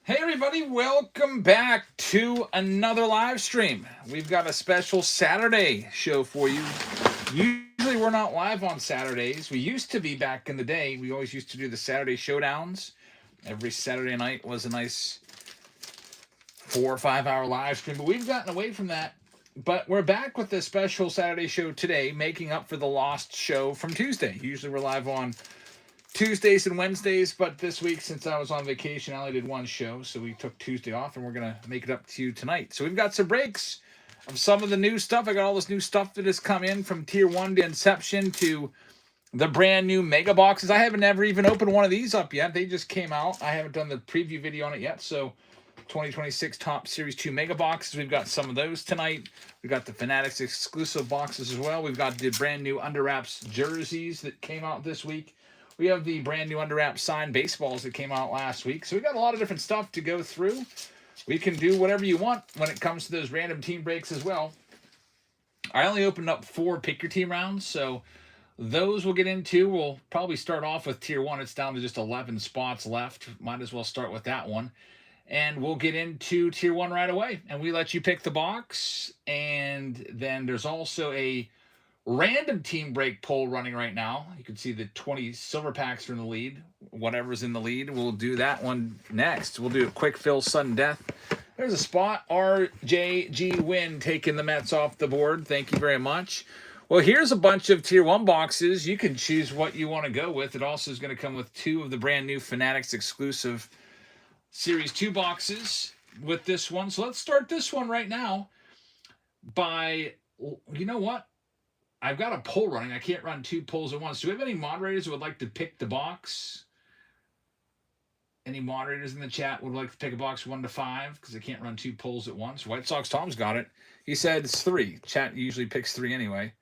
Hey everybody, welcome back to another live stream. We've got a special Saturday show for you. Usually we're not live on Saturdays. We used to be back in the day. We always used to do the Saturday showdowns. Every Saturday night was a nice 4 or 5 hour live stream, but we've gotten away from that. But we're back with this special Saturday show today, making up for the lost show from Tuesday. Usually we're live on Tuesdays and Wednesdays, but this week, since I was on vacation, I only did one show, so we took Tuesday off, and we're going to make it up to you tonight. So we've got some breaks of some of the new stuff. I got all this new stuff that has come in from Tier 1 to Inception to the brand new Mega Boxes. I haven't ever even opened one of these up yet. They just came out. I haven't done the preview video on it yet, so 2026 Top Series 2 Mega Boxes. We've got some of those tonight. We've got the Fanatics exclusive boxes as well. We've got the brand new Under Wraps jerseys that came out this week. We have the brand new Under Wraps signed baseballs that came out last week. So we got a lot of different stuff to go through. We can do whatever you want when it comes to those random team breaks as well. I only opened up 4 pick your team rounds, so those we'll get into. We'll probably start off with Tier 1. It's down to just 11 spots left. Might as well start with that one. And we'll get into Tier 1 right away. And we let you pick the box. And then there's also a random team break poll running right now. You can see the 20 silver packs are in the lead. Whatever's in the lead, we'll do that one next. We'll do a quick fill, sudden death. There's a spot. RJG Win taking the Mets off the board. Thank you very much. Well, here's a bunch of Tier 1 boxes. You can choose what you want to go with. It also is going to come with 2 of the brand new Fanatics exclusive Series 2 boxes with this one. So let's start this one right now by, you know what? I've got a poll running. I can't run 2 polls at once. Do we have any moderators who would like to pick the box? Any moderators in the chat would like to pick a box 1 to 5 because I can't run 2 polls at once. White Sox Tom's got it. He said it's 3. Chat usually picks 3 anyway.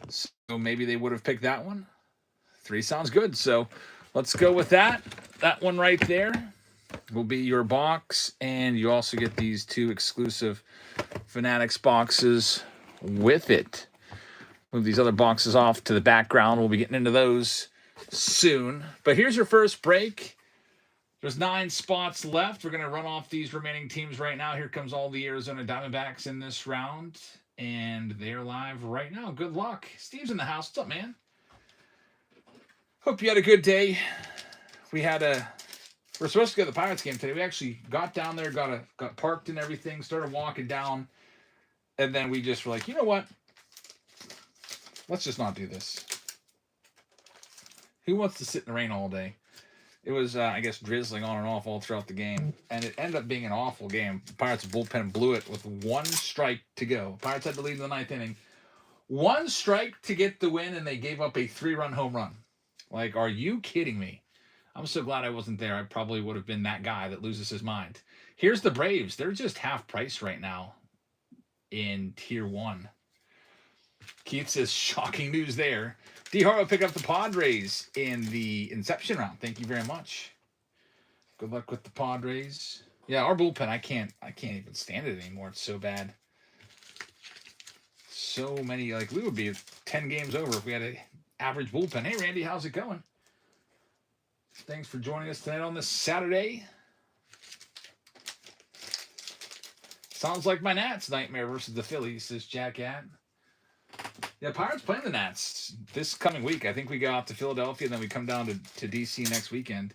So maybe they would have picked that one. 3 sounds good. So let's go with that. That one right there will be your box. And you also get these 2 exclusive Fanatics boxes with it. Move these other boxes off to the background. We'll be getting into those soon. But here's your first break. There's 9 spots left. We're going to run off these remaining teams right now. Here comes all the Arizona Diamondbacks in this round. And they're live right now. Good luck. Steve's in the house. What's up, man? Hope you had a good day. We're supposed to go to the Pirates game today. We actually got down there, got parked and everything, started walking down. And then we just were like, you know what? Let's just not do this. Who wants to sit in the rain all day? It was, I guess, drizzling on and off all throughout the game. And it ended up being an awful game. The Pirates bullpen blew it with 1 strike to go. Pirates had to lead in the 9th inning. 1 strike to get the win, and they gave up a 3-run home run. Like, are you kidding me? I'm so glad I wasn't there. I probably would have been that guy that loses his mind. Here's the Braves. They're just half price right now in Tier 1. Keith says, shocking news there. D. Haro pick up the Padres in the Inception round. Thank you very much. Good luck with the Padres. Yeah, our bullpen, I can't even stand it anymore. It's so bad. So many, like, we would be 10 games over if we had an average bullpen. Hey, Randy, how's it going? Thanks for joining us tonight on this Saturday. Sounds like my Nats nightmare versus the Phillies, says Jack Ad. Yeah, Pirates playing the Nats this coming week. I think we go out to Philadelphia, then we come down to D.C. next weekend.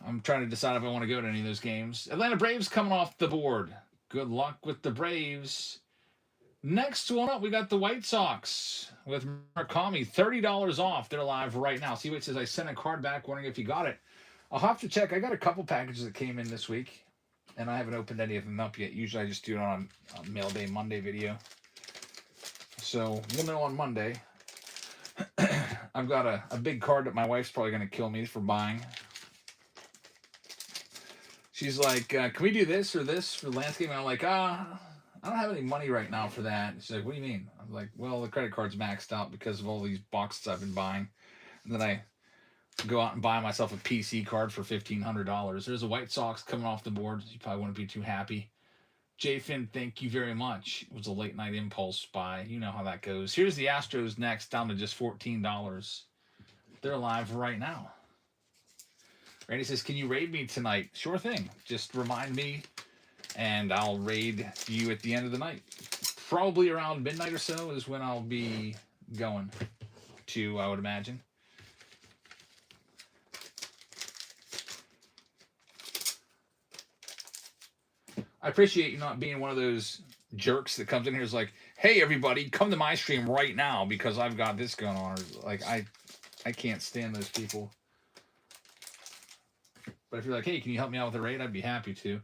I'm trying to decide if I want to go to any of those games. Atlanta Braves coming off the board. Good luck with the Braves. Next one up, we got the White Sox with Murakami. $30 off. They're live right now. See what says, I sent a card back wondering if you got it. I'll have to check. I got a couple packages that came in this week, and I haven't opened any of them up yet. Usually I just do it on a Mail Day Monday video. So we'll know on Monday. I've got a big card that my wife's probably going to kill me for buying. She's like, can we do this or this for landscaping? I'm like, I don't have any money right now for that. She's like, what do you mean? I'm like, well, the credit card's maxed out because of all these boxes I've been buying. And then I go out and buy myself a PC card for $1,500. There's a White Sox coming off the board. You probably wouldn't be too happy. J. Finn, thank you very much. It was a late night impulse buy. You know how that goes. Here's the Astros next, down to just $14. They're live right now. Randy says, can you raid me tonight? Sure thing. Just remind me, and I'll raid you at the end of the night. Probably around midnight or so is when I'll be going to, I would imagine. I appreciate you not being one of those jerks that comes in here is like, hey, everybody, come to my stream right now because I've got this going on. Like, I can't stand those people. But if you're like, hey, can you help me out with a raid? I'd be happy to.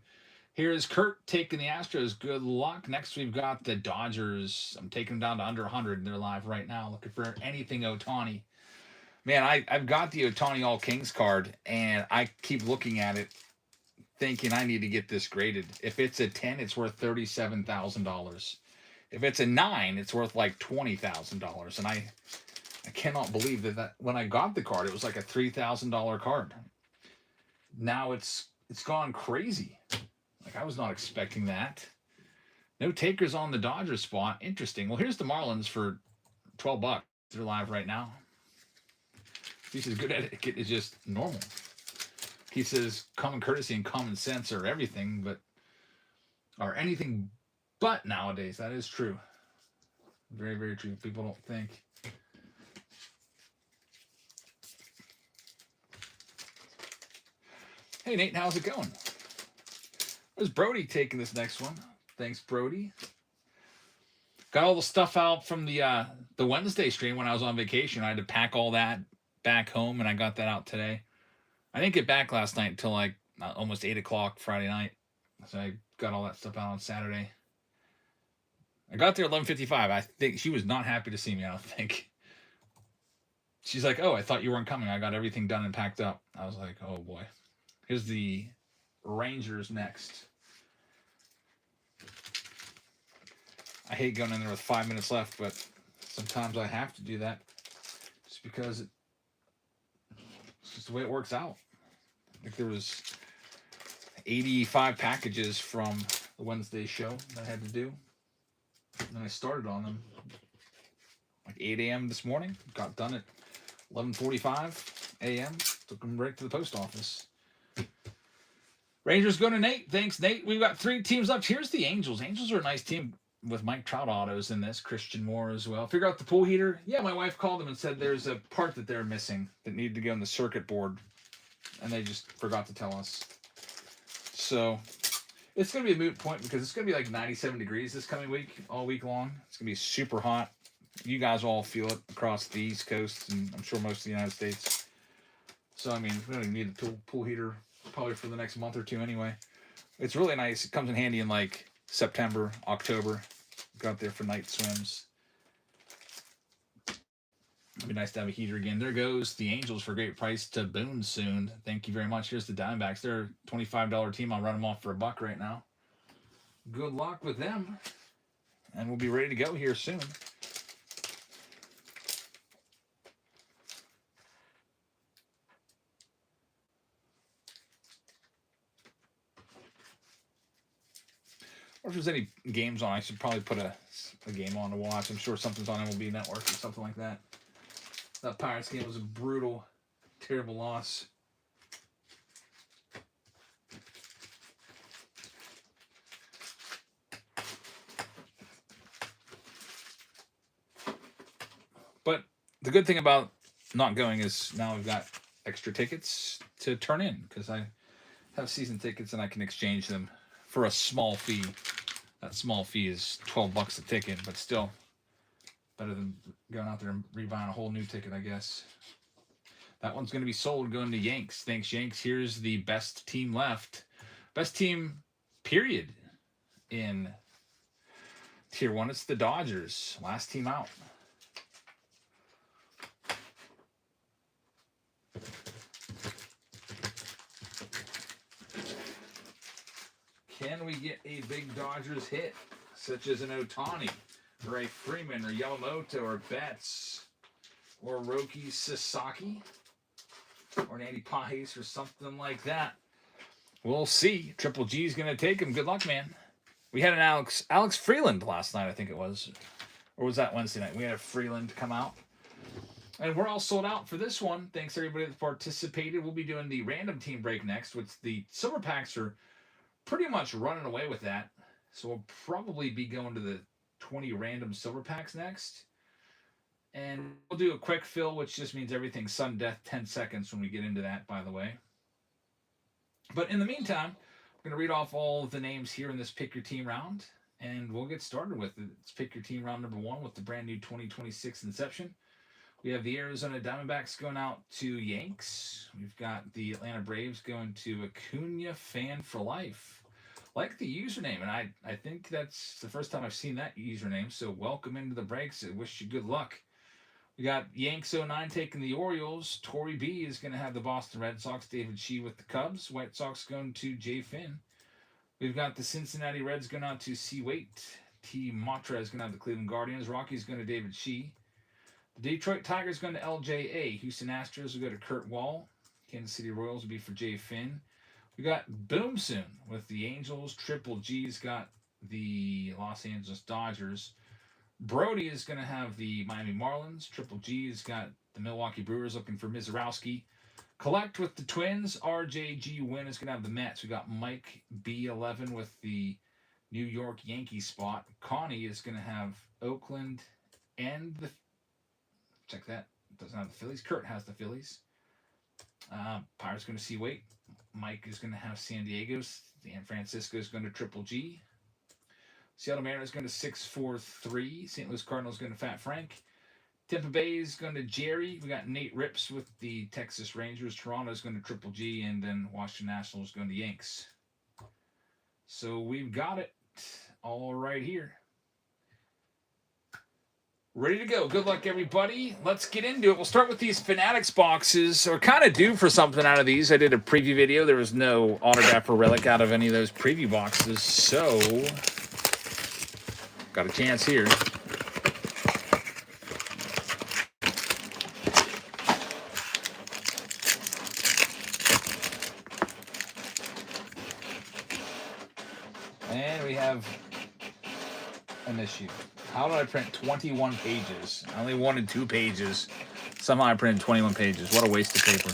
Here's Kurt taking the Astros. Good luck. Next, we've got the Dodgers. I'm taking them down to under 100. They're live right now, looking for anything Ohtani. Man, I've got the Ohtani All Kings card, and I keep looking at it, thinking I need to get this graded. If it's a 10, it's worth $37,000. If it's a 9, it's worth like $20,000. And I cannot believe that when I got the card, it was like a $3,000 card. Now it's gone crazy. Like, I was not expecting that. No takers on the Dodgers spot. Interesting. Well, here's the Marlins for $12. They're live right now. He says good etiquette is just normal. He says common courtesy and common sense are everything, but are anything but nowadays. That is true. Very, very true. People don't think. Hey, Nate, how's it going? There's Brody taking this next one. Thanks, Brody. Got all the stuff out from the Wednesday stream when I was on vacation. I had to pack all that back home, and I got that out today. I didn't get back last night until like almost 8 o'clock Friday night. So I got all that stuff out on Saturday. I got there at 11:55. I think she was not happy to see me, I don't think. She's like, oh, I thought you weren't coming. I got everything done and packed up. I was like, oh, boy. Here's the Rangers next. I hate going in there with 5 minutes left, but sometimes I have to do that just because it's just the way it works out. I think there was 85 packages from the Wednesday show that I had to do. And then I started on them like 8 a.m. this morning. Got done at 11:45 a.m. Took them right to the post office. Rangers go to Nate. Thanks, Nate. We've got 3 teams left. Here's the Angels. Angels are a nice team with Mike Trout autos in this. Christian Moore as well. Figure out the pool heater. Yeah, my wife called them and said there's a part that they're missing that needed to go in the circuit board. And they just forgot to tell us. So it's going to be a moot point because it's going to be like 97 degrees this coming week, all week long. It's going to be super hot. You guys all feel it across the East Coast and I'm sure most of the United States. So, I mean, we don't even need a pool heater probably for the next month or two anyway. It's really nice. It comes in handy in like September, October. Go out there for night swims. It'd be nice to have a heater again. There goes the Angels for a great price to Boone soon. Thank you very much. Here's the Diamondbacks. They're a $25 team. I'll run them off for $1 right now. Good luck with them. And we'll be ready to go here soon. Or if there's any games on, I should probably put a game on to watch. I'm sure something's on MLB Network or something like that. That Pirates game was a brutal, terrible loss. But the good thing about not going is now we've got extra tickets to turn in because I have season tickets and I can exchange them for a small fee. That small fee is $12 a ticket, but still better than going out there and rebuying a whole new ticket, I guess. That one's going to be sold going to Yanks. Thanks, Yanks. Here's the best team left. Best team, period, in Tier 1. It's the Dodgers. Last team out. Can we get a big Dodgers hit, such as an Ohtani, or a Freeman, or Yamamoto, or Betts, or Roki Sasaki, or an Andy Pages, or something like that? We'll see. Triple G's going to take him. Good luck, man. We had an Alex Freeland last night, I think it was. Or was that Wednesday night? We had a Freeland come out. And we're all sold out for this one. Thanks everybody that participated. We'll be doing the random team break next, which the silver packs are pretty much running away with that. So we'll probably be going to the 20 random silver packs next. And we'll do a quick fill, which just means everything's sudden death 10 seconds when we get into that, by the way. But in the meantime, I'm going to read off all of the names here in this Pick Your Team round, and we'll get started with it. It's Pick Your Team round number 1 with the brand new 2026 Inception. We have the Arizona Diamondbacks going out to Yanks. We've got the Atlanta Braves going to Acuna Fan for Life. Like the username, and I think that's the first time I've seen that username, so welcome into the breaks. I wish you good luck. We got Yanks 09 taking the Orioles. Tory B is going to have the Boston Red Sox. David Shee with the Cubs. White Sox going to Jay Finn. We've got the Cincinnati Reds going out to C. Waite. T. Matra is going to have the Cleveland Guardians. Rockies going to David Shee. The Detroit Tigers going to LJA. Houston Astros will go to Kurt Wall. Kansas City Royals will be for Jay Finn. We got Boom Soon with the Angels. Triple G's got the Los Angeles Dodgers. Brody is going to have the Miami Marlins. Triple G's got the Milwaukee Brewers looking for Mizorowski. Collect with the Twins. RJG Win is going to have the Mets. We got Mike B11 with the New York Yankees spot. Connie is going to have Oakland and the... Check that. Doesn't have the Phillies. Kurt has the Phillies. Pirates going to see Wait. Mike is going to have San Diego's. San Francisco is going to Triple G. Seattle Mariners going to 643. St. Louis Cardinals going to Fat Frank. Tampa Bay is going to Jerry. We got Nate Rips with the Texas Rangers. Toronto is going to Triple G. And then Washington Nationals going to Yanks. So we've got it all right here. Ready to go. Good luck, everybody. Let's get into it. We'll start with these Fanatics boxes. We're kind of due for something out of these. I did a preview video. There was no autograph or relic out of any of those preview boxes. So, got a chance here. And we have an issue. How did I print 21 pages? I only wanted 2 pages. Somehow I printed 21 pages. What a waste of paper.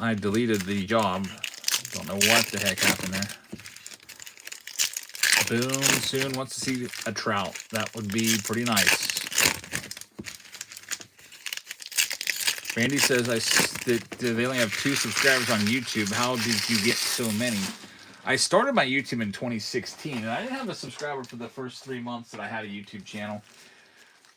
I deleted the job. Don't know what the heck happened there. Boom, soon wants to see a Trout. That would be pretty nice. Randy says they only have 2 subscribers on YouTube. How did you get so many? I started my YouTube in 2016, and I didn't have a subscriber for the first 3 months that I had a YouTube channel.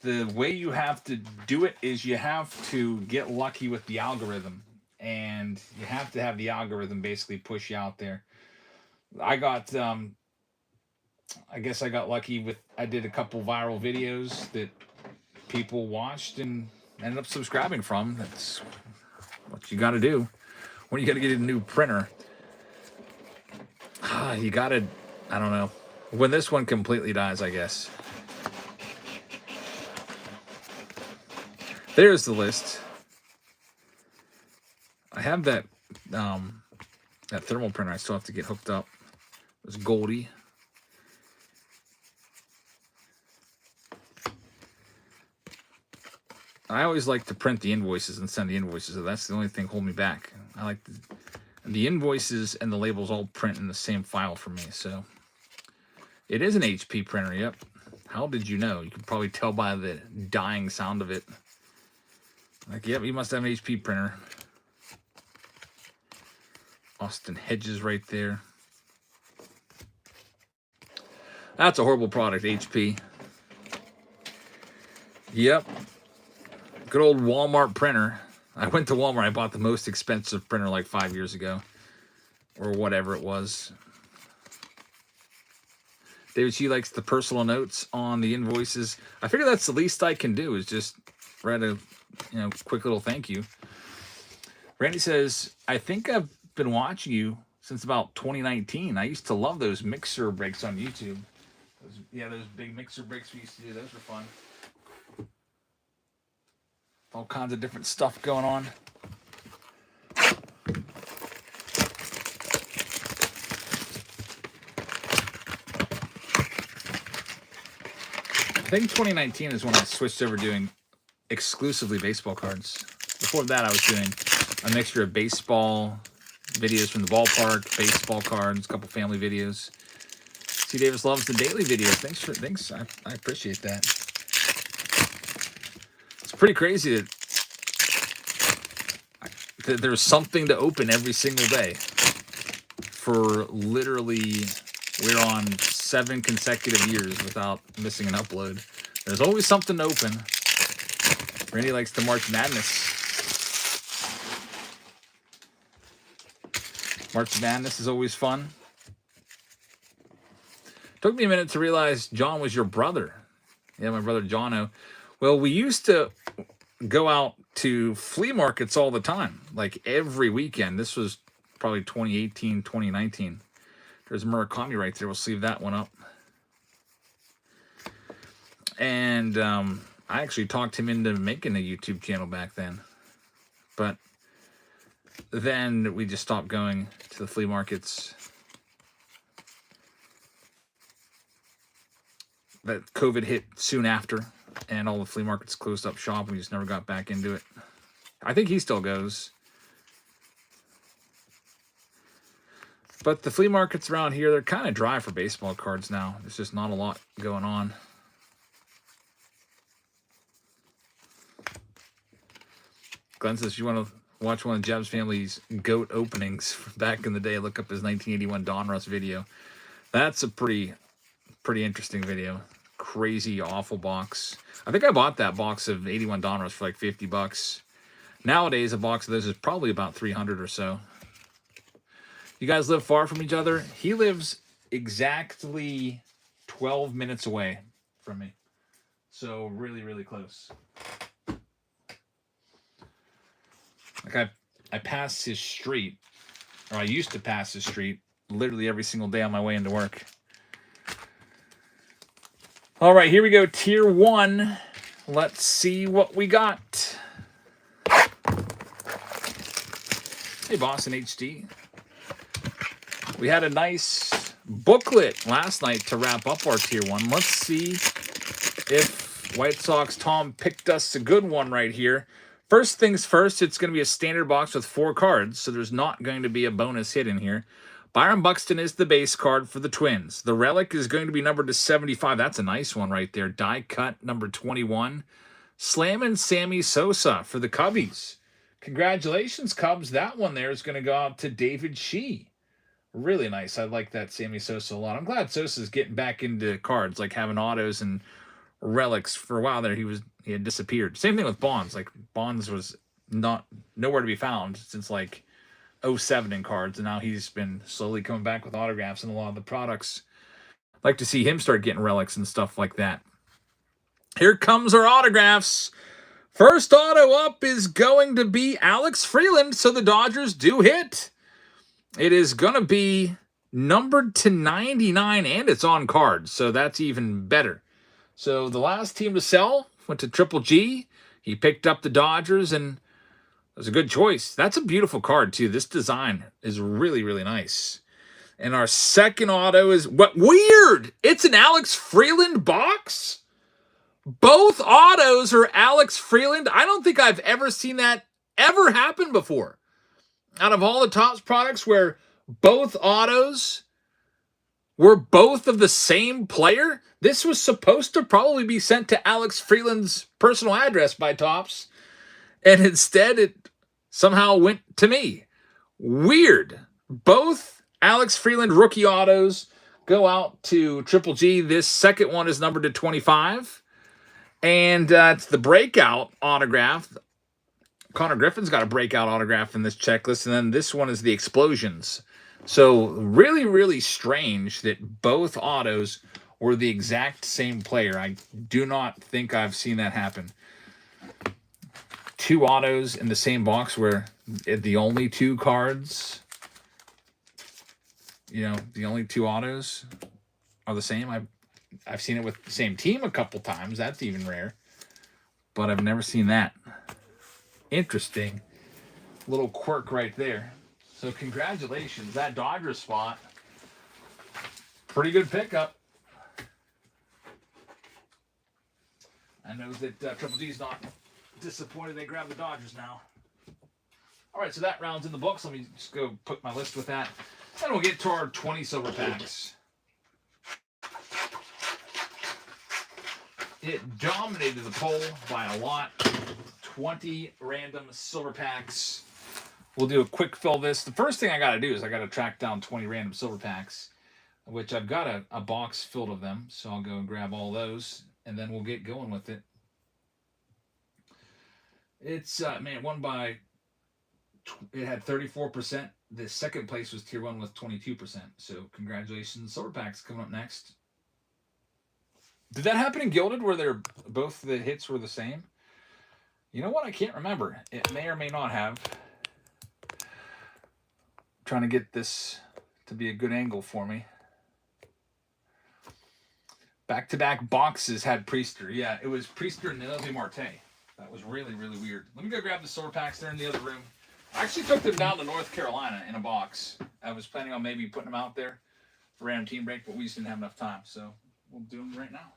The way you have to do it is you have to get lucky with the algorithm, and you have to have the algorithm basically push you out there. I got, I guess I got lucky with, I did a couple viral videos that people watched and ended up subscribing from. That's what you got to do when you got to get a new printer. You got to, I don't know, when this one completely dies, I guess. There's the list. I have that that thermal printer I still have to get hooked up. It's Goldie. I always like to print the invoices and send the invoices. So that's the only thing holding me back. I like the invoices and the labels all print in the same file for me. So it is an HP printer. Yep. How did you know? You can probably tell by the dying sound of it. Like, yep, you must have an HP printer. Austin Hedges right there. That's a horrible product, HP. Yep. Good old Walmart printer. I went to Walmart. I bought the most expensive printer like 5 years ago. Or whatever it was. David Shee likes the personal notes on the invoices. I figure that's the least I can do is just write a quick little thank you. Randy says, I think I've been watching you since about 2019. I used to love those mixer breaks on YouTube. Those big mixer breaks we used to do. Those were fun. All kinds of different stuff going on. I think 2019 is when I switched over doing exclusively baseball cards. Before that, I was doing a mixture of baseball videos from the ballpark, baseball cards, a couple family videos. C. Davis loves the daily videos. Thanks. I appreciate that. It's pretty crazy that there's something to open every single day. For literally, we're on 7 consecutive years without missing an upload. There's always something to open. Randy likes the March Madness. March Madness is always fun. Took me a minute to realize John was your brother. Yeah, my brother Jono. Well, we used to go out to flea markets all the time, like every weekend. This was probably 2018, 2019. There's Murakami right there. We'll sleeve that one up. And I actually talked him into making a YouTube channel back then. But then we just stopped going to the flea markets. That COVID hit soon after, and all the flea markets closed up shop, and we just never got back into it. I think he still goes. But the flea markets around here, they're kind of dry for baseball cards now. There's just not a lot going on. Glenn says, if you want to watch one of Jeb's family's GOAT openings back in the day, look up his 1981 Donruss video. That's a pretty interesting video. Crazy, awful box. I think I bought that box of 81 Donruss for like $50. Nowadays, a box of those is probably about 300 or so. You guys live far from each other? He lives exactly 12 minutes away from me. So really, really close. Like I pass his street, or I used to pass his street literally every single day on my way into work. All right, here we go. Tier 1. Let's see what we got. Hey, Boston HD. We had a nice booklet last night to wrap up our Tier 1. Let's see if White Sox Tom picked us a good one right here. First things first, it's going to be a standard box with 4 cards, so there's not going to be a bonus hit in here. Byron Buxton is the base card for the Twins. The relic is going to be numbered to 75. That's a nice one right there. Die cut number 21. Slammin' Sammy Sosa for the Cubbies. Congratulations, Cubs. That one there is going to go out to David Shee. Really nice. I like that Sammy Sosa a lot. I'm glad Sosa's getting back into cards, like having autos and relics. For a while there, he had disappeared. Same thing with Bonds. Like Bonds was nowhere to be found since like 07 in cards, and now he's been slowly coming back with autographs and a lot of the products. I'd like to see him start getting relics and stuff like that. Here comes our autographs. First auto up is going to be Alex Freeland, so the Dodgers do hit. It is going to be numbered to 99, and it's on cards, so that's even better. So the last team to sell went to Triple G. He picked up the Dodgers, and it was a good choice. That's a beautiful card, too. This design is really, really nice. And our second auto is, what? Weird! It's an Alex Freeland box? Both autos are Alex Freeland? I don't think I've ever seen that ever happen before. Out of all the Topps products where both autos were both of the same player, this was supposed to probably be sent to Alex Freeland's personal address by Topps. And instead, it somehow went to me. Weird. Both Alex Freeland rookie autos go out to Triple G. This second one is numbered to 25. And it's the breakout autograph. Connor Griffin's got a breakout autograph in this checklist. And then this one is the explosions. So really, really strange that both autos were the exact same player. I do not think I've seen that happen. 2 autos in the same box where the only 2 cards, the only 2 autos are the same. I've seen it with the same team a couple times. That's even rare. But I've never seen that. Interesting little quirk right there. So congratulations. That Dodgers spot, pretty good pickup. I know that Triple D's not disappointed they grabbed the Dodgers now. All right, so that round's in the books. Let me just go put my list with that. Then we'll get to our 20 silver packs. It dominated the poll by a lot. 20 random silver packs. We'll do a quick fill of this. The first thing I got to do is I got to track down 20 random silver packs, which I've got a box filled of them. So I'll go and grab all those, and then we'll get going with it. It's, man, won by, it had 34%. The second place was Tier 1 with 22%. So congratulations. Silver packs coming up next. Did that happen in Gilded where they're both the hits were the same? You know what? I can't remember. It may or may not have. I'm trying to get this to be a good angle for me. Back-to-back boxes had Priester. Yeah, it was Priester and Nelly Marte. That was really, really weird. Let me go grab the silver packs. They're in the other room. I actually took them down to North Carolina in a box. I was planning on maybe putting them out there for random team break, but we just didn't have enough time. So we'll do them right now.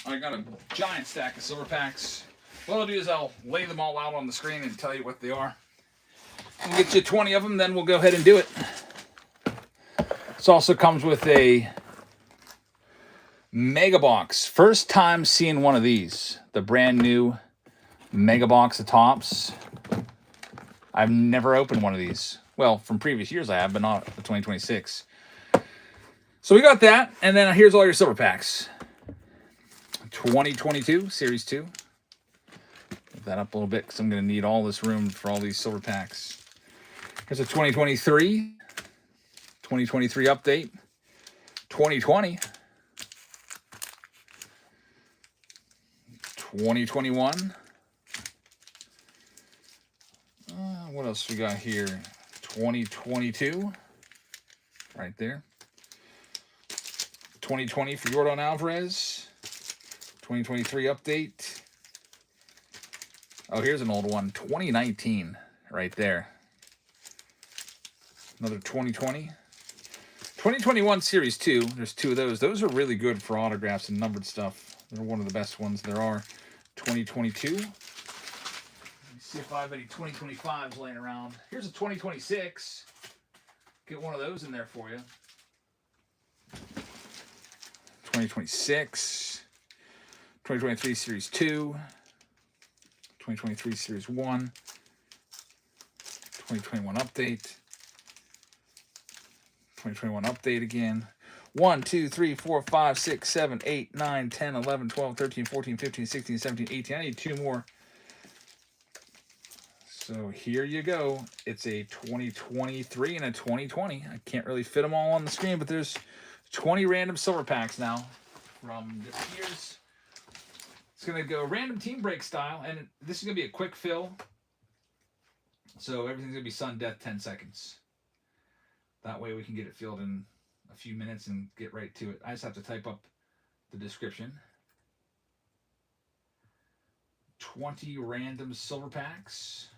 I got a giant stack of silver packs. What I'll do is I'll lay them all out on the screen and tell you what they are. We'll get you 20 of them, then we'll go ahead and do it. This also comes with a mega box. First time seeing one of these. The brand new mega box of Topps. I've never opened one of these. Well, from previous years I have, but not the 2026. So we got that, and then here's all your silver packs. 2022 Series 2. Move that up a little bit because I'm going to need all this room for all these silver packs. Here's a 2023 update. 2020. 2021. What else we got here? 2022. Right there. 2020 for Yordan Alvarez. 2023 update. Oh, here's an old one. 2019 right there. Another 2020. 2021 Series 2. There's two of those. Those are really good for autographs and numbered stuff. They're one of the best ones there are. 2022. Let me see if I have any 2025s laying around. Here's a 2026. Get one of those in there for you. 2026. 2023 Series 2. 2023 Series 1. 2021 update. 2021 update again. 1, 2, 3, 4, 5, 6, 7, 8, 9, 10, 11, 12, 13, 14, 15, 16, 17, 18. I need two more. So here you go. It's a 2023 and a 2020. I can't really fit them all on the screen, but there's 20 random silver packs now from this year's. It's going to go random team break style, and this is going to be a quick fill. So everything's going to be sudden death 10 seconds. That way we can get it filled in a few minutes and get right to it. I just have to type up the description. 20 random silver packs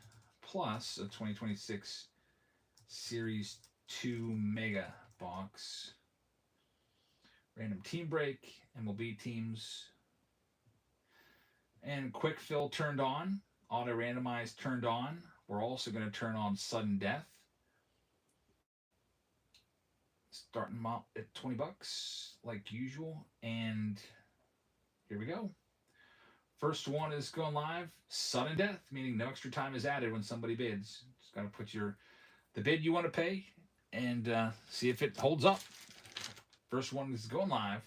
plus a 2026 Series 2 mega box. Random team break, MLB teams. And quick fill turned on. Auto randomized turned on. We're also going to turn on sudden death. Starting them out at $20 like usual. And here we go. First one is going live. Sudden death, meaning no extra time is added when somebody bids. Just got to put the bid you want to pay and see if it holds up. First one is going live.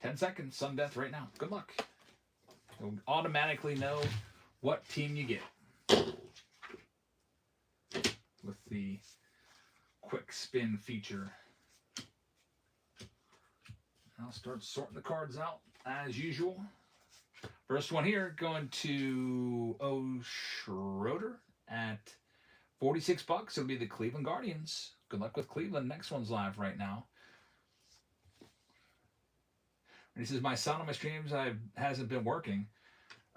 10 seconds, sudden death right now. Good luck. You'll automatically know what team you get with the quick spin feature. I'll start sorting the cards out as usual. First one here going to O. Schroeder at $46. It'll be the Cleveland Guardians. Good luck with Cleveland. Next one's live right now. And he says, my sound on my streams hasn't been working.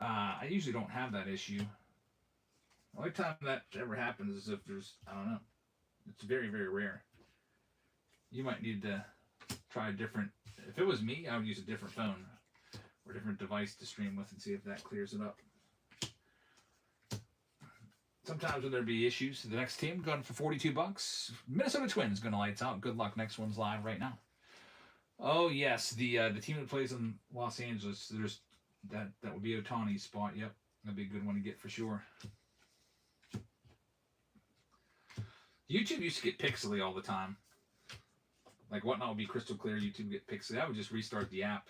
I usually don't have that issue. The only time that ever happens is if there's, I don't know. It's very, very rare. You might need to try a different, if it was me, I would use a different phone or a different device to stream with and see if that clears it up. Sometimes when there be issues, the next team going for $42. Minnesota Twins going to lights out. Good luck. Next one's live right now. Oh yes, the team that plays in Los Angeles. There's that would be Ohtani's spot. Yep, that'd be a good one to get for sure. YouTube used to get pixely all the time. Like Whatnot would be crystal clear. YouTube would get pixely. I would just restart the app,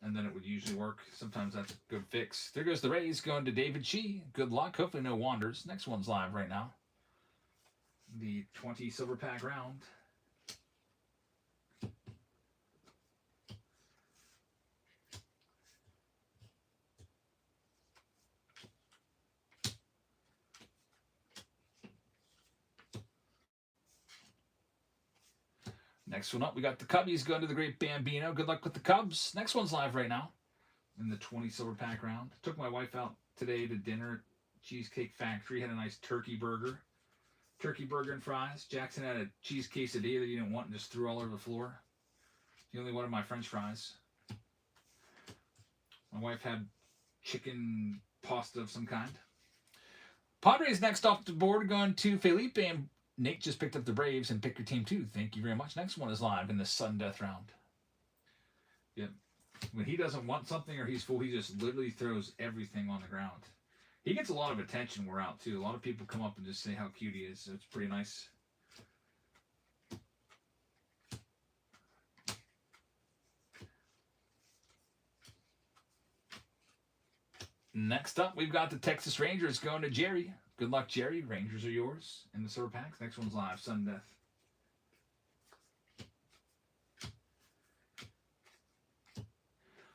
and then it would usually work. Sometimes that's a good fix. There goes the Rays going to David Shee. Good luck. Hopefully no wanders. Next one's live right now. The 20 silver pack round. Next one up, we got the Cubbies going to the Great Bambino. Good luck with the Cubs. Next one's live right now in the 20 silver pack round. Took my wife out today to dinner at Cheesecake Factory. Had a nice turkey burger. Turkey burger and fries. Jackson had a cheese quesadilla that he didn't want and just threw all over the floor. He only wanted my French fries. My wife had chicken pasta of some kind. Padres next off the board going to Felipe, and Nate just picked up the Braves and pick your team too. Thank you very much. Next one is live in the sudden death round. Yep. When he doesn't want something or he's full, he just literally throws everything on the ground. He gets a lot of attention when we're out too. A lot of people come up and just say how cute he is. So it's pretty nice. Next up, we've got the Texas Rangers going to Jerry. Good luck, Jerry. Rangers are yours in the silver packs. Next one's live, sudden death.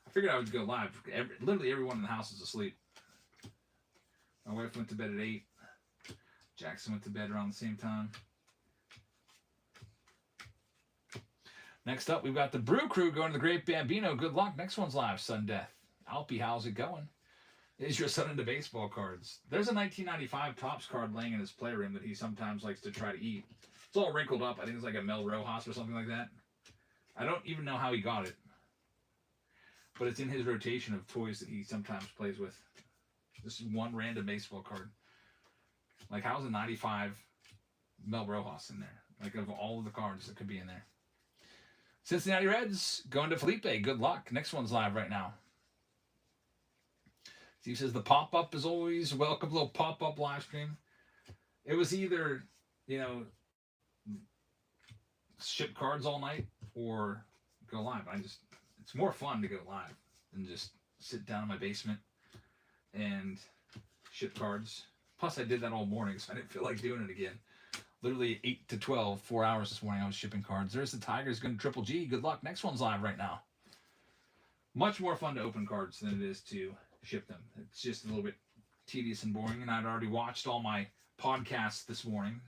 I figured I would go live. Literally everyone in the house is asleep. My wife went to bed at 8. Jackson went to bed around the same time. Next up, we've got the Brew Crew going to the Great Bambino. Good luck. Next one's live, sudden death. Alpie, how's it going? Is your son into baseball cards? There's a 1995 Topps card laying in his playroom that he sometimes likes to try to eat. It's all wrinkled up. I think it's like a Mel Rojas or something like that. I don't even know how he got it. But it's in his rotation of toys that he sometimes plays with. This is one random baseball card. Like, how's a 95 Mel Rojas in there? Like, of all of the cards that could be in there. Cincinnati Reds going to Felipe. Good luck. Next one's live right now. Steve says the pop-up is always welcome. Little pop-up live stream. It was either, ship cards all night or go live. It's more fun to go live than just sit down in my basement and ship cards. Plus, I did that all morning, so I didn't feel like doing it again. Literally 8 to 12, 4 hours this morning, I was shipping cards. There's the Tigers going to Triple G. Good luck. Next one's live right now. Much more fun to open cards than it is to ship them. It's just a little bit tedious and boring, and I'd already watched all my podcasts this morning.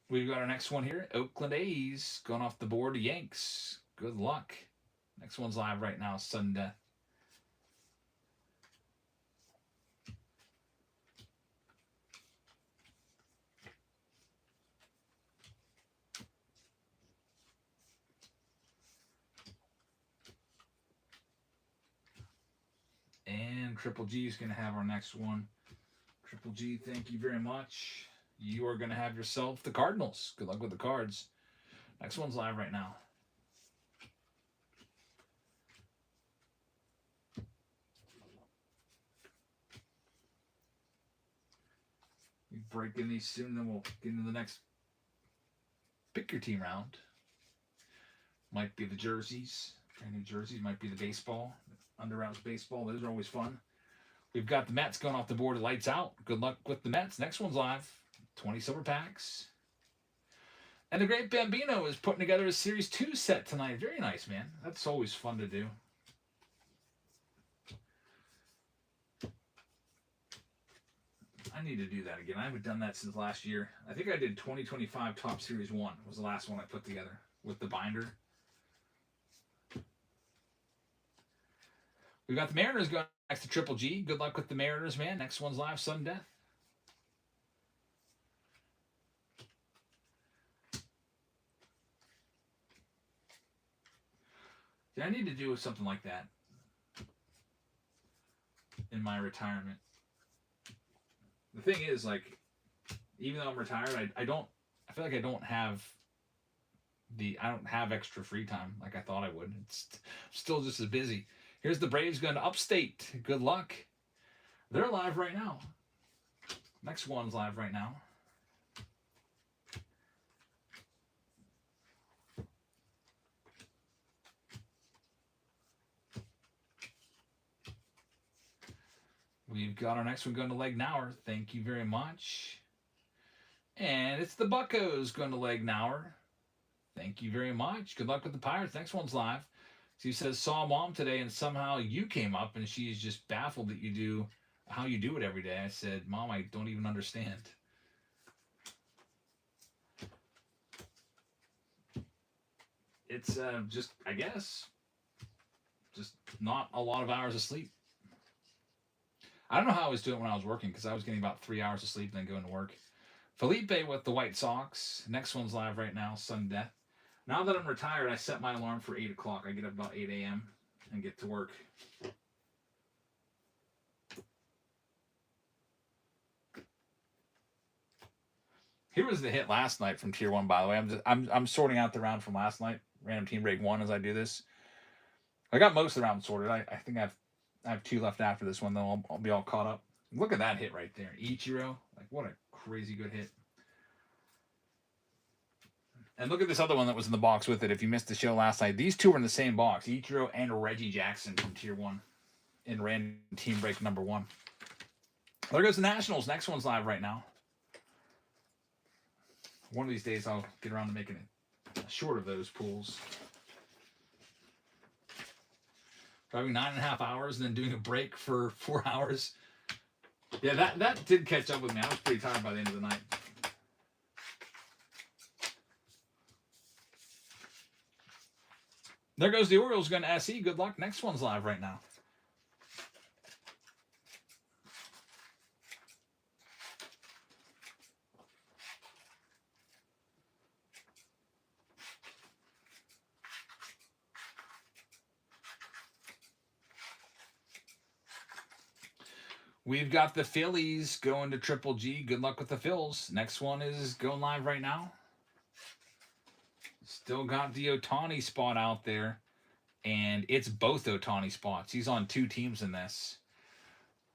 We've got our next one here. Oakland A's going off the board to Yanks. Good luck. Next one's live right now. Sudden death. And Triple G is going to have our next one. Triple G, thank you very much. You are going to have yourself the Cardinals. Good luck with the cards. Next one's live right now. We break in these soon, then we'll get into the next pick your team round. Might be the jerseys, brand new jerseys. Might be the baseball, Under Armour baseball. Those are always fun. We've got the Mets going off the board. Lights out. Good luck with the Mets. Next one's live. 20 silver packs. And the Great Bambino is putting together a Series 2 set tonight. Very nice, man. That's always fun to do. I need to do that again. I haven't done that since last year. I think I did 2025 Top Series 1 was the last one I put together with the binder. We got the Mariners going next to Triple G. Good luck with the Mariners, man. Next one's live, sudden death. Yeah, I need to do something like that in my retirement. The thing is, like, even though I'm retired, I feel like I don't have extra free time like I thought I would. It's still just as busy. Here's the Braves going to Upstate. Good luck. They're live right now. Next one's live right now. We've got our next one going to Legnower. Thank you very much. And it's the Buccos going to Legnower. Thank you very much. Good luck with the Pirates. Next one's live. She says, saw Mom today and somehow you came up and she's just baffled that you do how you do it every day. I said, Mom, I don't even understand. It's just, I guess, just not a lot of hours of sleep. I don't know how I was doing when I was working because I was getting about 3 hours of sleep and then going to work. Felipe with the White Sox. Next one's live right now, sudden death. Now that I'm retired, I set my alarm for 8 o'clock. I get up about 8 a.m. and get to work. Here was the hit last night from Tier 1, by the way. I'm sorting out the round from last night, random team break 1 as I do this. I got most of the round sorted. I think I have 2 left after this one, then I'll be all caught up. Look at that hit right there. Ichiro. Like, what a crazy good hit. And look at this other one that was in the box with it. If you missed the show last night, these two were in the same box. Ichiro and Reggie Jackson from Tier 1 in random team break number 1. There goes the Nationals. Next one's live right now. One of these days, I'll get around to making it short of those pools. Driving 9.5 hours and then doing a break for 4 hours. Yeah, that did catch up with me. I was pretty tired by the end of the night. There goes the Orioles going to SE. Good luck. Next one's live right now. We've got the Phillies going to Triple G. Good luck with the Phils. Next one is going live right now. Still got the Ohtani spot out there. And it's both Ohtani spots. He's on 2 teams in this.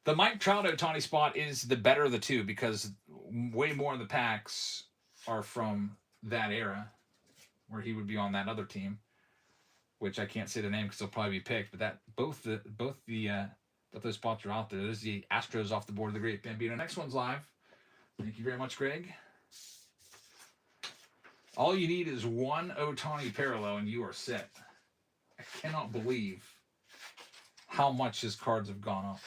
The Mike Trout Ohtani spot is the better of the 2 because way more of the packs are from that era where he would be on that other team, which I can't say the name because they'll probably be picked. But that both those spots are out there. There's the Astros off the board of the Great Bambino. Next one's live. Thank you very much, Greg. All you need is one Ohtani parallel and you are set. I cannot believe how much his cards have gone up.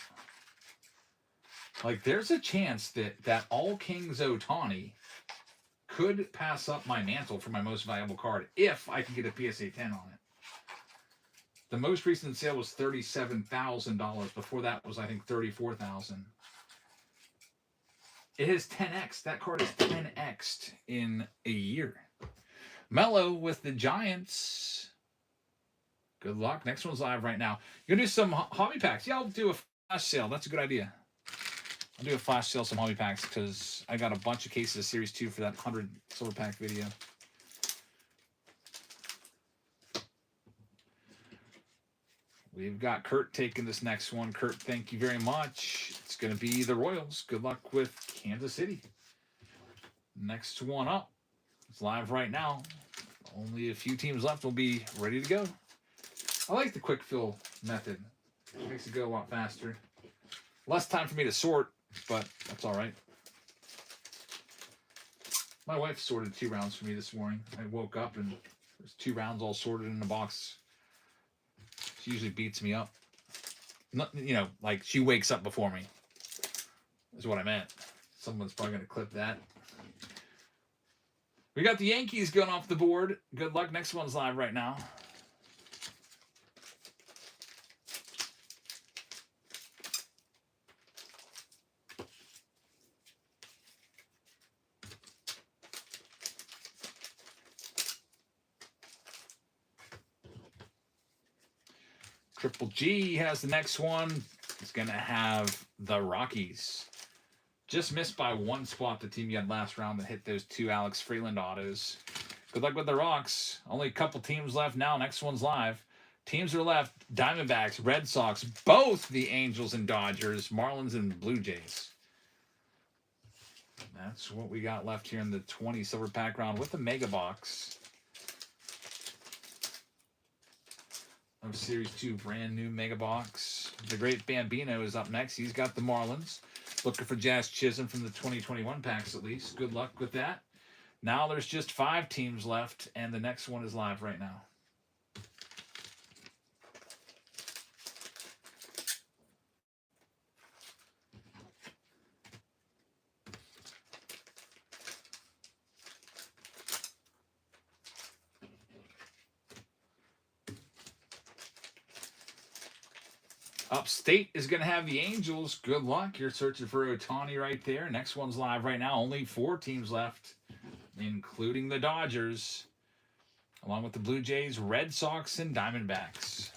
Like, there's a chance that All Kings Ohtani could pass up my mantle for my most valuable card if I can get a PSA 10 on it. The most recent sale was $37,000. Before that was, I think, $34,000. It is 10x. That card is 10x'd in a year. Mello with the Giants. Good luck. Next one's live right now. You're going to do some hobby packs. Yeah, I'll do a flash sale. That's a good idea. I'll do a flash sale, some hobby packs, because I got a bunch of cases of Series 2 for that 100 silver pack video. We've got Kurt taking this next one. Kurt, thank you very much. It's going to be the Royals. Good luck with Kansas City. Next one up. It's live right now. Only a few teams left will be ready to go. I like the quick fill method. It makes it go a lot faster. Less time for me to sort, but that's all right. My wife sorted 2 rounds for me this morning. I woke up and there's 2 rounds all sorted in the box. She usually beats me up. Not, like she wakes up before me, is what I meant. Someone's probably going to clip that. We got the Yankees going off the board. Good luck. Next one's live right now. Triple G has the next one. It's going to have the Rockies. Just missed by one spot, the team you had last round that hit those 2 Alex Freeland autos. Good luck with the Rocks. Only a couple teams left now. Next one's live. Teams are left. Diamondbacks, Red Sox, both the Angels and Dodgers, Marlins and Blue Jays. That's what we got left here in the 20 silver pack round with the Mega Box. Of Series 2 brand new Mega Box. The Great Bambino is up next. He's got the Marlins. Looking for Jazz Chisholm from the 2021 packs at least. Good luck with that. Now there's just 5 teams left, and the next one is live right now. Upstate is going to have the Angels. Good luck. You're searching for Ohtani right there. Next one's live right now. Only 4 teams left, including the Dodgers, along with the Blue Jays, Red Sox, and Diamondbacks.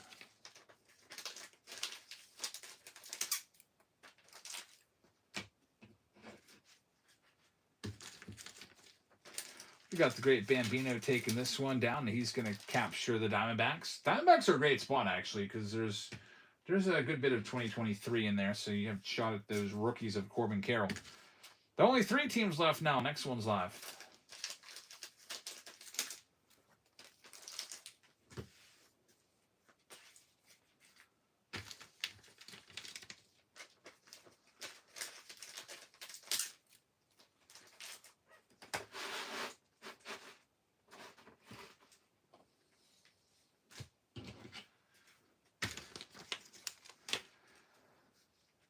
We got the Great Bambino taking this one down. He's going to capture the Diamondbacks. Diamondbacks are a great spot, actually, because there's a good bit of 2023 in there, so you have a shot at those rookies of Corbin Carroll. There are only 3 teams left now. Next one's live.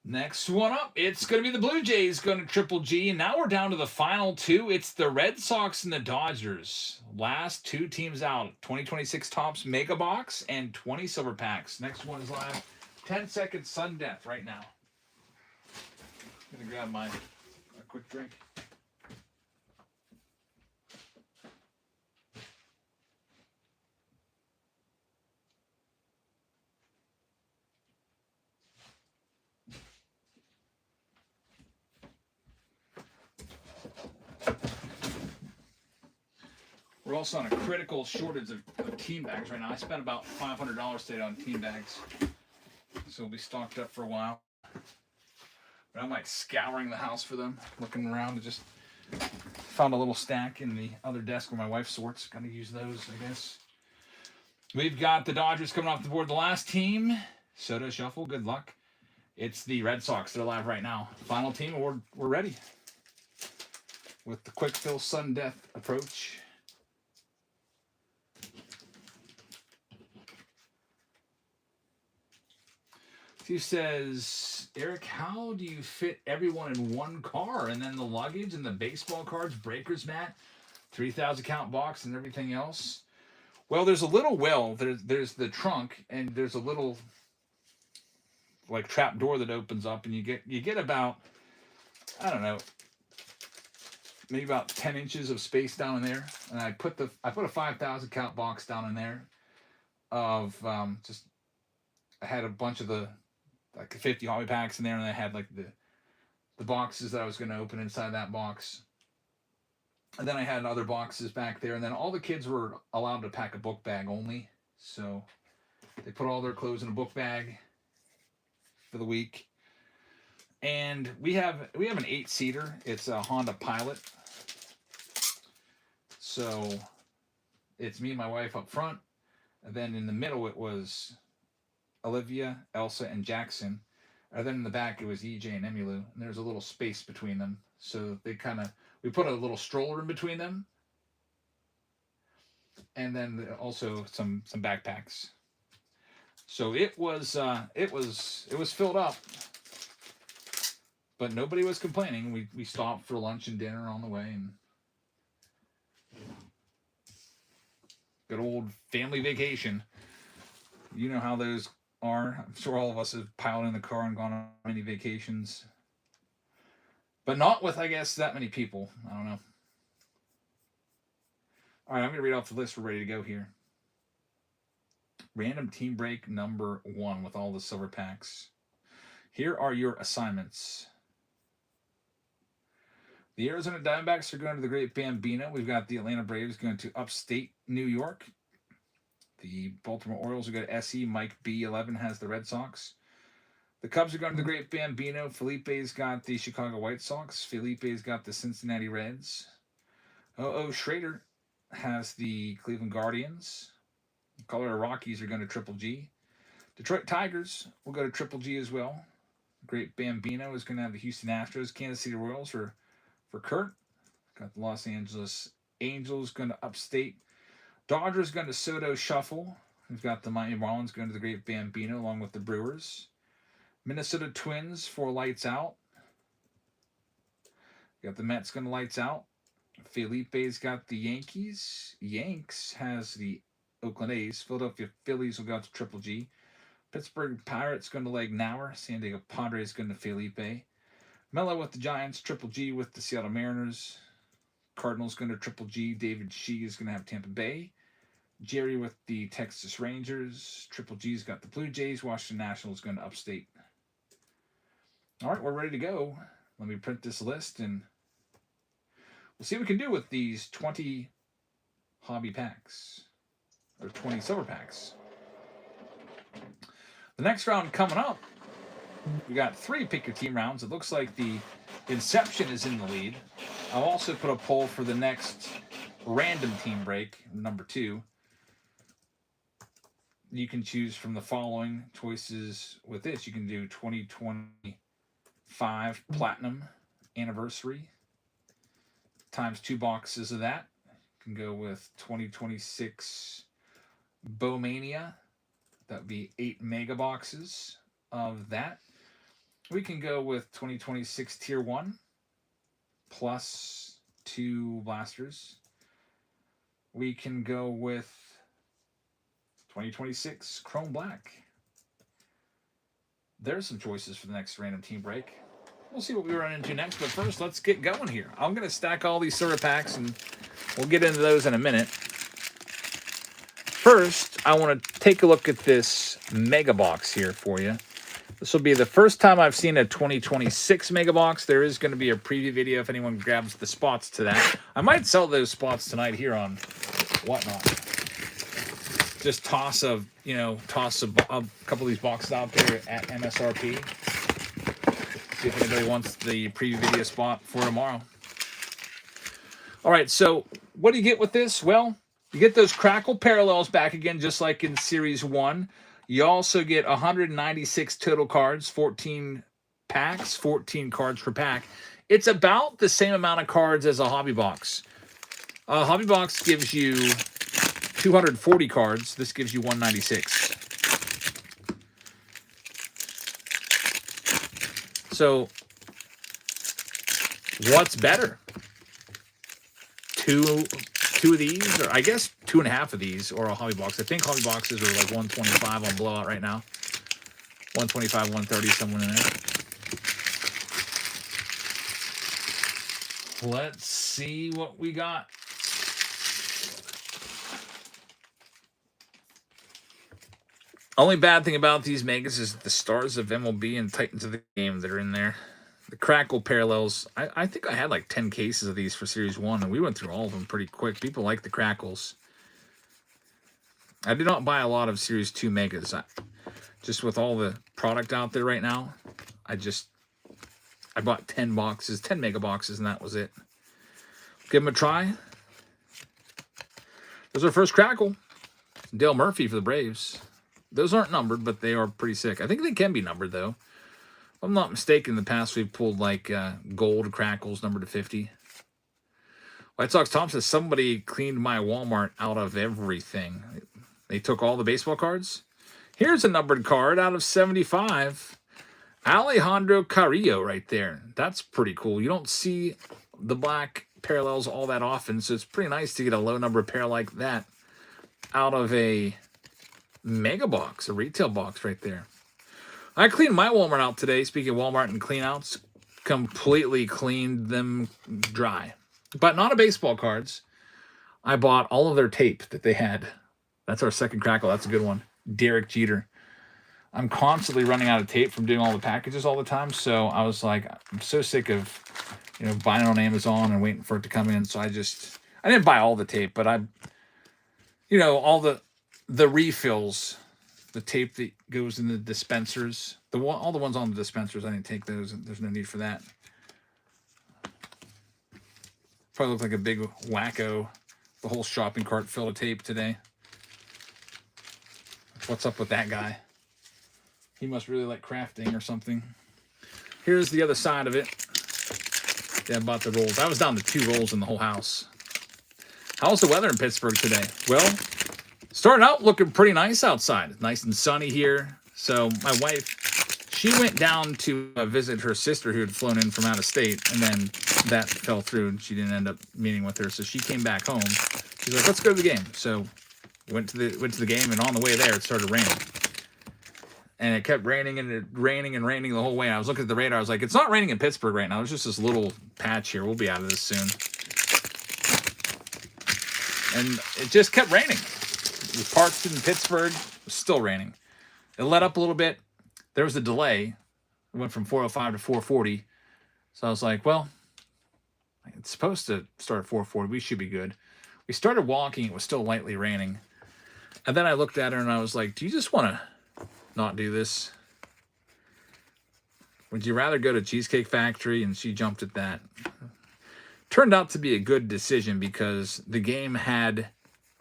Next one up, it's going to be the Blue Jays going to Triple G. And now we're down to the final 2. It's the Red Sox and the Dodgers. Last 2 teams out. 2026 Topps Mega Box and 20 Silver Packs. Next one is live. 10-second sudden death right now. I'm going to grab a quick drink. We're also on a critical shortage of team bags right now. I spent about $500 today on team bags, so we'll be stocked up for a while. But I'm like scouring the house for them, looking around, and just found a little stack in the other desk where my wife sorts. Gonna use those, I guess. We've got the Dodgers coming off the board. The last team, Soto Shuffle. Good luck. It's the Red Sox. They're live right now. Final team, and we're ready with the quick fill sudden death approach. He says, Eric, how do you fit everyone in one car? And then the luggage and the baseball cards, breaker's mat, 3,000 count box, and everything else? Well, there's a little there's the trunk, and there's a little like trap door that opens up, and you get about, I don't know, maybe about 10 inches of space down in there. And I put a 5,000 count box down in there of I had a bunch of the like 50 hobby packs in there, and I had like the boxes that I was going to open inside that box. And then I had other boxes back there, and then all the kids were allowed to pack a book bag only. So they put all their clothes in a book bag for the week. And we have an 8-seater. It's a Honda Pilot. So it's me and my wife up front, and then in the middle it was Olivia, Elsa, and Jackson. And then in the back it was EJ and Emmylou, and there's a little space between them. So we put a little stroller in between them, and then also some backpacks. So it was filled up. But nobody was complaining. We stopped for lunch and dinner on the way, and good old family vacation. You know how those are. I'm sure all of us have piled in the car and gone on many vacations. But not with, I guess, that many people. I don't know. All right, I'm going to read off the list. We're ready to go here. Random team break number 1 with all the silver packs. Here are your assignments. The Arizona Diamondbacks are going to the Great Bambino. We've got the Atlanta Braves going to upstate New York. The Baltimore Orioles are going to SE. Mike B11 has the Red Sox. The Cubs are going to the Great Bambino. Felipe's got the Chicago White Sox. Felipe's got the Cincinnati Reds. O.O. Schrader has the Cleveland Guardians. The Colorado Rockies are going to Triple G. Detroit Tigers will go to Triple G as well. The Great Bambino is going to have the Houston Astros. Kansas City Royals for Kurt. Got the Los Angeles Angels going to upstate. Dodgers going to Soto Shuffle. We've got the Miami Marlins going to the Great Bambino along with the Brewers. Minnesota Twins for Lights Out. Got the Mets going to Lights Out. Felipe's got the Yankees. Yanks has the Oakland A's. Philadelphia Phillies will go out to Triple G. Pittsburgh Pirates going to Leg Nauer. San Diego Padres going to Felipe. Mello with the Giants. Triple G with the Seattle Mariners. Cardinals going to Triple G. David Shee is going to have Tampa Bay. Jerry with the Texas Rangers. Triple G's got the Blue Jays. Washington Nationals going to upstate. All right, we're ready to go. Let me print this list, and we'll see what we can do with these 20 hobby packs, or 20 silver packs. The next round coming up, we got 3 pick your team rounds. It looks like the Inception is in the lead. I'll also put a poll for the next random team break, number 2. You can choose from the following choices with this. You can do 2025 Platinum Anniversary times 2 boxes of that. You can go with 2026 Bowmania. That would be 8 mega boxes of that. We can go with 2026 Tier 1 plus 2 blasters. We can go with 2026 Chrome Black. There's some choices for the next random team break. We'll see what we run into next, but first, let's get going here. I'm going to stack all these silver packs, and we'll get into those in a minute. First, I want to take a look at this mega box here for you. This will be the first time I've seen a 2026 mega box. There is going to be a preview video if anyone grabs the spots to that. I might sell those spots tonight here on Whatnot. Just toss a couple of these boxes out there at MSRP. See if anybody wants the preview video spot for tomorrow. All right, so what do you get with this? Well, you get those Crackle parallels back again, just like in Series 1. You also get 196 total cards, 14 packs, 14 cards per pack. It's about the same amount of cards as a hobby box. A hobby box gives you 240 cards. This gives you 196. So, what's better? Two of these, or I guess 2.5 of these, or a hobby box. I think hobby boxes are like 125 on Blowout right now. 125, 130, somewhere in there. Let's see what we got. Only bad thing about these megas is the stars of MLB and Titans of the Game that are in there. The Crackle parallels, I think I had like 10 cases of these for Series 1, and we went through all of them pretty quick. People like the Crackles. I did not buy a lot of Series 2 megas. Just with all the product out there right now, I bought 10 boxes, 10 mega boxes, and that was it. Give them a try. There's our first Crackle. Dale Murphy for the Braves. Those aren't numbered, but they are pretty sick. I think they can be numbered, though. If I'm not mistaken, in the past we've pulled like gold Crackles numbered to 50. White Sox Tom says, somebody cleaned my Walmart out of everything. They took all the baseball cards. Here's a numbered card out of 75. Alejandro Carrillo right there. That's pretty cool. You don't see the black parallels all that often, so it's pretty nice to get a low number pair like that out of a mega box, a retail box right there. I cleaned my Walmart out today. Speaking of Walmart and clean outs, completely cleaned them dry. But not of baseball cards. I bought all of their tape that they had. That's our second crackle. That's a good one. Derek Jeter. I'm constantly running out of tape from doing all the packages all the time. So I was like, I'm so sick of, buying it on Amazon and waiting for it to come in. So I didn't buy all the tape, but all the refills, the tape that goes in the dispensers, all the ones on the dispensers, I didn't take those. There's no need for that. Probably looked like a big wacko. The whole shopping cart filled of tape today. What's up with that guy? He must really like crafting or something. Here's the other side of it. Yeah, I bought the rolls. I was down to 2 rolls in the whole house. How's the weather in Pittsburgh today? Well, starting out looking pretty nice outside. Nice and sunny here. So my wife, she went down to visit her sister who had flown in from out of state, and then that fell through and she didn't end up meeting with her. So she came back home. She's like, let's go to the game. So went to the game, and on the way there it started raining. And it kept raining and raining and raining the whole way. And I was looking at the radar. I was like, it's not raining in Pittsburgh right now. It's just this little patch here. We'll be out of this soon. And it just kept raining. We parked in Pittsburgh. It was still raining. It let up a little bit. There was a delay. It went from 4:05 to 4:40. So I was like, well, it's supposed to start at 4:40. We should be good. We started walking. It was still lightly raining. And then I looked at her and I was like, do you just want to not do this? Would you rather go to Cheesecake Factory? And she jumped at that. Turned out to be a good decision because the game had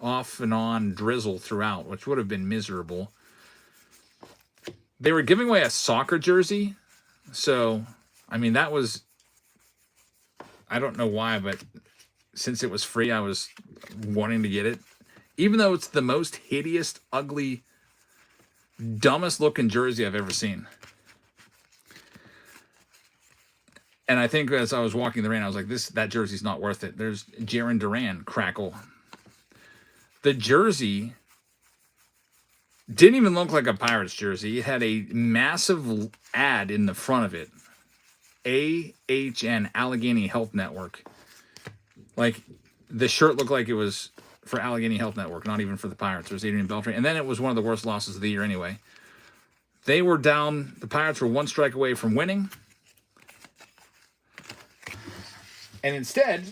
off and on drizzle throughout, which would have been miserable. They were giving away a soccer jersey. So, that was, I don't know why, but since it was free, I was wanting to get it. Even though it's the most hideous, ugly, dumbest looking jersey I've ever seen. And I think as I was walking the rain, I was like, that jersey's not worth it. There's Jarren Duran, crackle. The jersey didn't even look like a Pirates jersey. It had a massive ad in the front of it. AHN, Allegheny Health Network. Like, the shirt looked like it was for Allegheny Health Network, not even for the Pirates. It was Adrian Beltre. And then it was one of the worst losses of the year anyway. They were down. The Pirates were 1 strike away from winning. And instead,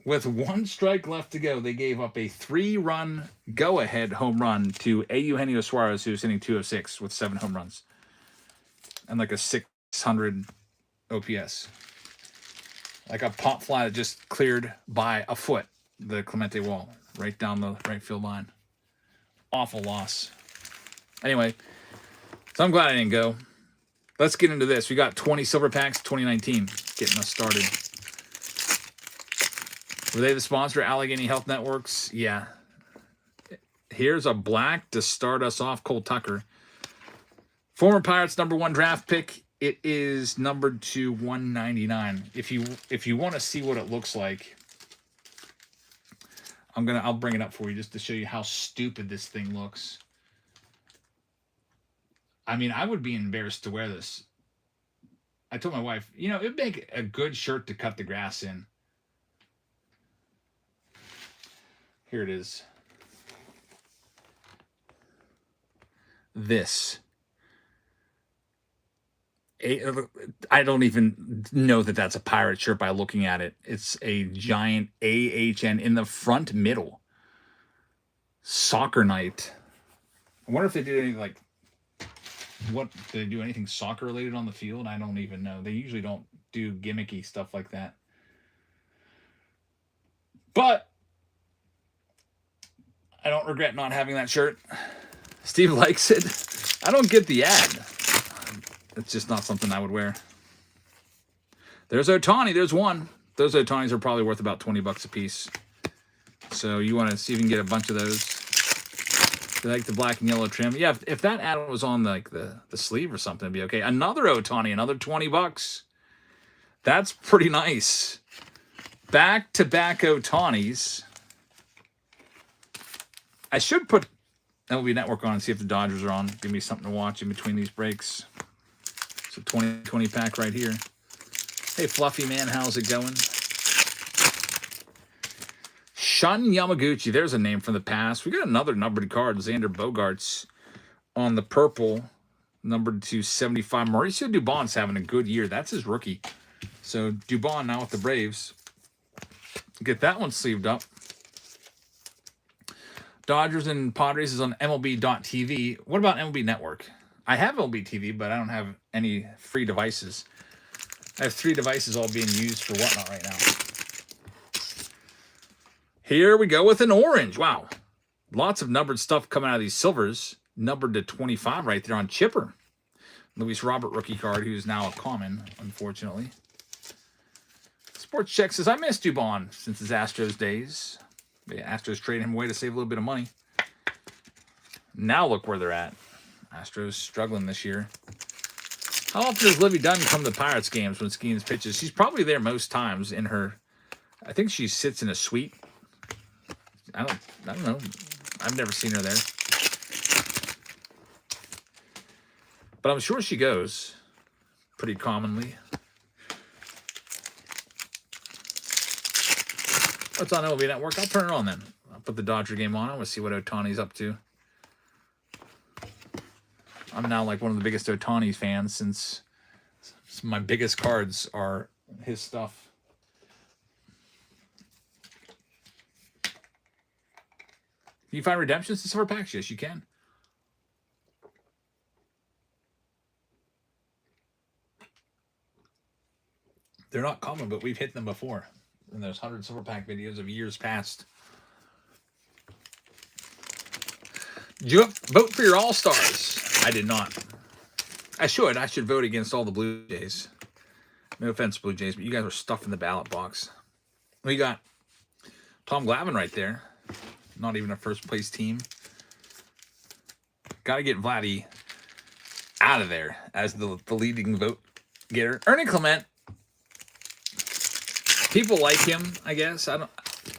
with 1 strike left to go, they gave up a 3-run go-ahead home run to Eugenio Suarez, who was hitting .206 with 7 home runs. And like a 600 OPS. Like a pop fly that just cleared by a foot the Clemente wall, right down the right field line. Awful loss. Anyway, so I'm glad I didn't go. Let's get into this. We got 20 silver packs, 2019, getting us started. Were they the sponsor, Allegheny Health Networks? Yeah. Here's a black to start us off, Cole Tucker. Former Pirates #1 draft pick. It is numbered to 199. If you want to see what it looks like, I'll bring it up for you just to show you how stupid this thing looks. I would be embarrassed to wear this. I told my wife, it'd make a good shirt to cut the grass in. Here it is. This. I don't even know that that's a Pirate shirt by looking at it. It's a giant AHN in the front middle. Soccer night. I wonder if they did anything did they do anything soccer related on the field? I don't even know. They usually don't do gimmicky stuff like that. But I don't regret not having that shirt. Steve likes it. I don't get the ad. It's just not something I would wear. There's Ohtani. There's one. Those Ohtanis are probably worth about $20 a piece. So you want to see if you can get a bunch of those. They like the black and yellow trim. Yeah, if that ad was on like the sleeve or something, it'd be okay. Another Ohtani, another $20. That's pretty nice. Back-to-back Ohtanis. I should put MLB Network on and see if the Dodgers are on. Give me something to watch in between these breaks. It's a 2020 pack right here. Hey, Fluffy Man, how's it going? Shun Yamaguchi, there's a name from the past. We got another numbered card, Xander Bogaerts, on the purple, numbered to 75. Mauricio Dubon's having a good year. That's his rookie. So Dubon now with the Braves. Get that one sleeved up. Dodgers and Padres is on MLB.TV. What about MLB Network? I have MLB TV, but I don't have any free devices. I have 3 devices all being used for whatnot right now. Here we go with an orange. Wow. Lots of numbered stuff coming out of these silvers. Numbered to 25 right there on Chipper. Luis Robert rookie card, who's now a common, unfortunately. Sports Check says, I miss Dubon since his Astros days. The Astros traded him away to save a little bit of money. Now look where they're at. Astros struggling this year. How often does Livy Dunn come to the Pirates games when Skeens pitches? She's probably there most times in her... I think she sits in a suite. I don't know. I've never seen her there. But I'm sure she goes pretty commonly. What's on MLB Network? I'll turn it on then. I'll put the Dodger game on. I want to see what Ohtani's up to. I'm now like one of the biggest Ohtani fans since my biggest cards are his stuff. Can you find redemptions in silver packs? Yes, you can. They're not common, but we've hit them before. And there's 100 silver pack videos of years past. Did you vote for your All-Stars? I did not. I should. I should vote against all the Blue Jays. No offense, Blue Jays, but you guys are stuffing the ballot box. We got Tom Glavine right there. Not even a first-place team. Got to get Vladdy out of there as the leading vote getter. Ernie Clement. People like him, I guess.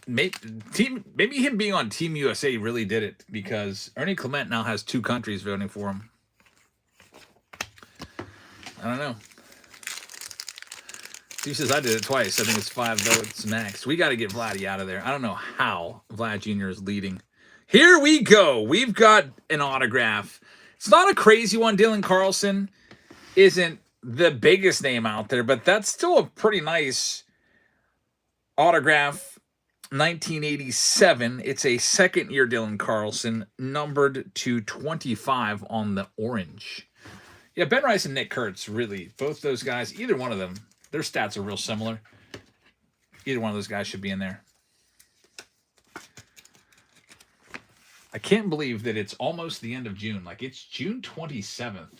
Maybe him being on Team USA really did it because Ernie Clement now has 2 countries voting for him. I don't know. He says I did it twice. I think it's 5 votes max. We got to get Vladdy out of there. I don't know how Vlad Jr. is leading. Here we go. We've got an autograph. It's not a crazy one. Dylan Carlson isn't the biggest name out there, but that's still a pretty nice autograph. 1987. It's a second-year Dylan Carlson, numbered to 25 on the orange. Yeah, Ben Rice and Nick Kurtz, really, both those guys, either one of them, their stats are real similar. Either one of those guys should be in there. I can't believe that it's almost the end of June. Like, it's June 27th.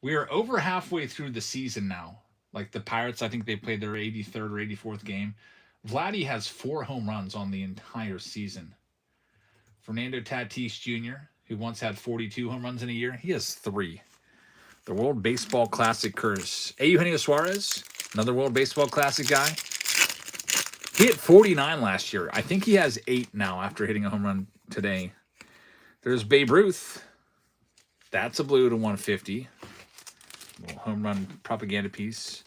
We are over halfway through the season now. Like, the Pirates, I think they played their 83rd or 84th game. Vladdy has 4 home runs on the entire season. Fernando Tatis Jr., who once had 42 home runs in a year, he has 3. The World Baseball Classic curse. Eugenio Suarez, another World Baseball Classic guy. He hit 49 last year. I think he has 8 now after hitting a home run today. There's Babe Ruth. That's a blue to 150. Little home run propaganda piece.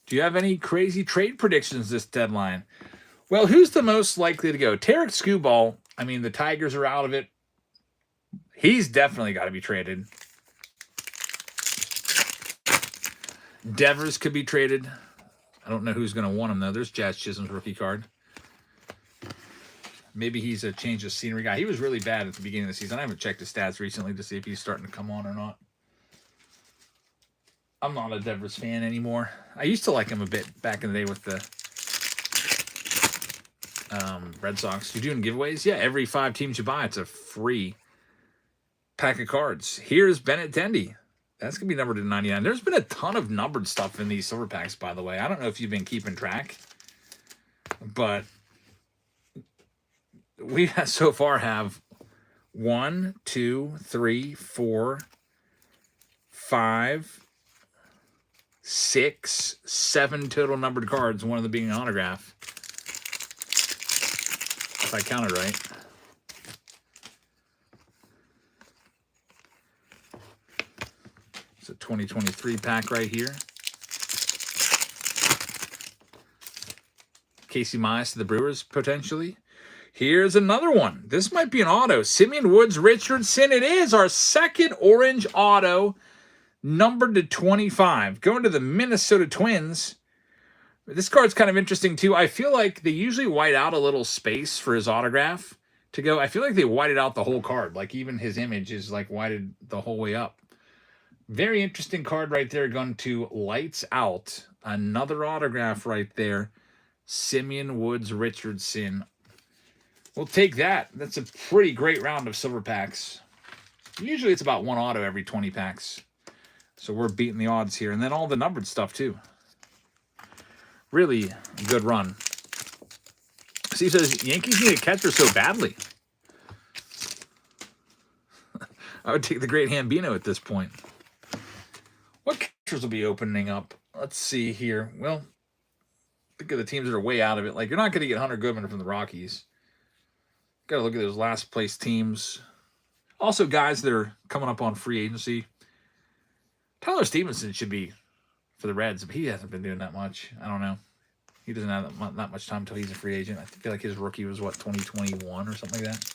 Do you have any crazy trade predictions this deadline? Well, who's the most likely to go? Tarek Skubal. I mean, the Tigers are out of it. He's definitely got to be traded. Devers could be traded. I don't know who's going to want him, though. There's Jazz Chisholm's rookie card. Maybe he's a change of scenery guy. He was really bad at the beginning of the season. I haven't checked his stats recently to see if he's starting to come on or not. I'm not a Devers fan anymore. I used to like him a bit back in the day with the Red Sox. You're doing giveaways? Yeah, every 5 teams you buy, it's a free pack of cards. Here's Bennett Dendy. That's going to be numbered to 99. There's been a ton of numbered stuff in these silver packs, by the way. I don't know if you've been keeping track, but we so far have 1, 2, 3, 4, 5, 6, 7 total numbered cards, one of them being an autograph. If I counted right. It's a 2023 pack right here. Casey Mize to the Brewers, potentially. Here's another one. This might be an auto. Simeon Woods Richardson. It is our second orange auto, numbered to 25. Going to the Minnesota Twins. This card's kind of interesting, too. I feel like they usually white out a little space for his autograph to go. I feel like they whited out the whole card. Like, even his image is, like, whited the whole way up. Very interesting card right there, going to Lights Out. Another autograph right there. Simeon Woods Richardson. We'll take that. That's a pretty great round of silver packs. Usually it's about one auto every 20 packs. So we're beating the odds here. And then all the numbered stuff too. Really good run. Steve says, Yankees need a catcher so badly. I would take the great Hambino at this point. What catchers will be opening up? Let's see here. Well, think of the teams that are way out of it. Like, you're not going to get Hunter Goodman from the Rockies. Got to look at those last place teams. Also, guys that are coming up on free agency. Tyler Stevenson should be for the Reds, but he hasn't been doing that much. I don't know. He doesn't have that much time until he's a free agent. I feel like his rookie was, 2021 or something like that.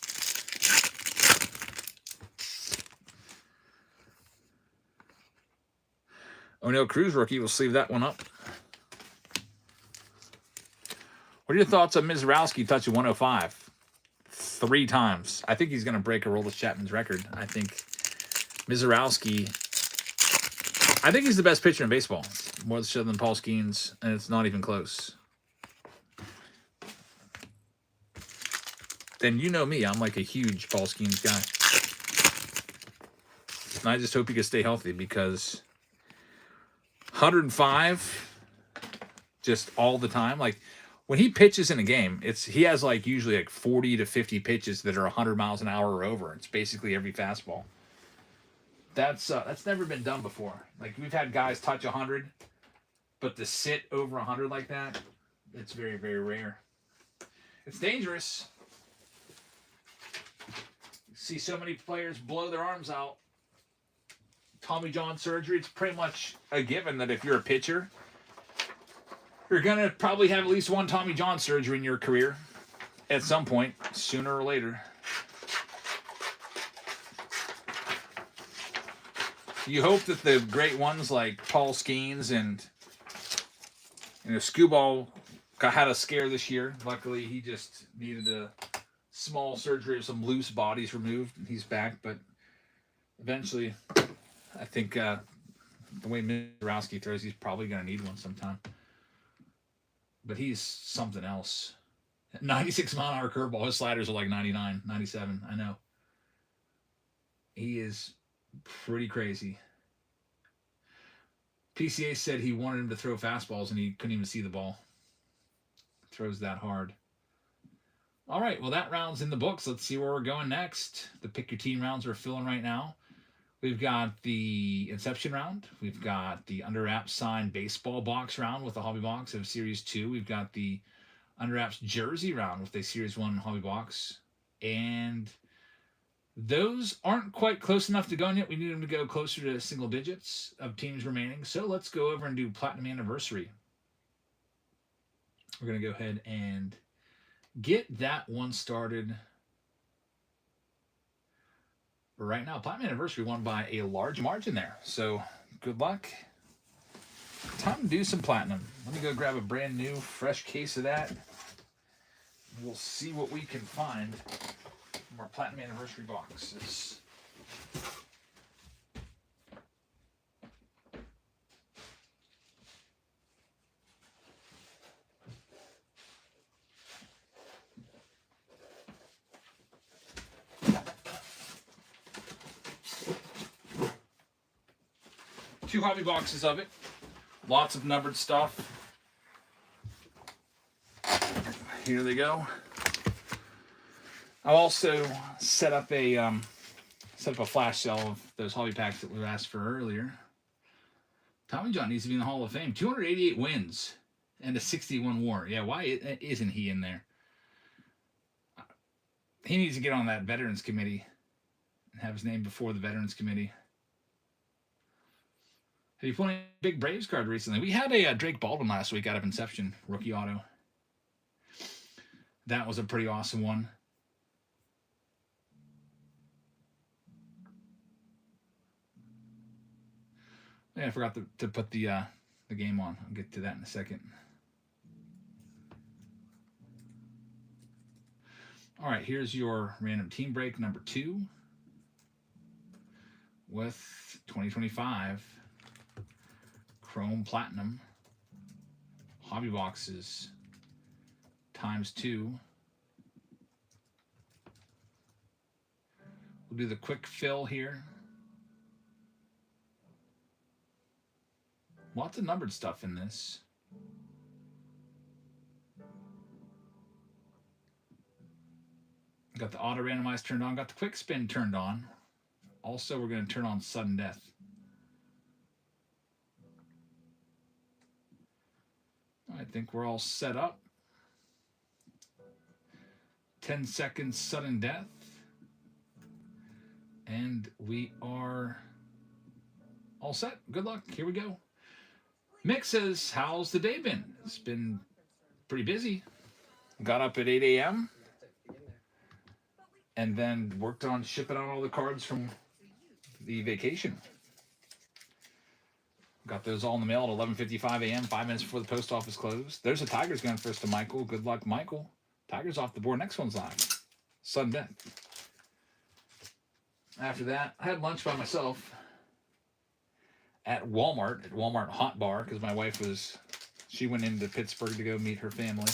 O'Neal Cruz rookie. We'll sleeve that one up. What are your thoughts on Mizrowski touching 105 3 times? I think he's going to break Aroldis Chapman's record. I think Mizrowski, I think he's the best pitcher in baseball. More so than Paul Skeens, and it's not even close. Then you know me. I'm like a huge Paul Skeens guy. And I just hope he can stay healthy because 105 just all the time. Like, when he pitches in a game, he has usually 40 to 50 pitches that are 100 miles an hour or over. It's basically every fastball. That's never been done before. Like, we've had guys touch 100, but to sit over 100 like that, it's very, very rare. It's dangerous. You see so many players blow their arms out. Tommy John surgery, it's pretty much a given that if you're a pitcher, you're going to probably have at least one Tommy John surgery in your career at some point, sooner or later. You hope that the great ones like Paul Skeens and Skubal had a scare this year. Luckily, he just needed a small surgery of some loose bodies removed, and he's back. But eventually, I think the way Mizrowski throws, he's probably going to need one sometime. But he's something else. 96 mile an hour curveball. His sliders are like 99, 97. I know. He is pretty crazy. PCA said he wanted him to throw fastballs and he couldn't even see the ball. Throws that hard. All right, well, that round's in the books. Let's see where we're going next. The pick your team rounds are filling right now. We've got the Inception round. We've got the Under Wraps signed baseball box round with the Hobby Box of Series 2. We've got the Under Wraps jersey round with a Series 1 Hobby Box. And those aren't quite close enough to go yet. We need them to go closer to single digits of teams remaining. So let's go over and do Platinum Anniversary. We're going to go ahead and get that one started right now. Platinum Anniversary won by a large margin there. So good luck. Time to do some Platinum. Let me go grab a brand new, fresh case of that. We'll see what we can find from our Platinum Anniversary boxes. Two hobby boxes of it. Lots of numbered stuff. Here they go. I'll also set up a flash sale of those hobby packs that we asked for earlier. Tommy John needs to be in the Hall of Fame. 288 wins and a 61 WAR. Yeah, why isn't he in there? He needs to get on that Veterans Committee and have his name before the Veterans Committee. Have you pulled a big Braves card recently? We had a Drake Baldwin last week out of Inception, rookie auto. That was a pretty awesome one. Yeah, I forgot to put the game on. I'll get to that in a second. All right, here's your random team break number 2 with 2025 Chrome Platinum hobby boxes ×2. We'll do the quick fill here. Lots of numbered stuff in this. Got the auto randomize turned on. Got the quick spin turned on. Also, we're going to turn on sudden death. I think we're all set up. 10 seconds sudden death. And we are all set. Good luck. Here we go. Mick says, how's the day been? It's been pretty busy. Got up at 8 a.m. and then worked on shipping out all the cards from the vacation. Got those all in the mail at 11:55 a.m., 5 minutes before the post office closed. There's a Tigers going first to Michael. Good luck, Michael. Tigers off the board. Next one's live. Sudden death. After that, I had lunch by myself at Walmart Hot Bar, because my wife she went into Pittsburgh to go meet her family.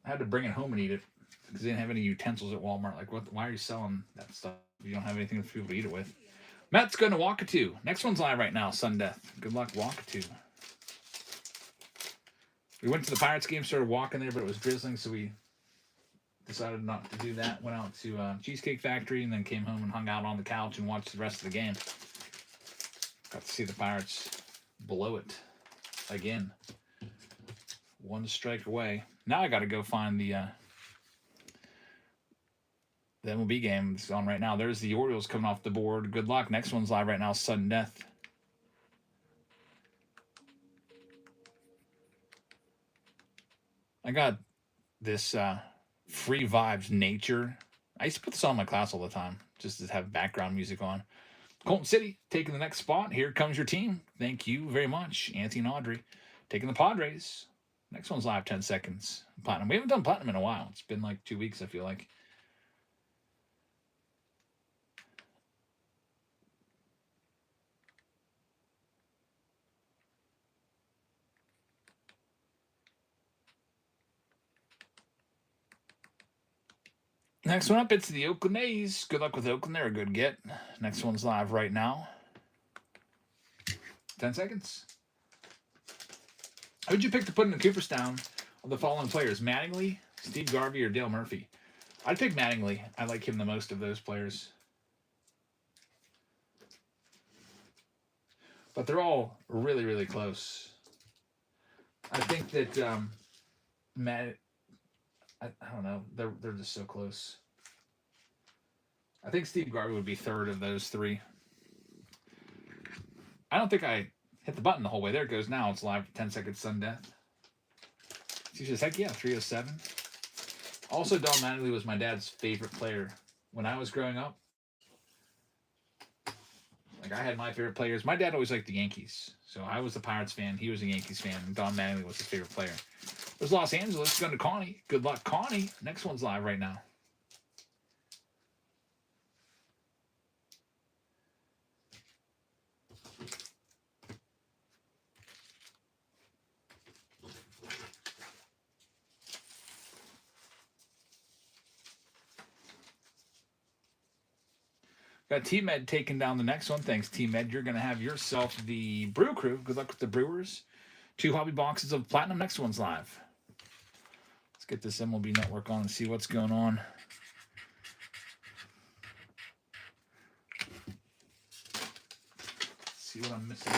I had to bring it home and eat it because they didn't have any utensils at Walmart. Like, why are you selling that stuff if you don't have anything for people to eat it with? Matt's going to Wakatu. Next one's live right now, Sudden Death. Good luck, Wakatu. We went to the Pirates game, started walking there, but it was drizzling, so we decided not to do that. Went out to Cheesecake Factory and then came home and hung out on the couch and watched the rest of the game. Got to see the Pirates blow it again. One strike away. Now I got to go find the MLB game that's on right now. There's the Orioles coming off the board. Good luck. Next one's live right now, Sudden Death. I got this Free Vibes Nature. I used to put this on in my class all the time, just to have background music on. Colton City taking the next spot. Here comes your team. Thank you very much, Anthony and Audrey. Taking the Padres. Next one's live, 10 seconds. Platinum. We haven't done Platinum in a while. It's been like 2 weeks, I feel like. Next one up, it's the Oakland A's. Good luck with Oakland. They're a good get. Next one's live right now. 10 seconds. Who'd you pick to put in the Cooperstown of the following players? Mattingly, Steve Garvey, or Dale Murphy? I'd pick Mattingly. I like him the most of those players. But they're all really, really close. I think that I don't know. They're just so close. I think Steve Garvey would be third of those three. I don't think I hit the button the whole way. There it goes now. It's live. 10 seconds, sudden death. She says, heck yeah, 307. Also, Don Mattingly was my dad's favorite player when I was growing up. Like, I had my favorite players. My dad always liked the Yankees. So I was the Pirates fan. He was a Yankees fan. And Don Mattingly was his favorite player. There's Los Angeles. Going to Connie. Good luck, Connie. Next one's live right now. Got T-Med taking down the next one. Thanks, T-Med. You're going to have yourself the Brew Crew. Good luck with the Brewers. 2 hobby boxes of Platinum. Next one's live. Let's get this MLB Network on and see what's going on. Let's see what I'm missing.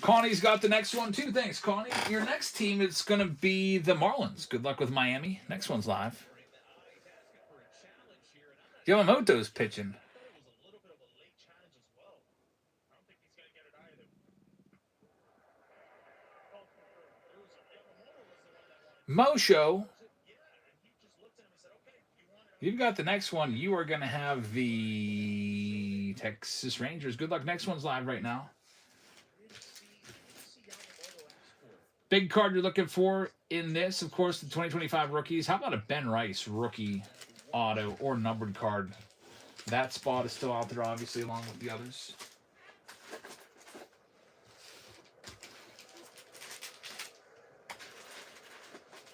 Connie's got the next one too. Thanks, Connie. Your next team is going to be the Marlins. Good luck with Miami. Next one's live. Yamamoto's pitching. Mosho. You've got the next one. You are going to have the Texas Rangers. Good luck. Next one's live right now. Big card you're looking for in this, of course, the 2025 rookies. How about a Ben Rice rookie auto or numbered card? That spot is still out there, obviously, along with the others.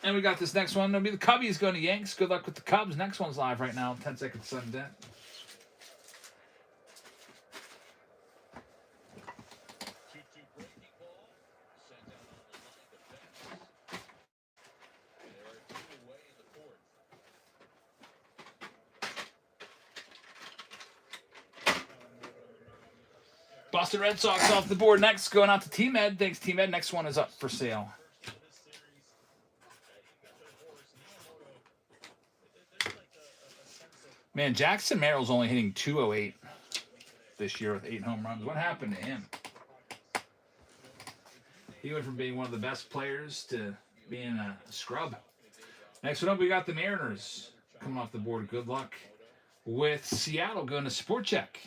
And we got this next one. It'll be the Cubbies going to Yanks. Good luck with the Cubs. Next one's live right now. 10 seconds sudden death. Boston Red Sox off the board next. Going out to T-Med. Thanks, T-Med. Next one is up for sale. Man, Jackson Merrill's only hitting 208 this year with 8 home runs. What happened to him? He went from being one of the best players to being a scrub. Next one up, we got the Mariners coming off the board. Good luck with Seattle going to Support Check.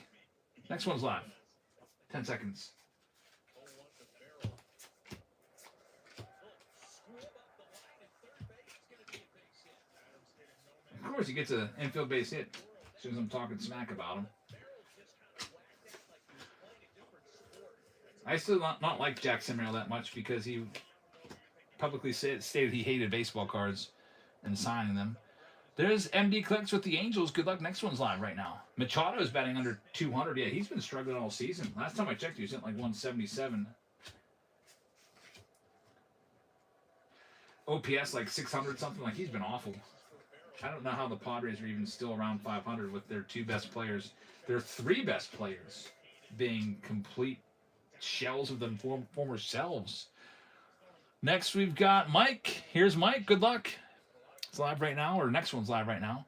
Next one's live. 10 seconds. Of course, he gets an infield base hit as soon as I'm talking smack about him. I still not like Jackson Merrill that much because he publicly stated he hated baseball cards and signing them. There's MD Clicks with the Angels. Good luck. Next one's live right now. Machado's batting under 200. Yeah, he's been struggling all season. Last time I checked, he was at like 177. OPS like 600 something. Like, he's been awful. I don't know how the Padres are even still around 500 with their 2 best players. Their 3 best players being complete shells of them former selves. Next, we've got Mike. Here's Mike. Good luck. It's live right now, or next one's live right now.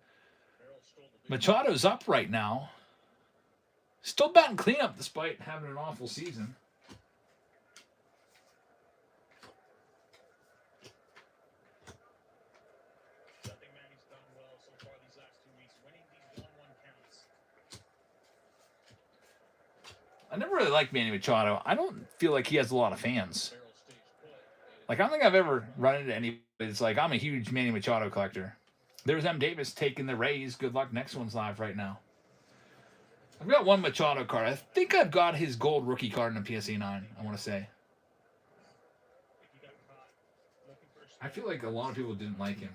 Machado's up right now. Still batting cleanup despite having an awful season. I never really liked Manny Machado. I don't feel like he has a lot of fans. Like, I don't think I've ever run into anybody that's like, I'm a huge Manny Machado collector. There's M. Davis taking the Rays. Good luck. Next one's live right now. I've got one Machado card. I think I've got his gold rookie card in a PSA 9, I want to say. I feel like a lot of people didn't like him.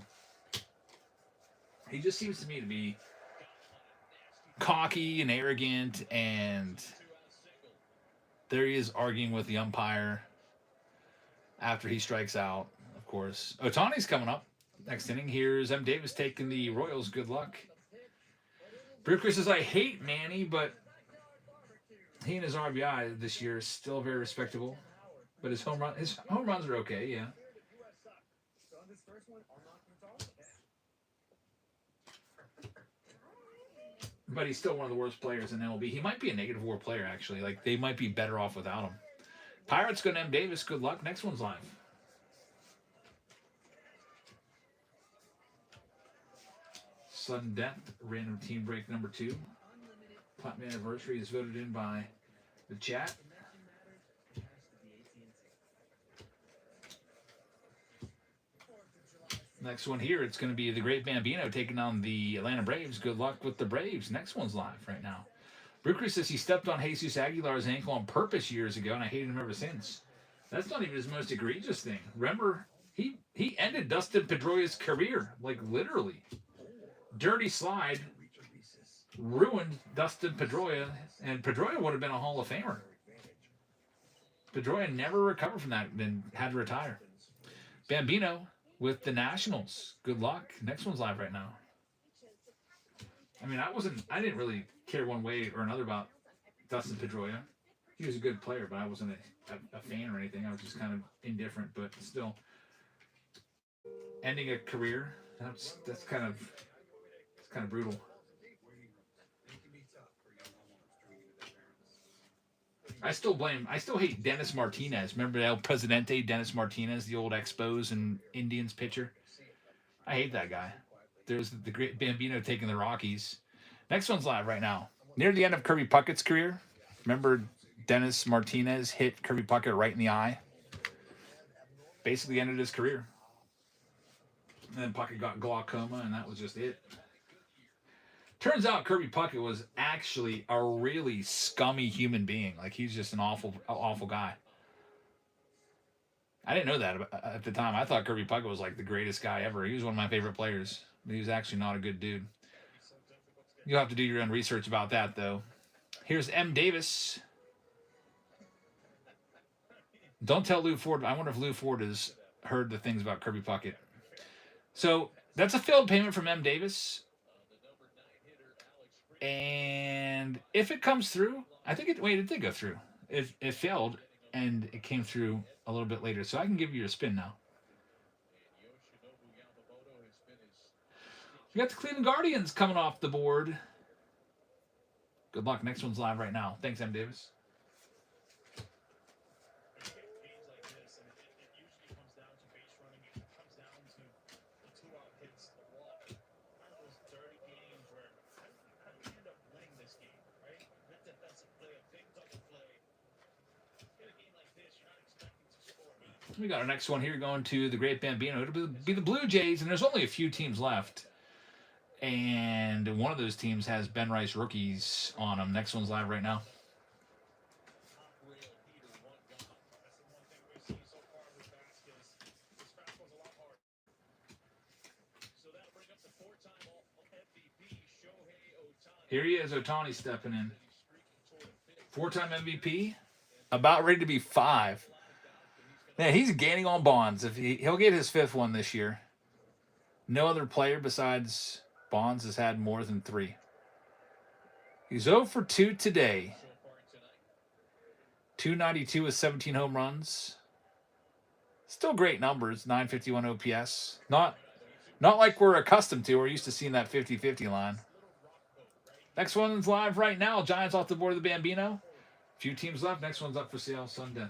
He just seems to me to be cocky and arrogant, and there he is arguing with the umpire after he strikes out, of course. Ohtani's coming up. Next inning, here's M. Davis taking the Royals. Good luck. Brooker says, I hate Manny, but he and his RBI this year is still very respectable. But his home runs are okay, yeah. But he's still one of the worst players in MLB. He might be a negative WAR player, actually. Like, they might be better off without him. Pirates go to M. Davis. Good luck. Next one's live. Sudden death. Random team break number 2. Platinum anniversary is voted in by the chat. Next one here, it's going to be the Great Bambino taking on the Atlanta Braves. Good luck with the Braves. Next one's live right now. Brooker says he stepped on Jesus Aguilar's ankle on purpose years ago, and I hated him ever since. That's not even his most egregious thing. Remember, he ended Dustin Pedroia's career, like literally. Dirty slide. ruined Dustin Pedroia, and Pedroia would have been a Hall of Famer. Pedroia never recovered from that and had to retire. Bambino with the Nationals. Good luck. Next one's live right now. I mean, I didn't really care one way or another about Dustin Pedroia. He was a good player, but I wasn't a fan or anything. I was just kind of indifferent, but still. Ending a career, that's kind of brutal. I still hate Dennis Martinez. Remember El Presidente, Dennis Martinez, the old Expos and Indians pitcher? I hate that guy. There's the great Bambino taking the Rockies. Next one's live right now. Near the end of Kirby Puckett's career, remember Dennis Martinez hit Kirby Puckett right in the eye? Basically ended his career. And then Puckett got glaucoma, and that was just it. Turns out Kirby Puckett was actually a really scummy human being. Like, he's just an awful guy. I didn't know that at the time. I thought Kirby Puckett was like the greatest guy ever. He was one of my favorite players. But he was actually not a good dude. You'll have to do your own research about that, though. Here's M. Davis. Don't tell Lou Ford. I wonder if Lou Ford has heard the things about Kirby Puckett. So that's a failed payment from M. Davis. And if it comes through, I think it did go through. It failed, and it came through a little bit later. So I can give you a spin now. We got the Cleveland Guardians coming off the board. Good luck. Next one's live right now. Thanks, M. Davis. We got our next one here going to the Great Bambino. It'll be the Blue Jays, and there's only a few teams left. And one of those teams has Ben Rice rookies on them. Next one's live right now. Here he is, Ohtani stepping in. 4-time MVP, about ready to be 5. Man, he's gaining on Bonds. He'll get his 5th one this year. No other player besides Bonds has had more than 3. He's 0 for 2 today. 292 with 17 home runs. Still great numbers, 951 OPS. Not like we're accustomed to. We're used to seeing that 50-50 line. Next one's live right now. Giants off the board of the Bambino. Few teams left. Next one's up for sale Sunday.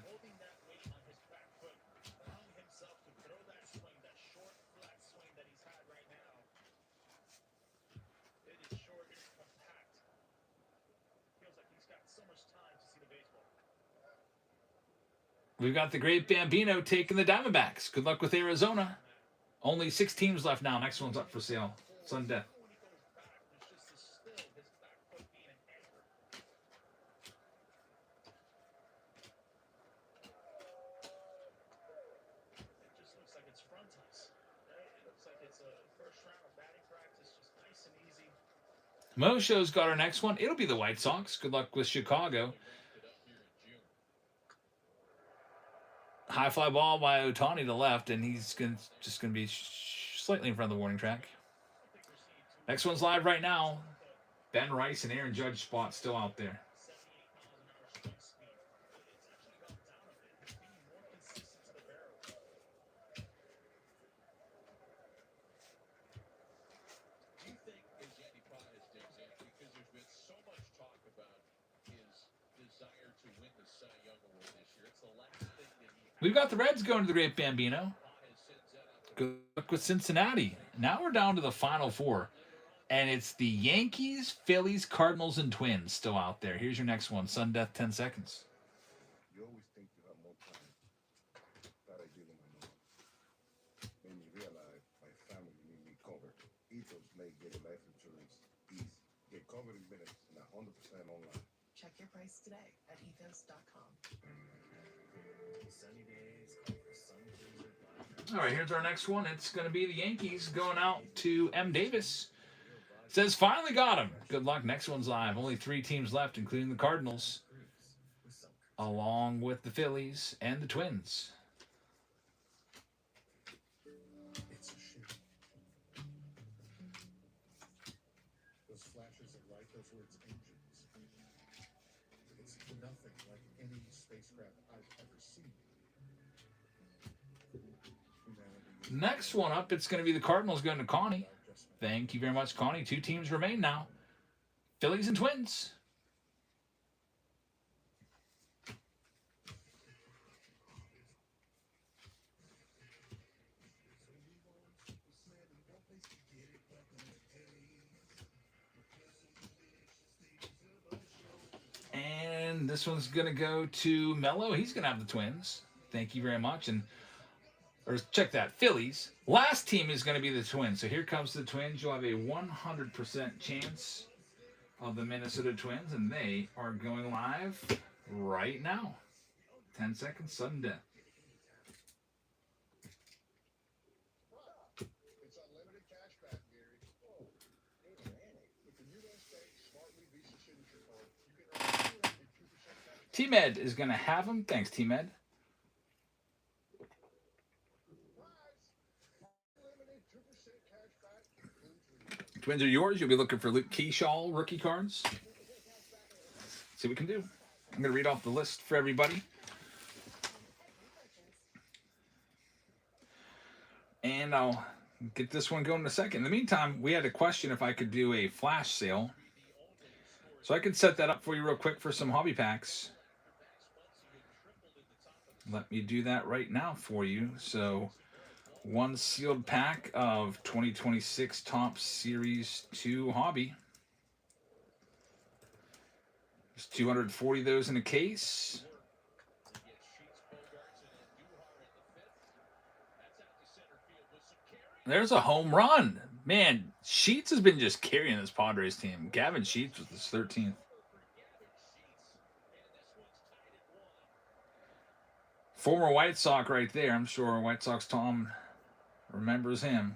We've got the Great Bambino taking the Diamondbacks. Good luck with Arizona. Only 6 teams left now. Next one's up for sale Sunday. Mosho's got our next one. It'll be the White Sox. Good luck with Chicago. High fly ball by Ohtani to left, and he's just going to be slightly in front of the warning track. Next one's live right now. Ben Rice and Aaron Judge spot still out there. We've got the Reds going to the Great Bambino. Good luck with Cincinnati. Now we're down to the final 4. And it's the Yankees, Phillies, Cardinals, and Twins still out there. Here's your next one. Sun Death, 10 seconds. You always think you have more time. That I didn't know. Made me realize my family need me covered. Ethos made getting life insurance easy. Get covered in minutes and 100% online. Check your price today at ethos.com. Sunny days, All right, here's our next one. It's going to be the Yankees going out to M. Davis. Says finally got him. Good luck. Next one's live. Only 3 teams left, including the Cardinals, along with the Phillies and the Twins. It's a ship. Those flashes of light, those were its engines. It's nothing like any spacecraft I've ever seen. Humanity Next one up, it's going to be the Cardinals going to Connie. Thank you very much, Connie. 2 teams remain now. Phillies and Twins. And this one's going to go to Mello. He's going to have the Twins. Thank you very much. And or check that, Phillies. Last team is going to be the Twins. So here comes the Twins. You'll have a 100% chance of the Minnesota Twins, and they are going live right now. 10 seconds, sudden death. It's unlimited cash back, Gary. Oh, with the new State Smartly Visa Signature Card, you can earn 2% cash. T-Med is going to have them. Thanks, T-Med. Unlimited 2% cash back. Twins are yours. You'll be looking for Luke Keyshaw rookie cards. See what we can do. I'm going to read off the list for everybody. And I'll get this one going in a second. In the meantime, we had a question if I could do a flash sale. So I could set that up for you real quick for some hobby packs. Let me do that right now for you. So 1 sealed pack of 2026 Topps Series 2 hobby. There's 240 of those in a case. There's a home run. Man, Sheets has been just carrying this Padres team. Gavin Sheets was his 13th. Former White Sox right there. I'm sure White Sox Tom remembers him.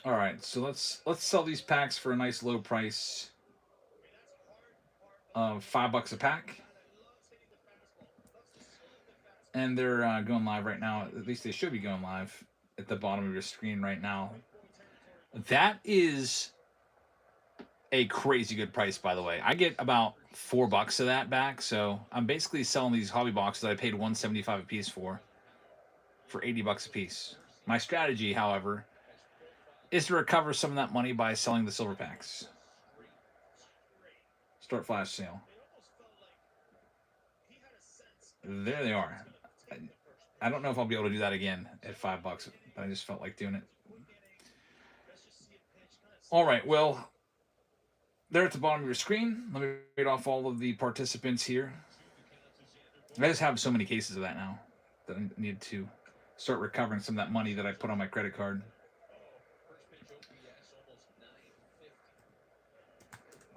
All right, so let's sell these packs for a nice low price of $5 a pack. And they're going live right now. At least they should be going live at the bottom of your screen right now. That is a crazy good price, by the way. I get about $4 of that back, so I'm basically selling these hobby boxes that I paid $175 a piece for $80 a piece. My strategy, however, is to recover some of that money by selling the silver packs. Start flash sale. There they are. I don't know if I'll be able to do that again at $5, but I just felt like doing it. All right, well, they're at the bottom of your screen. Let me read off all of the participants here. I just have so many cases of that now that I need to start recovering some of that money that I put on my credit card.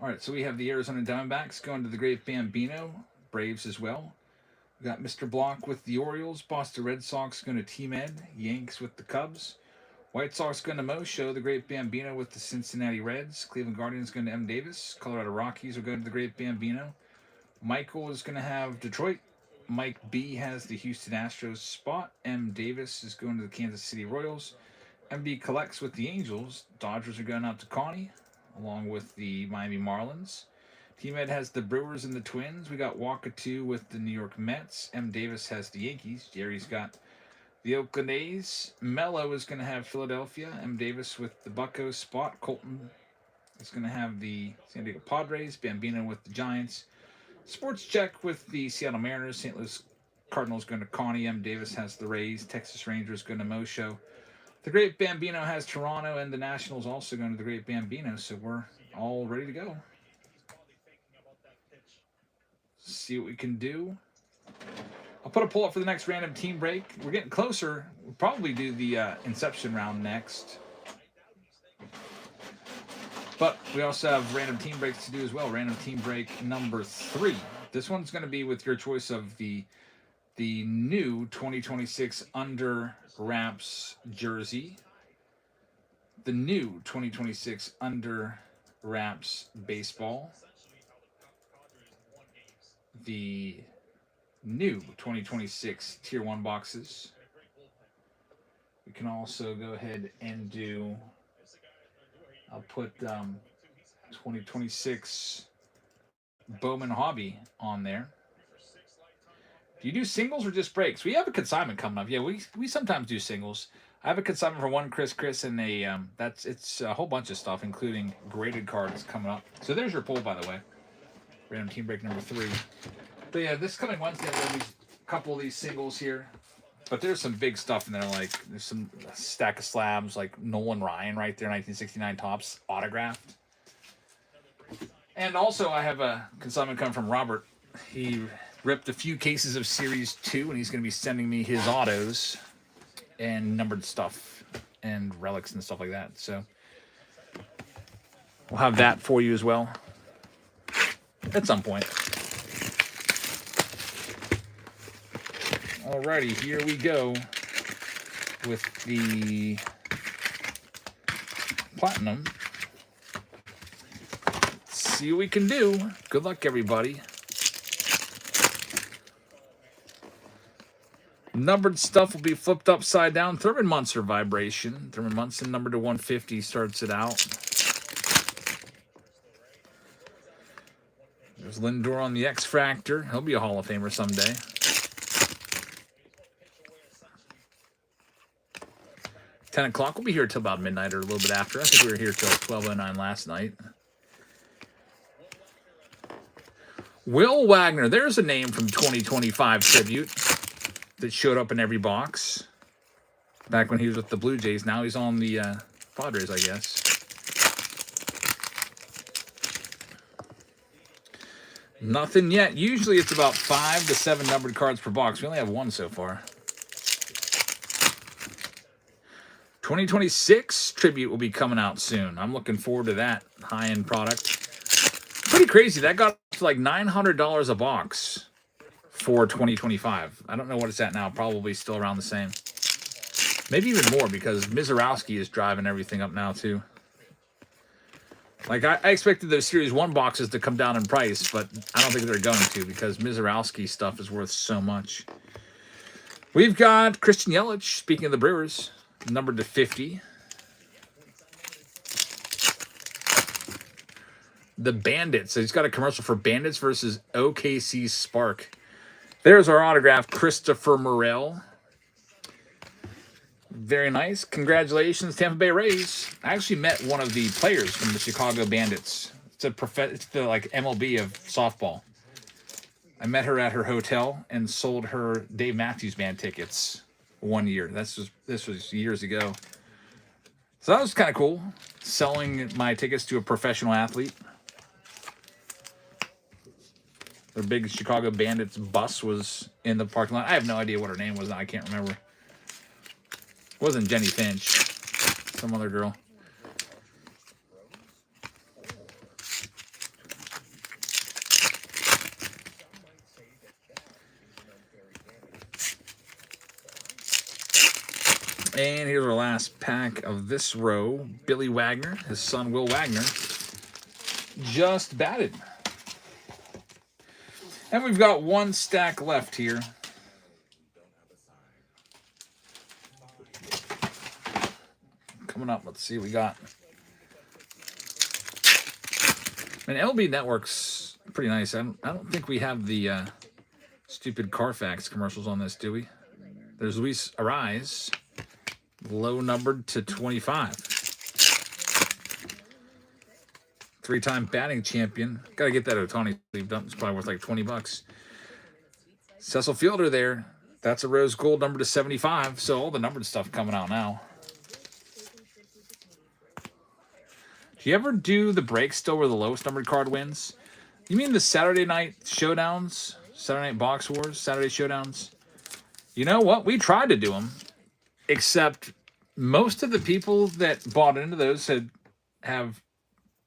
All right, so we have the Arizona Diamondbacks going to the Great Bambino. Braves as well. We got Mr. Block with the Orioles. Boston Red Sox going to T-Med. Yanks with the Cubs. White Sox going to Mo Show, the Great Bambino with the Cincinnati Reds. Cleveland Guardians going to M. Davis. Colorado Rockies are going to the Great Bambino. Michael is going to have Detroit. Mike B has the Houston Astros spot. M. Davis is going to the Kansas City Royals. MD collects with the Angels. Dodgers are going out to Connie, along with the Miami Marlins. T-Med has the Brewers and the Twins. We got Wakatu with the New York Mets. M. Davis has the Yankees. Jerry's got the Oakland A's. Mello is going to have Philadelphia. M. Davis with the Buccos spot. Colton is going to have the San Diego Padres. Bambino with the Giants. Sports Check with the Seattle Mariners. St. Louis Cardinals going to Connie. M. Davis has the Rays. Texas Rangers going to Mo Show. The Great Bambino has Toronto, and the Nationals also going to the Great Bambino. So we're all ready to go. See what we can do. I'll put a pull up for the next random team break. We're getting closer. We'll probably do the Inception round next. But we also have random team breaks to do as well. Random team break number 3. This one's going to be with your choice of the new 2026 Under Wraps jersey, the new 2026 Under Wraps baseball, the new 2026 Tier 1 boxes. We can also go ahead and do, I'll put 2026 Bowman Hobby on there. Do you do singles or just breaks? We have a consignment coming up. Yeah, we sometimes do singles. I have a consignment for one Chris, and a it's a whole bunch of stuff, including graded cards coming up. So there's your poll, by the way. Random team break number 3. But yeah, this coming Wednesday, there'll be a couple of these singles here. But there's some big stuff in there, like there's some stack of slabs, like Nolan Ryan right there, 1969 Topps, autographed. And also I have a consignment coming from Robert. He ripped a few cases of Series 2, and he's going to be sending me his autos and numbered stuff and relics and stuff like that. So we'll have that for you as well at some point. Alrighty, here we go with the Platinum. Let's see what we can do. Good luck, everybody. Numbered stuff will be flipped upside down. Thurman Munson vibration. Thurman Munson numbered to 150 starts it out. There's Lindor on the X Factor. He'll be a Hall of Famer someday. $10 o'clock. We'll be here till about midnight or a little bit after. I think we were here till 12:09 last night. Will Wagner. There's a name from 2025 Tribute that showed up in every box back when he was with the Blue Jays. Now he's on the Padres, I guess. Nothing yet. Usually it's about 5 to 7 numbered cards per box. We only have 1 so far. 2026 Tribute will be coming out soon. I'm looking forward to that high-end product. Pretty crazy. That got to like $900 a box for 2025. I don't know what it's at now. Probably still around the same. Maybe even more because Mizorowski is driving everything up now too. Like I expected those Series 1 boxes to come down in price, but I don't think they're going to because Mizorowski stuff is worth so much. We've got Christian Yelich, speaking of the Brewers, numbered to 50. The Bandits. So he's got a commercial for Bandits versus OKC Spark. There's our autograph, Christopher Morel. Very nice. Congratulations, Tampa Bay Rays. I actually met one of the players from the Chicago Bandits. It's the like MLB of softball. I met her at her hotel and sold her Dave Matthews Band tickets one year. This was years ago. So that was kind of cool. Selling my tickets to a professional athlete. Their big Chicago Bandits bus was in the parking lot. I have no idea what her name was. I can't remember. It wasn't Jenny Finch. Some other girl. And here's our last pack of this row. Billy Wagner, his son Will Wagner, just batted. And we've got 1 stack left here. Coming up, let's see what we got. And LB Network's pretty nice. I don't think we have the stupid Carfax commercials on this, do we? There's Luis Arise, low numbered to 25. 3-time batting champion. Got to get that Ohtani sleeved up. It's probably worth like $20. Cecil Fielder there. That's a rose gold number to 75. So all the numbered stuff coming out now. Do you ever do the break still where the lowest numbered card wins? You mean the Saturday night showdowns? Saturday night box wars? Saturday showdowns? You know what? We tried to do them. Except most of the people that bought into those have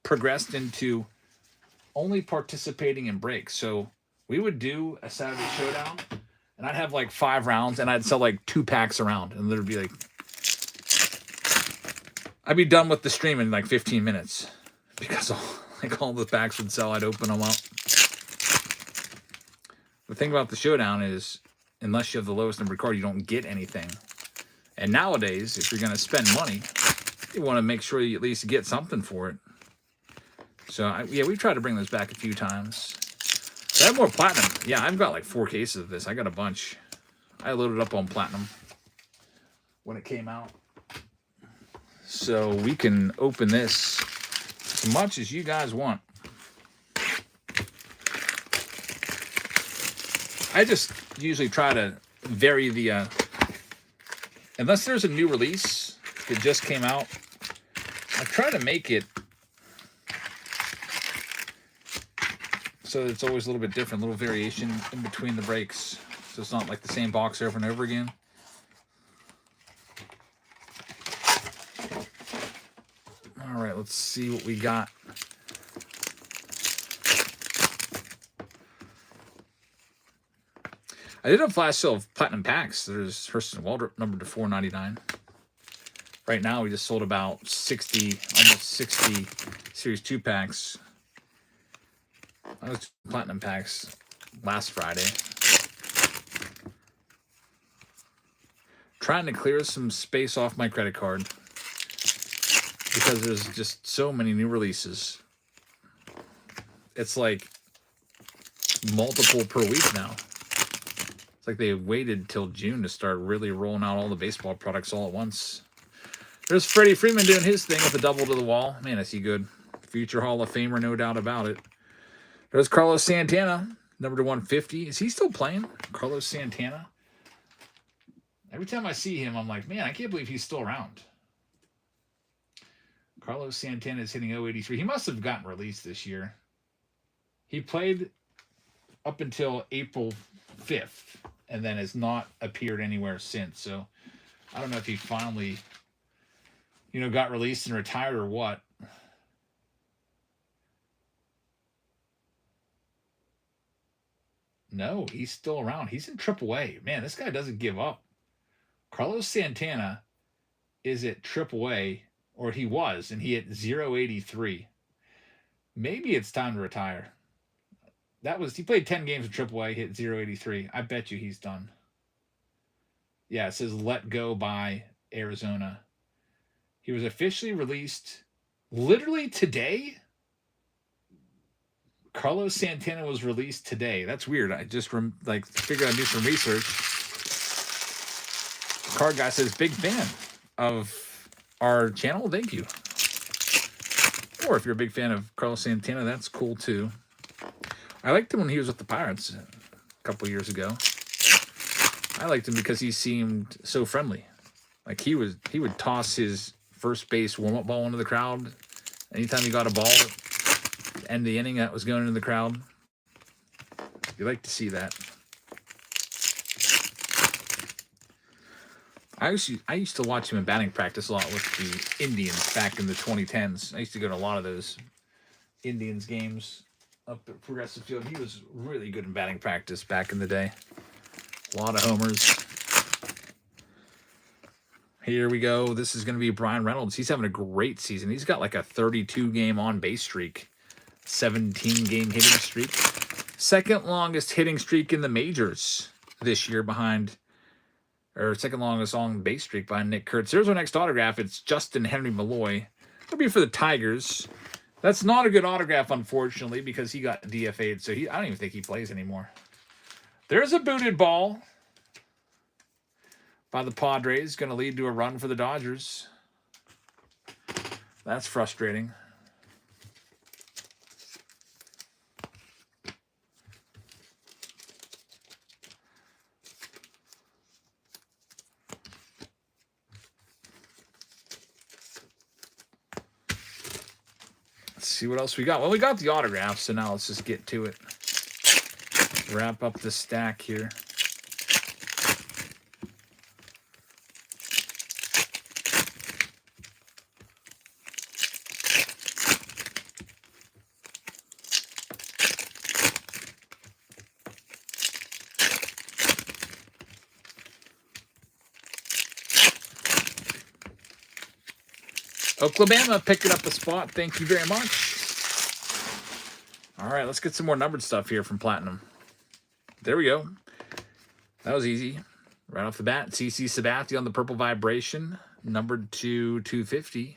progressed into only participating in breaks. So we would do a Saturday showdown, and I'd have like 5 rounds, and I'd sell like 2 packs around, and there'd be like, I'd be done with the stream in like 15 minutes because all the packs would sell. I'd open them up. The thing about the showdown is, unless you have the lowest number card, you don't get anything. And nowadays, if you're going to spend money, you want to make sure you at least get something for it. So, yeah, we've tried to bring those back a few times. I have more platinum. Yeah, I've got like 4 cases of this. I got a bunch. I loaded up on platinum when it came out. So we can open this as much as you guys want. I just usually try to vary the, unless there's a new release that just came out, I try to make it so it's always a little bit different, a little variation in between the breaks. So it's not like the same box over and over again. All right, let's see what we got. I did a flash sale of platinum packs. There's Hurston Waldrop numbered to $4.99. Right now, we just sold about almost 60 Series 2 packs. I was platinum packs last Friday. Trying to clear some space off my credit card because there's just so many new releases. It's like multiple per week now. It's like they waited till June to start really rolling out all the baseball products all at once. There's Freddie Freeman doing his thing with a double to the wall. Man, is he good. Future Hall of Famer, no doubt about it. There's Carlos Santana, number to 150. Is he still playing? Carlos Santana? Every time I see him, I'm like, man, I can't believe he's still around. Carlos Santana is hitting 083. He must have gotten released this year. He played up until April 5th and then has not appeared anywhere since. So I don't know if he finally, got released and retired or what. No, he's still around. He's in AAA. Man, this guy doesn't give up. Carlos Santana is at AAA, or he was, and he hit 083. Maybe it's time to retire. He played 10 games with AAA, hit 083. I bet you he's done. Yeah, it says let go by Arizona. He was officially released literally today. Carlos Santana was released today. That's weird. I just figured I'd do some research. Card guy says, big fan of our channel. Thank you. Or if you're a big fan of Carlos Santana, that's cool too. I liked him when he was with the Pirates a couple years ago. I liked him because he seemed so friendly. Like he would toss his first base warm-up ball into the crowd. Anytime he got a ball, end the inning that was going into the crowd. You like to see that. I used to watch him in batting practice a lot with the Indians back in the 2010s. I used to go to a lot of those Indians games up at Progressive Field. He was really good in batting practice back in the day. A lot of homers. Here we go. This is going to be Brian Reynolds. He's having a great season. He's got like a 32-game on-base streak. 17-game hitting streak. Second longest hitting streak in the majors this year second longest on-base streak behind Nick Kurtz. Here's our next autograph. It's Justin Henry Malloy. It'll be for the Tigers. That's not a good autograph, unfortunately, because he got DFA'd, so I don't even think he plays anymore. There's a booted ball by the Padres. Going to lead to a run for the Dodgers. That's frustrating. Let's see what else we got. Well, we got the autograph, so now let's just get to it. Wrap up the stack here. Oklahoma picking up a spot. Thank you very much. All right, let's get some more numbered stuff here from Platinum. There we go. That was easy. Right off the bat, CC Sabathia on the Purple Vibration, numbered to 250.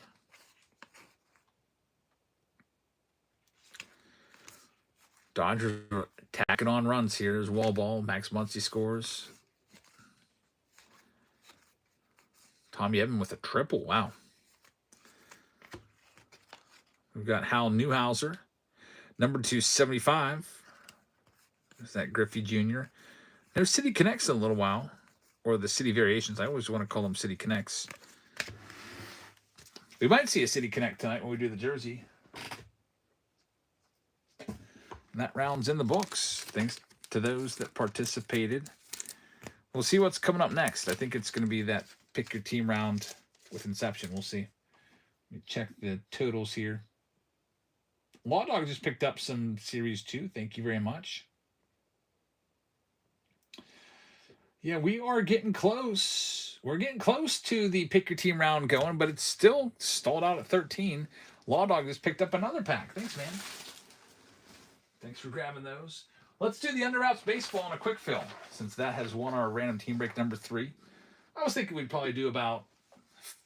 Dodgers are tacking on runs here. There's wall ball. Max Muncy scores. Tommy Edman with a triple. Wow. We've got Hal Newhouser, number 275. There's that Griffey Jr. There's City Connects in a little while, or the City Variations. I always want to call them City Connects. We might see a City Connect tonight when we do the jersey. And that round's in the books. Thanks to those that participated. We'll see what's coming up next. I think it's going to be that pick your team round with Inception. We'll see. Let me check the totals here. Law Dog just picked up some Series 2. Thank you very much. Yeah, we are getting close. We're getting close to the pick your team round going, but it's still stalled out at 13. Law Dog just picked up another pack. Thanks, man. Thanks for grabbing those. Let's do the Under Wraps baseball on a quick fill, since that has won our random team break number 3. I was thinking we'd probably do about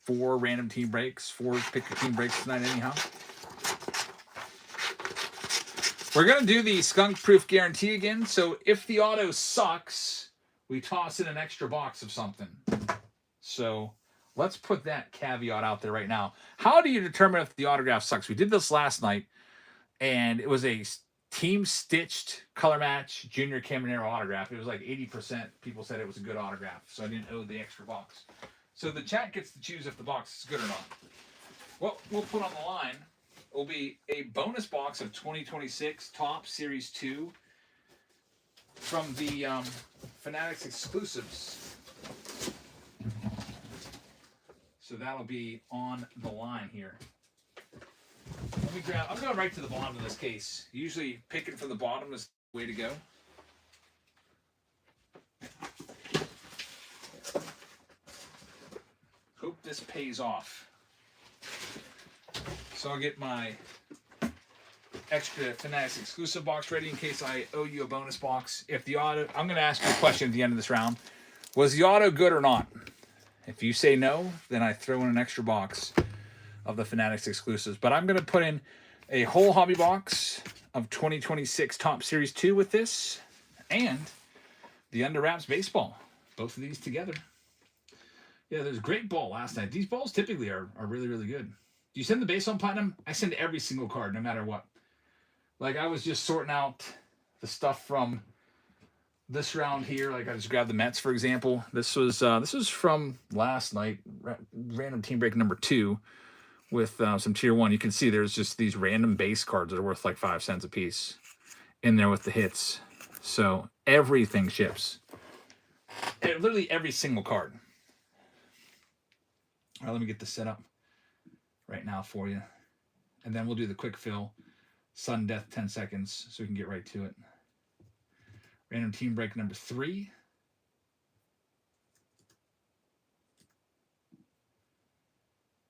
4 random team breaks, 4 pick your team breaks tonight anyhow. We're going to do the skunk proof guarantee again. So if the auto sucks, we toss in an extra box of something. So let's put that caveat out there right now. How do you determine if the autograph sucks? We did this last night, and it was a team stitched color match Junior Caminero autograph. It was like 80% people said it was a good autograph, so I didn't owe the extra box. So the chat gets to choose if the box is good or not. What we'll put on the line will be a bonus box of 2026 Top Series 2 from the Fanatics exclusives. So that'll be on the line here. Let me grab, I'm going right to the bottom of this case. Usually picking from the bottom is the way to go. Hope this pays off. So I'll get my extra Fanatics exclusive box ready in case I owe you a bonus box. If the auto, I'm going to ask you a question at the end of this round. Was the auto good or not? If you say no, then I throw in an extra box of the Fanatics exclusives. But I'm going to put in a whole hobby box of 2026 Top Series 2 with this and the Under Wraps baseball. Both of these together. Yeah, there's a great ball last night. These balls typically are really, really good. Do you send the base on Platinum? I send every single card, no matter what. Like, I was just sorting out the stuff from this round here. Like, I just grabbed the Mets, for example. This was from last night, random team break number 2 with some tier 1. You can see there's just these random base cards that are worth like 5 cents a piece in there with the hits. So everything ships. Literally every single card. All right, let me get this set up right now for you. And then we'll do the quick fill. Sudden death, 10 seconds, so we can get right to it. Random team break number 3.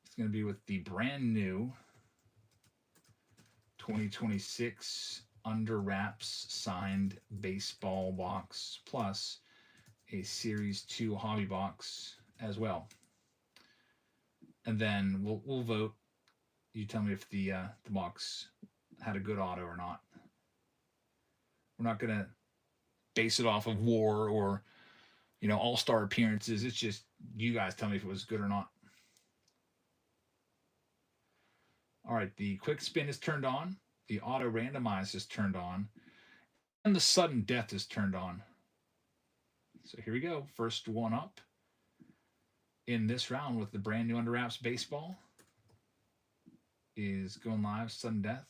It's going to be with the brand new 2026 Under Wraps signed baseball box plus a Series 2 hobby box as well. And then we'll vote. You tell me if the box had a good auto or not. We're not going to base it off of WAR or, all-star appearances. It's just you guys tell me if it was good or not. All right, the quick spin is turned on. The auto randomize is turned on. And the sudden death is turned on. So here we go. First one up in this round with the brand new Under Wraps baseball is going live. Sudden death.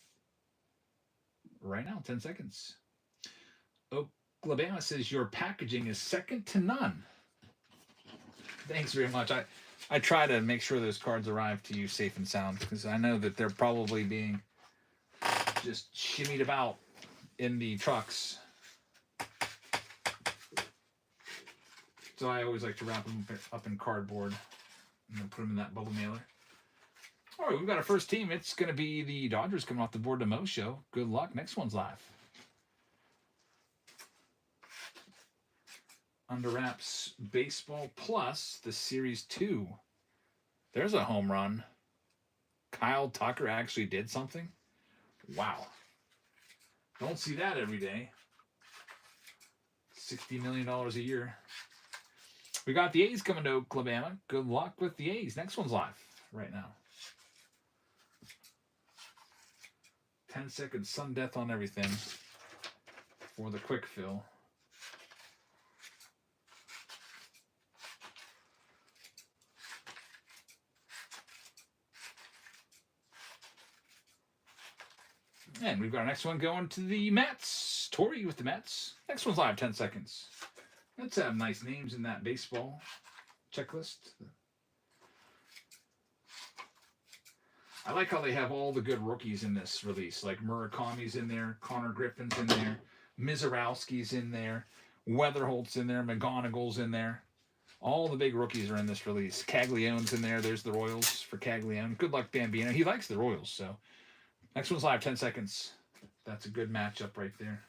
Right now, 10 seconds. Oklahoma says your packaging is second to none. Thanks very much. I try to make sure those cards arrive to you safe and sound because I know that they're probably being just shimmied about in the trucks. So I always like to wrap them up in cardboard and then put them in that bubble mailer. All right, we've got our first team. It's going to be the Dodgers coming off the board to Mo Show. Good luck. Next one's live. Under Wraps Baseball Plus, the Series 2. There's a home run. Kyle Tucker actually did something. Wow. Don't see that every day. $60 million a year. We got the A's coming to Alabama. Good luck with the A's. Next one's live right now. 10-second sun death on everything for the quick fill. And we've got our next one going to the Mets. Tori with the Mets. Next one's live, 10 seconds. Let's have nice names in that baseball checklist. I like how they have all the good rookies in this release. Like Murakami's in there, Connor Griffin's in there, Mizorowski's in there, Weatherholt's in there, McGonigal's in there. All the big rookies are in this release. Caglione's in there. There's the Royals for Caglione. Good luck, Bambino. He likes the Royals, so. Next one's live, 10 seconds. That's a good matchup right there.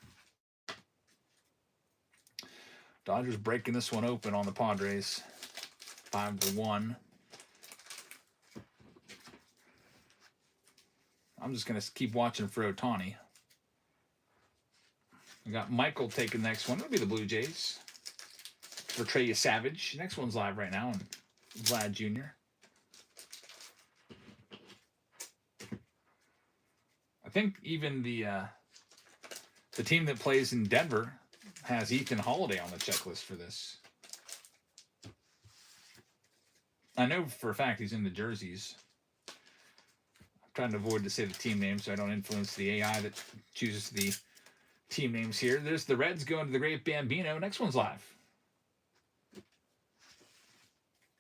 Dodgers breaking this one open on the Padres. 5-1. I'm just going to keep watching for Ohtani. We got Michael taking the next one. It'll be the Blue Jays. For Trey Savage. Next one's live right now. And Vlad Jr. I think even the team that plays in Denver has Ethan Holiday on the checklist for this. I know for a fact he's in the jerseys. I'm trying to avoid to say the team name so I don't influence the AI that chooses the team names here. There's the Reds going to the Great Bambino. Next one's live.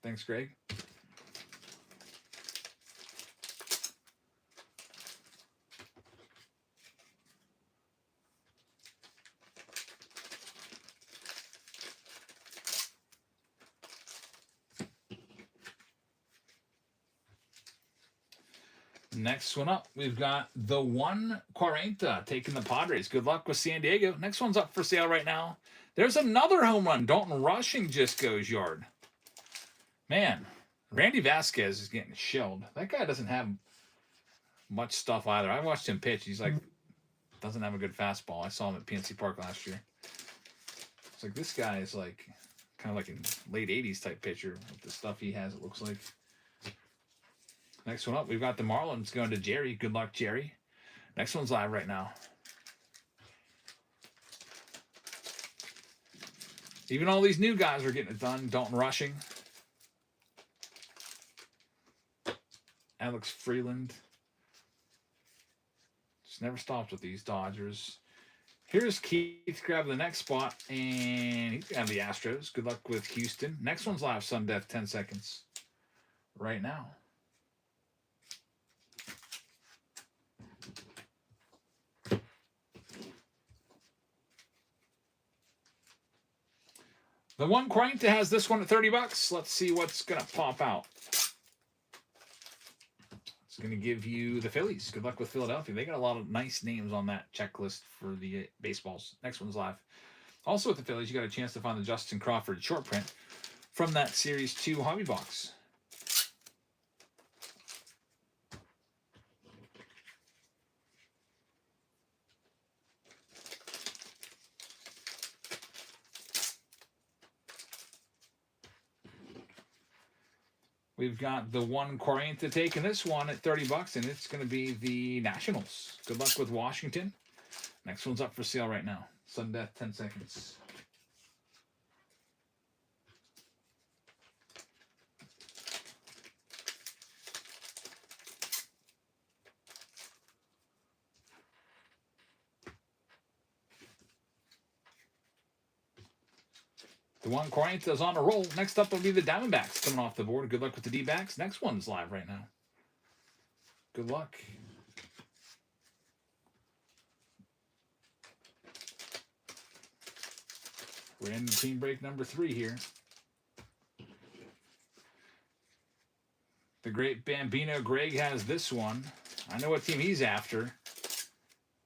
Thanks, Greg. Next one up, we've got the 140 taking the Padres. Good luck with San Diego. Next one's up for sale right now. There's another home run. Dalton Rushing just goes yard. Man, Randy Vasquez is getting shelled. That guy doesn't have much stuff either. I watched him pitch. He's like, doesn't have a good fastball. I saw him at PNC Park last year. It's like, this guy is like, kind of like a late 80s type pitcher with the stuff he has, it looks like. Next one up, we've got the Marlins going to Jerry. Good luck, Jerry. Next one's live right now. Even all these new guys are getting it done. Dalton Rushing. Alex Freeland. Just never stops with these Dodgers. Here's Keith grabbing the next spot, and he's going to have the Astros. Good luck with Houston. Next one's live, Sun Death, 10 seconds. Right now. The 140 has this one at $30. Let's see what's going to pop out. It's going to give you the Phillies. Good luck with Philadelphia. They got a lot of nice names on that checklist for the baseballs. Next one's live. Also with the Phillies, you got a chance to find the Justin Crawford short print from that Series 2 hobby box. We've got the 140 taking this one at $30, and it's going to be the Nationals. Good luck with Washington. Next one's up for sale right now. Sun Death, 10 seconds. The 140 is on a roll. Next up will be the Diamondbacks coming off the board. Good luck with the D-backs. Next one's live right now. Good luck. We're in team break number 3 here. The great Bambino Greg has this one. I know what team he's after.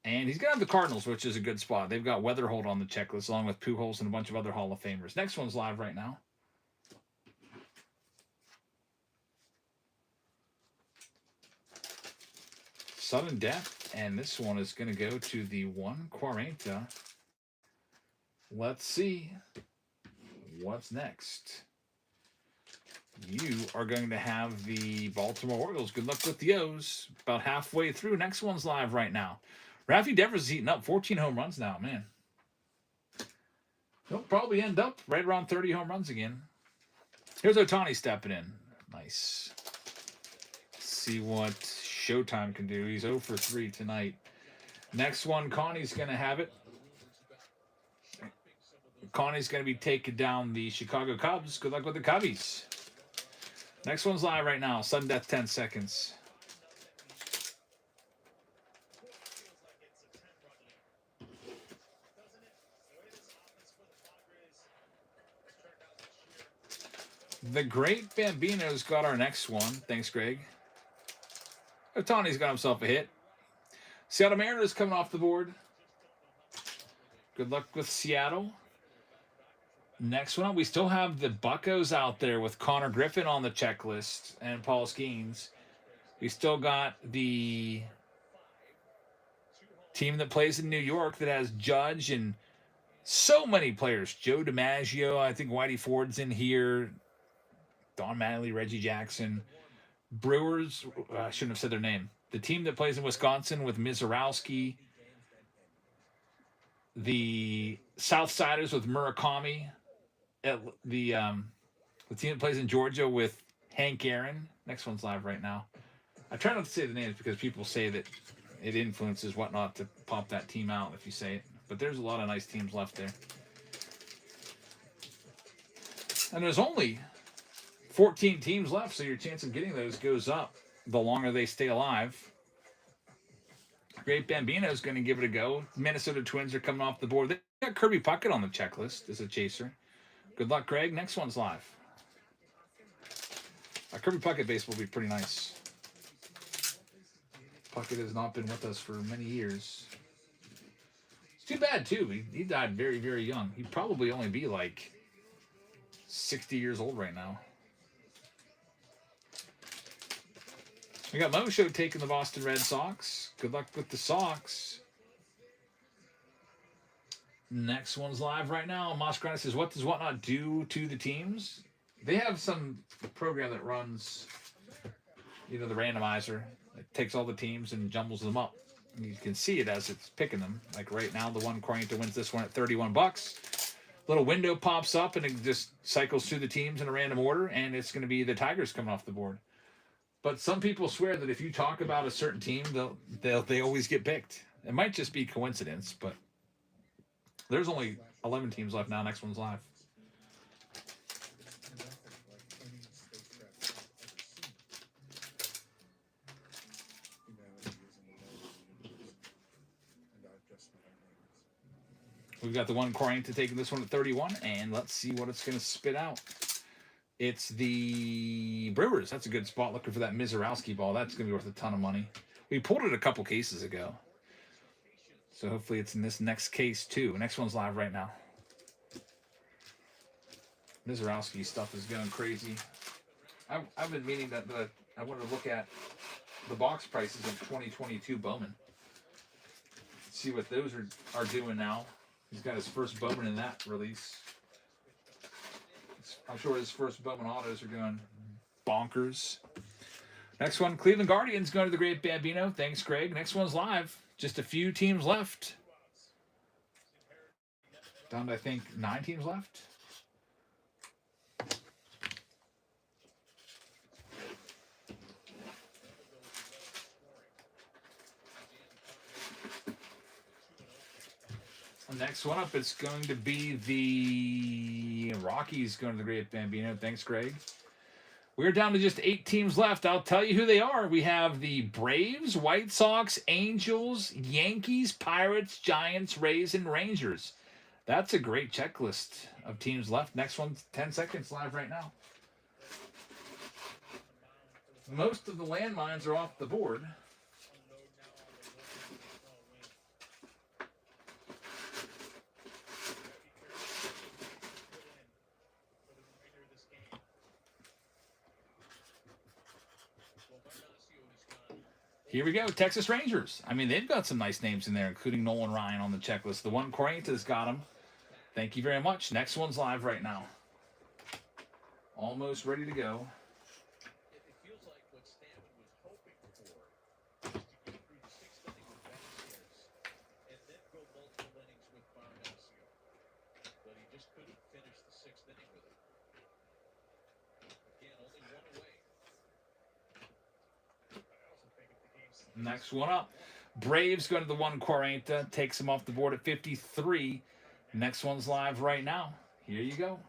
And he's going to have the Cardinals, which is a good spot. They've got Weatherholt on the checklist, along with Pujols and a bunch of other Hall of Famers. Next one's live right now. Sudden death, and this one is going to go to the 140. Let's see what's next. You are going to have the Baltimore Orioles. Good luck with the O's. About halfway through. Next one's live right now. Raffy Devers is eating up 14 home runs now, man. He'll probably end up right around 30 home runs again. Here's Ohtani stepping in. Nice. See what Showtime can do. He's 0 for 3 tonight. Next one, Connie's going to have it. Connie's going to be taking down the Chicago Cubs. Good luck with the Cubbies. Next one's live right now. Sudden death, 10 seconds. The Great Bambino's got our next one. Thanks, Greg. Ohtani's got himself a hit. Seattle Mariners coming off the board. Good luck with Seattle. Next one up, we still have the Buccos out there with Connor Griffin on the checklist and Paul Skeens. We still got the team that plays in New York that has Judge and so many players. Joe DiMaggio, I think Whitey Ford's in here. Don Mattingly, Reggie Jackson. Brewers, I shouldn't have said their name. The team that plays in Wisconsin with Mizorowski. The Southsiders with Murakami. The team that plays in Georgia with Hank Aaron. Next one's live right now. I try not to say the names because people say that it influences whatnot to pop that team out if you say it. But there's a lot of nice teams left there. And there's only 14 teams left, so your chance of getting those goes up the longer they stay alive. Great Bambino is going to give it a go. Minnesota Twins are coming off the board. They got Kirby Puckett on the checklist as a chaser. Good luck, Greg. Next one's live. A Kirby Puckett base will be pretty nice. Puckett has not been with us for many years. It's too bad, too. He died very, very young. He'd probably only be like 60 years old right now. We got Mosho taking the Boston Red Sox. Good luck with the Sox. Next one's live right now. Moss Grinder says, what does Whatnot do to the teams? They have some program that runs, the randomizer. It takes all the teams and jumbles them up. And you can see it as it's picking them. Like right now, the one Corriente wins this one at $31. Little window pops up and it just cycles through the teams in a random order, and it's going to be the Tigers coming off the board. But some people swear that if you talk about a certain team, they always get picked. It might just be coincidence, but there's only 11 teams left now. Next one's live. We've got the one Corriente taking this one at 31, and let's see what it's going to spit out. It's the Brewers. That's a good spot looking for that Mizorowski ball. That's going to be worth a ton of money. We pulled it a couple cases ago. So hopefully it's in this next case too. Next one's live right now. Mizorowski stuff is going crazy. I've been meaning that I want to look at the box prices of 2022 Bowman. See what those are doing now. He's got his first Bowman in that release. I'm sure his first Bowman autos are going bonkers. Next one, Cleveland Guardians going to the Great Bambino. Thanks, Greg. Next one's live. Just a few teams left. Down to, I think, 9 teams left. Next one up, it's going to be the Rockies going to the Great Bambino. Thanks, Greg. We're down to just 8 teams left. I'll tell you who they are. We have the Braves, White Sox, Angels, Yankees, Pirates, Giants, Rays, and Rangers. That's a great checklist of teams left. Next one, 10 seconds live right now. Most of the landmines are off the board. Here we go, Texas Rangers. I mean, they've got some nice names in there, including Nolan Ryan on the checklist. The one Corrienta's got them. Thank you very much. Next one's live right now. Almost ready to go. It feels like what Stanton was hoping for is to get through the sixth inning with Vasquez and then go multiple innings with Barnasio. But he just couldn't finish the sixth inning with it. Again, only one away. Next one up. Braves go to the one Corrienta. Takes him off the board at 53. Next one's live right now. Here you go.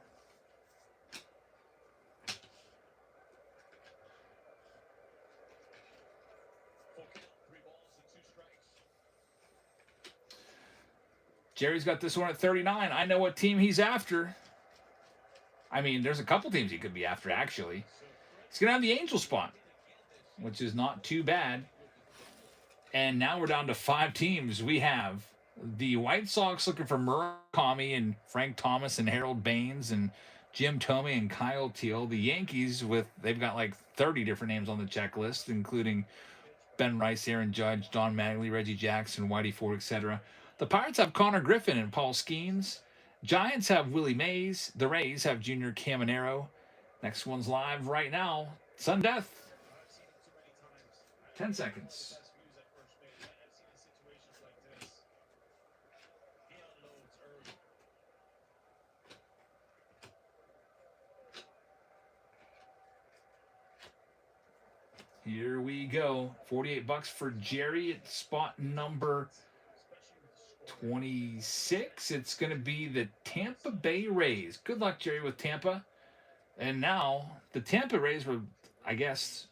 Full count, 3 balls and 2 strikes. Jerry's got this one at 39. I know what team he's after. I mean, there's a couple teams he could be after, actually. He's going to have the Angel spot, which is not too bad. And now we're down to 5 teams. We have the White Sox looking for Murakami and Frank Thomas and Harold Baines and Jim Thome and Kyle Teal. The Yankees, they've got like 30 different names on the checklist, including Ben Rice, Aaron Judge, Don Mattingly, Reggie Jackson, Whitey Ford, etc. The Pirates have Connor Griffin and Paul Skeens. Giants have Willie Mays. The Rays have Junior Caminero. Next one's live right now. Sun Death. 10 seconds. Here we go. $48 for Jerry at spot number 26. It's going to be the Tampa Bay Rays. Good luck, Jerry, with Tampa. And now the Tampa Rays were, I guess,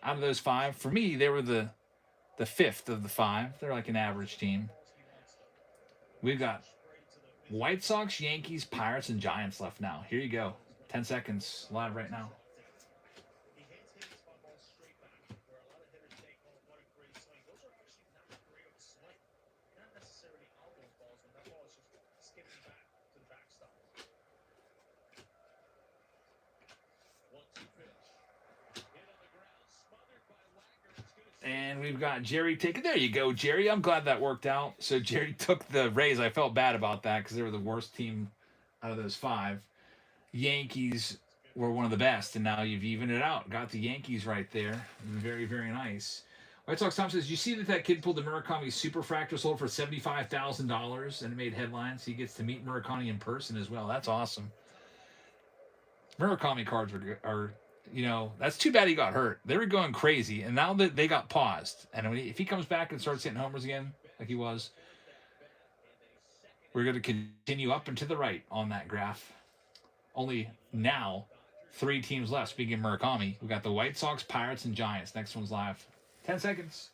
out of those 5, for me, they were the 5th of the 5. They're like an average team. We've got White Sox, Yankees, Pirates, and Giants left now. Here you go. 10 seconds live right now. And we've got Jerry taking. There you go, Jerry. I'm glad that worked out. So Jerry took the Rays. I felt bad about that because they were the worst team out of those 5. Yankees were one of the best, and now you've evened it out. Got the Yankees right there. Very, very nice. White Sox Tom says, you see that kid pulled the Murakami Superfractor, sold for $75,000, and it made headlines. He gets to meet Murakami in person as well. That's awesome. Murakami cards are that's too bad he got hurt. They were going crazy, and now that they got paused, and if he comes back and starts hitting homers again like he was, we're going to continue up and to the right on that graph. Only now 3 teams left. Speaking of Murakami, we got the White Sox, Pirates, and Giants. Next one's live. 10 seconds.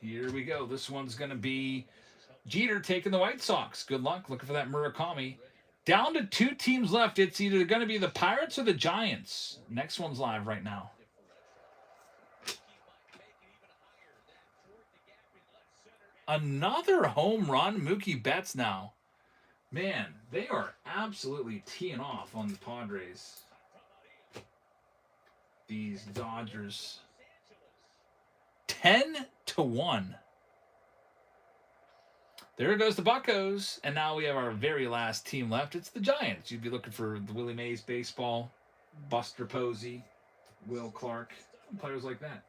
Here we go. This one's going to be Jeter taking the White Sox. Good luck. Looking for that Murakami. Down to 2 teams left. It's either going to be the Pirates or the Giants. Next one's live right now. Another home run. Mookie Betts now. Man, they are absolutely teeing off on the Padres. These Dodgers. 10-1. There goes the Buccos. And now we have our very last team left. It's the Giants. You'd be looking for the Willie Mays baseball, Buster Posey, Will Clark, players like that.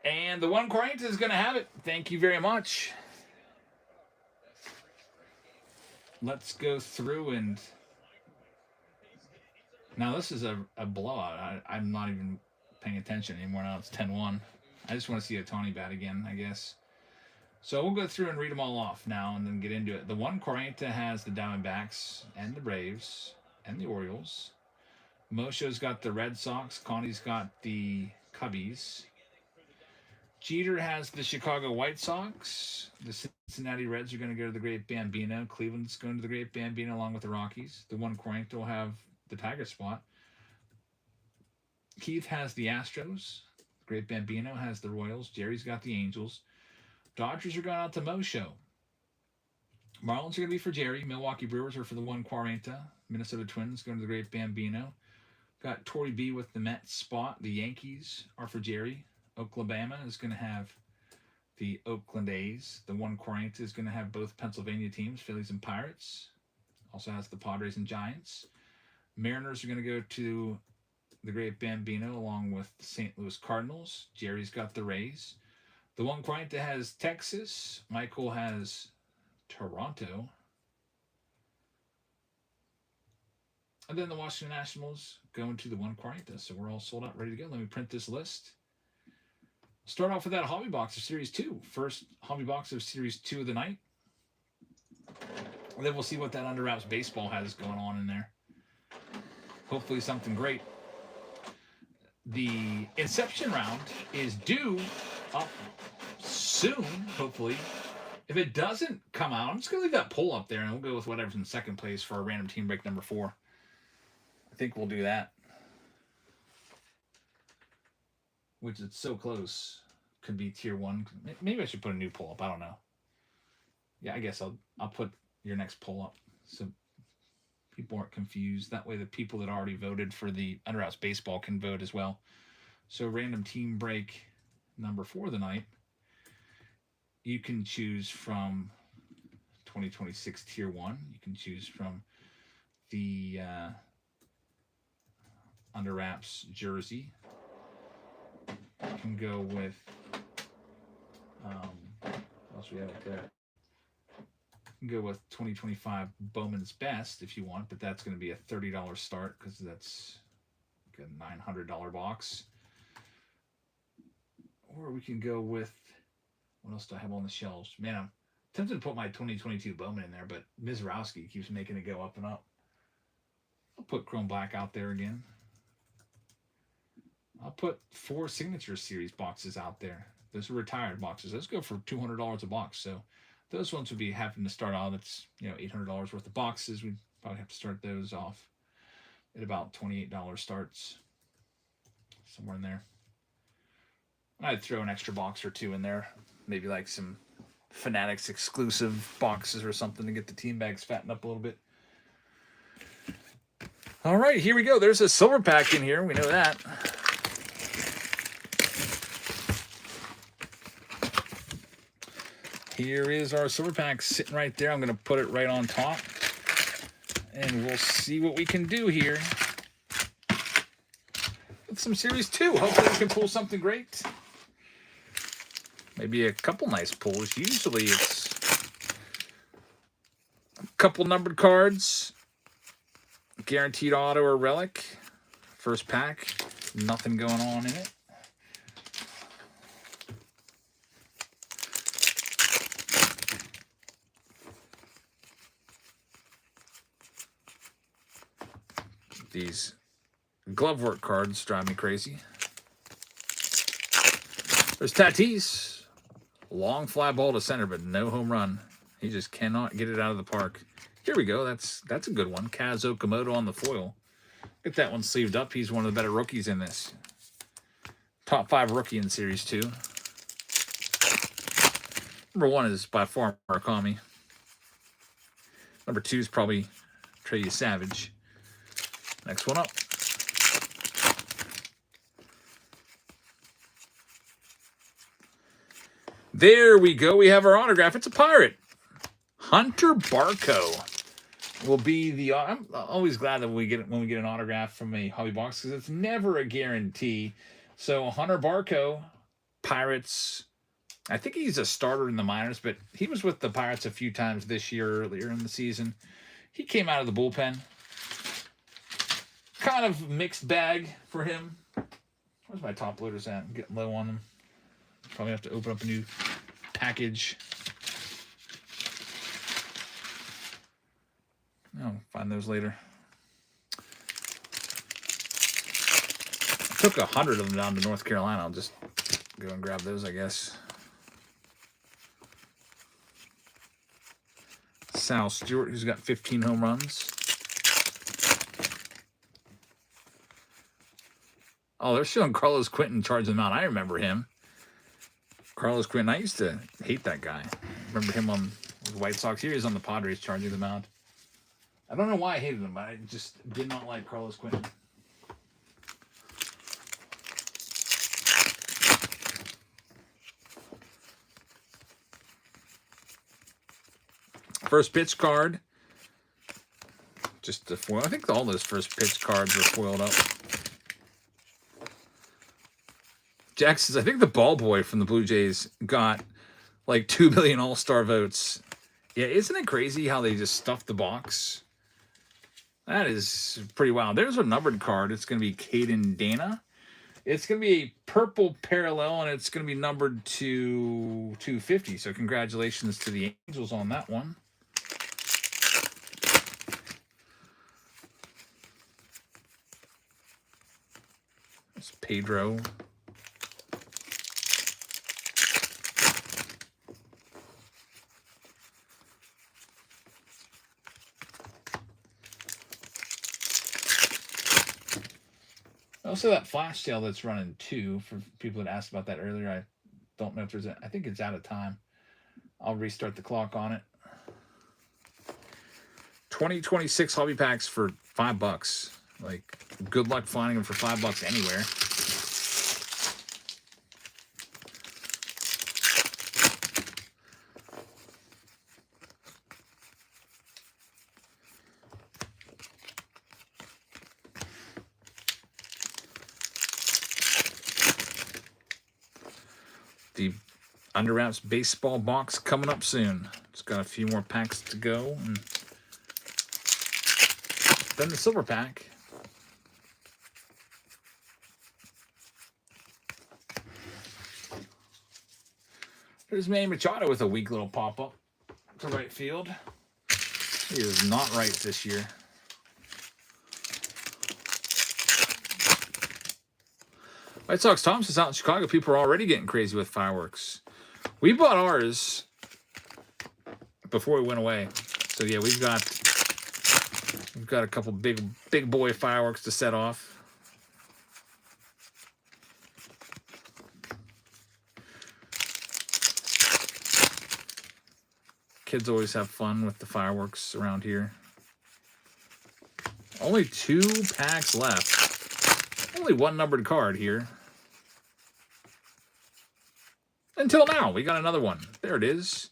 And the one Corrienta is going to have it. Thank you very much. Let's go through and Now, this is a blowout. I'm not even paying attention anymore. Now it's 10-1. I just want to see Ohtani bat again, I guess. So we'll go through and read them all off now and then get into it. The 140 has the Diamondbacks and the Braves and the Orioles. Mosho's got the Red Sox. Connie's got the Cubbies. Jeter has the Chicago White Sox. The Cincinnati Reds are going to go to the Great Bambino. Cleveland's going to the Great Bambino along with the Rockies. The 140 will have the Tiger spot. Keith has the Astros. Great Bambino has the Royals. Jerry's got the Angels. Dodgers are going out to Mosho. Marlins are going to be for Jerry. Milwaukee Brewers are for the 140. Minnesota Twins going to the Great Bambino. Got Torrey B with the Mets spot. The Yankees are for Jerry. Oklahoma is going to have the Oakland A's. The 140 is going to have both Pennsylvania teams, Phillies and Pirates. Also has the Padres and Giants. Mariners are going to go to the Great Bambino along with the St. Louis Cardinals. Jerry's got the Rays. The 140 has Texas. Michael has Toronto. And then the Washington Nationals going to the 140. So we're all sold out, ready to go. Let me print this list. Start off with that hobby box of Series 2. First hobby box of Series 2 of the night. And then we'll see what that Under Wraps baseball has going on in there. Hopefully something great. The Inception round is due up soon, hopefully. If it doesn't come out, I'm just going to leave that poll up there, and we'll go with whatever's in second place for our random team break number 4. I think we'll do that. Which is so close. Could be tier 1. Maybe I should put a new poll up. I don't know. Yeah, I guess I'll put your next poll up so people aren't confused. That way the people that already voted for the Under Wraps baseball can vote as well. So random team break number 4 of the night. You can choose from 2026 tier 1. You can choose from the Under Wraps jersey. You can go with what else we have up there? You can go with 2025 Bowman's Best if you want, but that's going to be a $30 start because that's like a $900 box. Or we can go with, what else do I have on the shelves? Man, I'm tempted to put my 2022 Bowman in there, but Mizrowski keeps making it go up and up. I'll put Chrome Black out there again. I'll put 4 Signature Series boxes out there. Those are retired boxes. Those go for $200 a box. So those ones would be having to start off. It's $800 worth of boxes. We'd probably have to start those off at about $28 starts, somewhere in there. I'd throw an extra box or 2 in there, maybe like some Fanatics exclusive boxes or something to get the team bags fattened up a little bit. All right, here we go. There's a silver pack in here. We know that. Here is our silver pack sitting right there. I'm going to put it right on top. And we'll see what we can do here with some Series 2. Hopefully we can pull something great. Maybe a couple nice pulls. Usually it's a couple numbered cards. Guaranteed auto or relic. First pack. Nothing going on in it. These glove work cards drive me crazy. There's Tatis. Long fly ball to center, but no home run. He just cannot get it out of the park. Here we go. That's a good one. Kaz Okamoto on the foil. Get that one sleeved up. He's one of the better rookies in this. Top 5 rookie in Series 2. Number 1 is by far Murakami. Number 2 is probably Trey Savage. Next one up. There we go. We have our autograph. It's a Pirate. Hunter Barco will be the... I'm always glad that when we get an autograph from a hobby box because it's never a guarantee. So Hunter Barco, Pirates. I think he's a starter in the minors, but he was with the Pirates a few times this year earlier in the season. He came out of the bullpen. kind of mixed bag for him. Where's my top loaders at? I'm getting low on them. Probably have to open up a new package. I'll find those later. I took 100 of them down to North Carolina. I'll just go and grab those, I guess. Sal Stewart, who's got 15 home runs. Oh, they're showing Carlos Quentin charging them out. I remember him. Carlos Quentin, I used to hate that guy. Remember him on the White Sox. Here he is on the Padres charging them out. I don't know why I hated him, but I just did not like Carlos Quentin. First pitch card. Just a foil. I think all those first pitch cards were foiled up. Jack says, I think the ball boy from the Blue Jays got like 2 million all-star votes. Yeah, isn't it crazy how they just stuffed the box? That is pretty wild. There's a numbered card. It's going to be Caden Dana. It's going to be a purple parallel, and it's going to be numbered to 250. So congratulations to the Angels on that one. It's Pedro. Also, that flash sale that's running too, for people that asked about that earlier. I don't know if there's I think it's out of time. I'll restart the clock on it. 2026 hobby packs for $5. Like, good luck finding them for $5 anywhere. The Under Wraps baseball box coming up soon. Just got a few more packs to go, and then the silver pack. There's Manny Machado with a weak little pop-up to right field. He is not right this year. White Sox Thompson's out in Chicago. People are already getting crazy with fireworks. We bought ours before we went away. So yeah, we've got a couple big boy fireworks to set off. Kids always have fun with the fireworks around here. Only 2 packs left. Only one numbered card here. Until now, we got another one. There it is.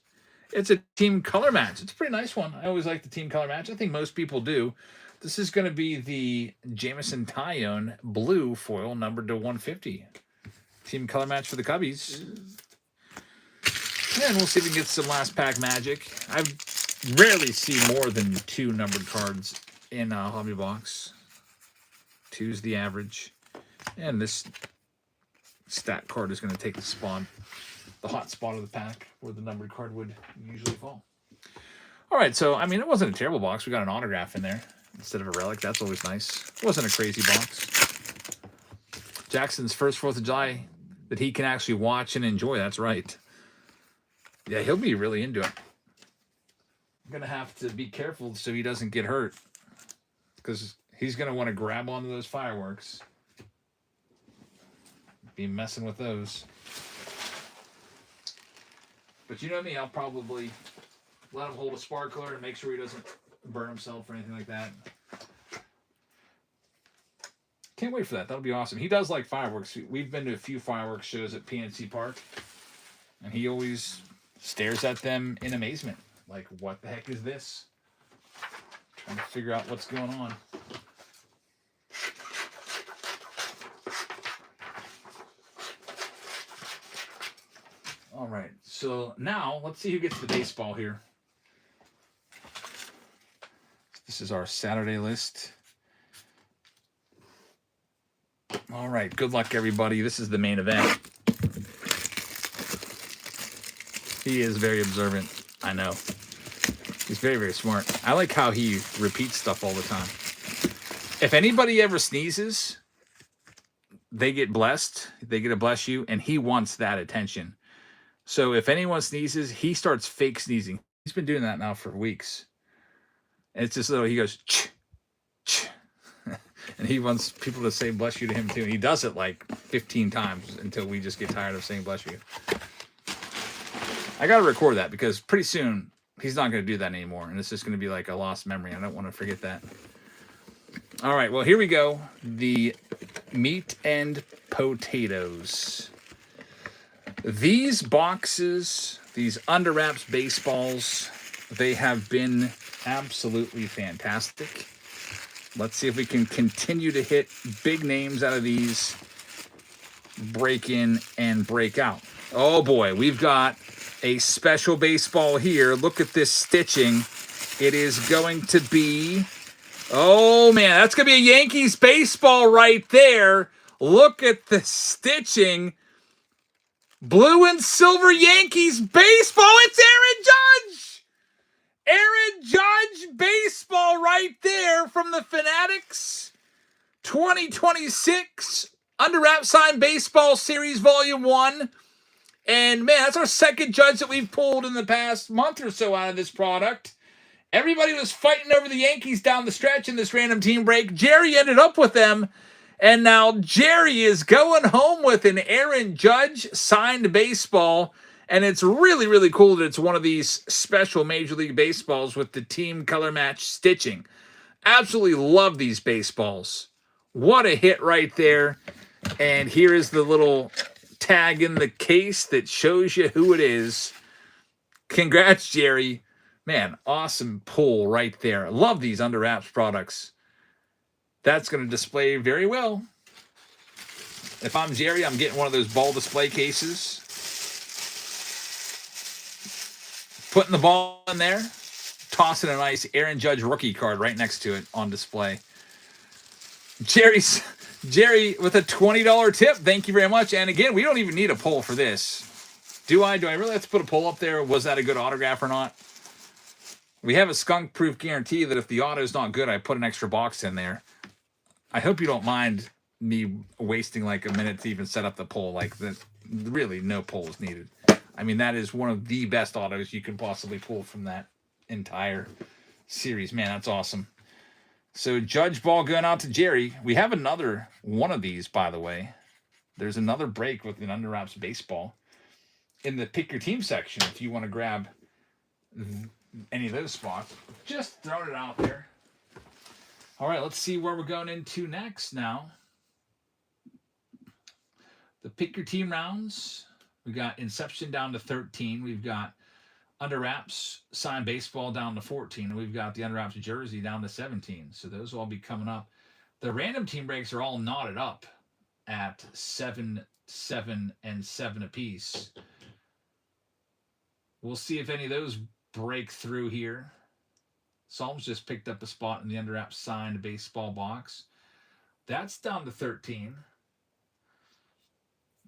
It's a team color match. It's a pretty nice one. I always like the team color match. I think most people do. This is going to be the Jameson Taillon blue foil numbered to 150. Team color match for the Cubbies. And we'll see if we can get some last pack magic. I rarely see more than 2 numbered cards in a hobby box. 2's the average. And this stat card is going to take the spot, the hot spot of the pack where the numbered card would usually fall. All right, so, I mean, it wasn't a terrible box. We got an autograph in there instead of a relic. That's always nice. It wasn't a crazy box. Jackson's first 4th of July that he can actually watch and enjoy. That's right. Yeah, he'll be really into it. I'm going to have to be careful so he doesn't get hurt, because he's going to want to grab onto those fireworks. Be messing with those. But you know me, I'll probably let him hold a sparkler and make sure he doesn't burn himself or anything like that. Can't wait for that. That'll be awesome. He does like fireworks. We've been to a few fireworks shows at PNC Park, and he always stares at them in amazement. Like, what the heck is this? Trying to figure out what's going on. All right, so now let's see who gets the baseball here. This is our Saturday list. All right. Good luck, everybody. This is the main event. He is very observant. I know. He's very, very smart. I like how he repeats stuff all the time. If anybody ever sneezes, they get blessed. They get a bless you, and he wants that attention. So if anyone sneezes, he starts fake sneezing. He's been doing that now for weeks. And it's just little, he goes, ch, ch. And he wants people to say bless you to him too. And he does it like 15 times until we just get tired of saying bless you. I got to record that because pretty soon he's not going to do that anymore. And it's just going to be like a lost memory. I don't want to forget that. All right. Well, here we go. The meat and potatoes. These boxes, these under wraps baseballs, they have been absolutely fantastic. Let's see if we can continue to hit big names out of these, break in and break out. Oh boy, we've got a special baseball here. Look at this stitching. It is going to be, oh man, that's going to be a Yankees baseball right there. Look at the stitching. Blue and silver Yankees baseball. It's Aaron Judge. Aaron Judge baseball right there from the Fanatics 2026 Under Wrap Sign Baseball Series Volume 1. And man, that's our second Judge that we've pulled in the past month or so out of this product. Everybody was fighting over the Yankees down the stretch in this random team break. Jerry ended up with them. And now Jerry is going home with an Aaron Judge signed baseball. And it's really, really cool that it's one of these special Major League Baseballs with the team color match stitching. Absolutely love these baseballs. What a hit right there. And here is the little tag in the case that shows you who it is. Congrats, Jerry. Man, awesome pull right there. Love these Under Wraps products. That's going to display very well. If I'm Jerry, I'm getting one of those ball display cases. Putting the ball in there. Tossing a nice Aaron Judge rookie card right next to it on display. Jerry with a $20 tip. Thank you very much. And again, we don't even need a poll for this. Do I really have to put a poll up there? Was that a good autograph or not? We have a skunk-proof guarantee that if the auto is not good, I put an extra box in there. I hope you don't mind me wasting like a minute to even set up the poll. Like, really, no poll is needed. I mean, that is one of the best autos you can possibly pull from that entire series. Man, that's awesome. So, Judge ball going out to Jerry. We have another one of these, by the way. There's another break with an Under Wraps baseball in the Pick Your Team section if you want to grab any of those spots. Just throwing it out there. All right, let's see where we're going into next now. The Pick Your Team rounds. We got Inception down to 13. We've got Under Wraps Signed Baseball down to 14. And we've got the Under Wraps Jersey down to 17. So those will all be coming up. The random team breaks are all knotted up at 7, 7, and 7 apiece. We'll see if any of those break through here. Psalms just picked up a spot in the Under Wraps signed baseball box. That's down to 13.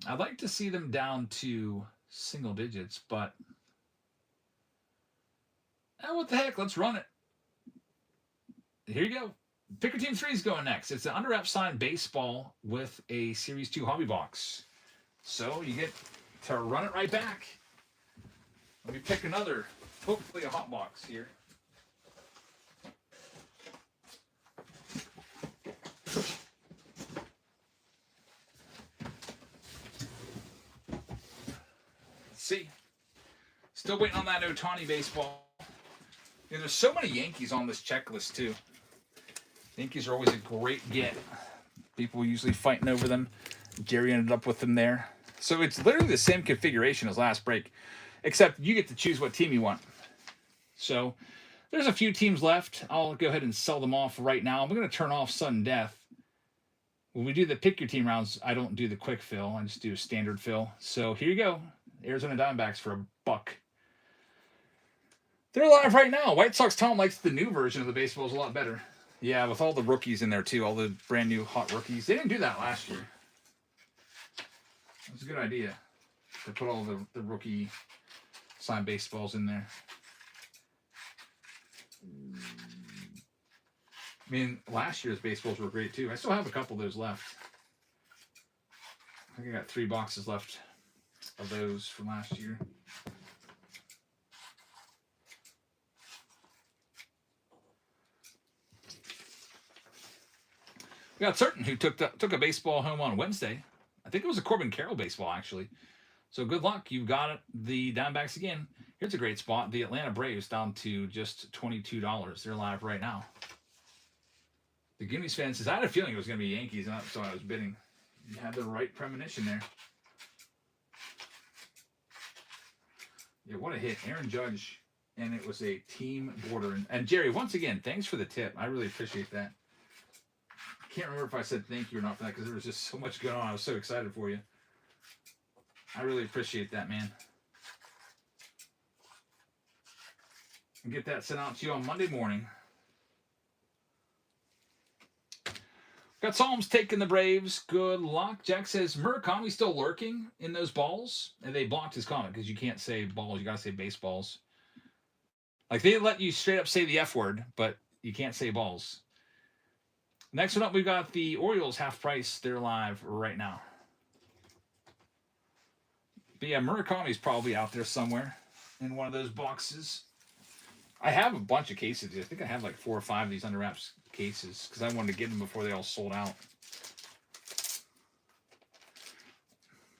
I'd like to see them down to single digits, but what the heck? Let's run it. Here you go. Pick Your Team 3 is going next. It's an Under Wraps signed baseball with a Series 2 hobby box. So you get to run it right back. Let me pick another, hopefully a hot box here. See, still waiting on that Ohtani baseball. You know, there's so many Yankees on this checklist too. Yankees are always a great get. People usually fighting over them. Jerry ended up with them there. So it's literally the same configuration as last break, except you get to choose what team you want. So there's a few teams left. I'll go ahead and sell them off right now. I'm going to turn off sudden death. When we do the Pick Your Team rounds, I don't do the quick fill. I just do a standard fill. So here you go. Arizona Diamondbacks for $1. They're live right now. White Sox Tom likes the new version of the baseball is a lot better. Yeah, with all the rookies in there too, all the brand new hot rookies. They didn't do that last year. It was a good idea to put all the rookie signed baseballs in there. I mean, last year's baseballs were great too. I still have a couple of those left. I think I got 3 boxes left of those from last year. We got Certain, who took a baseball home on Wednesday. I think it was a Corbin Carroll baseball, actually. So good luck. You got it. The Diamondbacks again. Here's a great spot. The Atlanta Braves down to just $22. They're live right now. The Goonies fan says, I had a feeling it was going to be Yankees, and so I was bidding. You had the right premonition there. Yeah, what a hit. Aaron Judge, and it was a team border. And Jerry, once again, thanks for the tip. I really appreciate that. I can't remember if I said thank you or not for that because there was just so much going on. I was so excited for you. I really appreciate that, man. And get that sent out to you on Monday morning. Got Psalms taking the Braves. Good luck. Jack says, Murakami still lurking in those balls? And they blocked his comment because you can't say balls. You got to say baseballs. Like, they let you straight up say the F word, but you can't say balls. Next one up, we've got the Orioles half price. They're live right now. But yeah, Murakami's probably out there somewhere in one of those boxes. I have a bunch of cases. I think I have like 4 or 5 of these under wraps cases because I wanted to get them before they all sold out.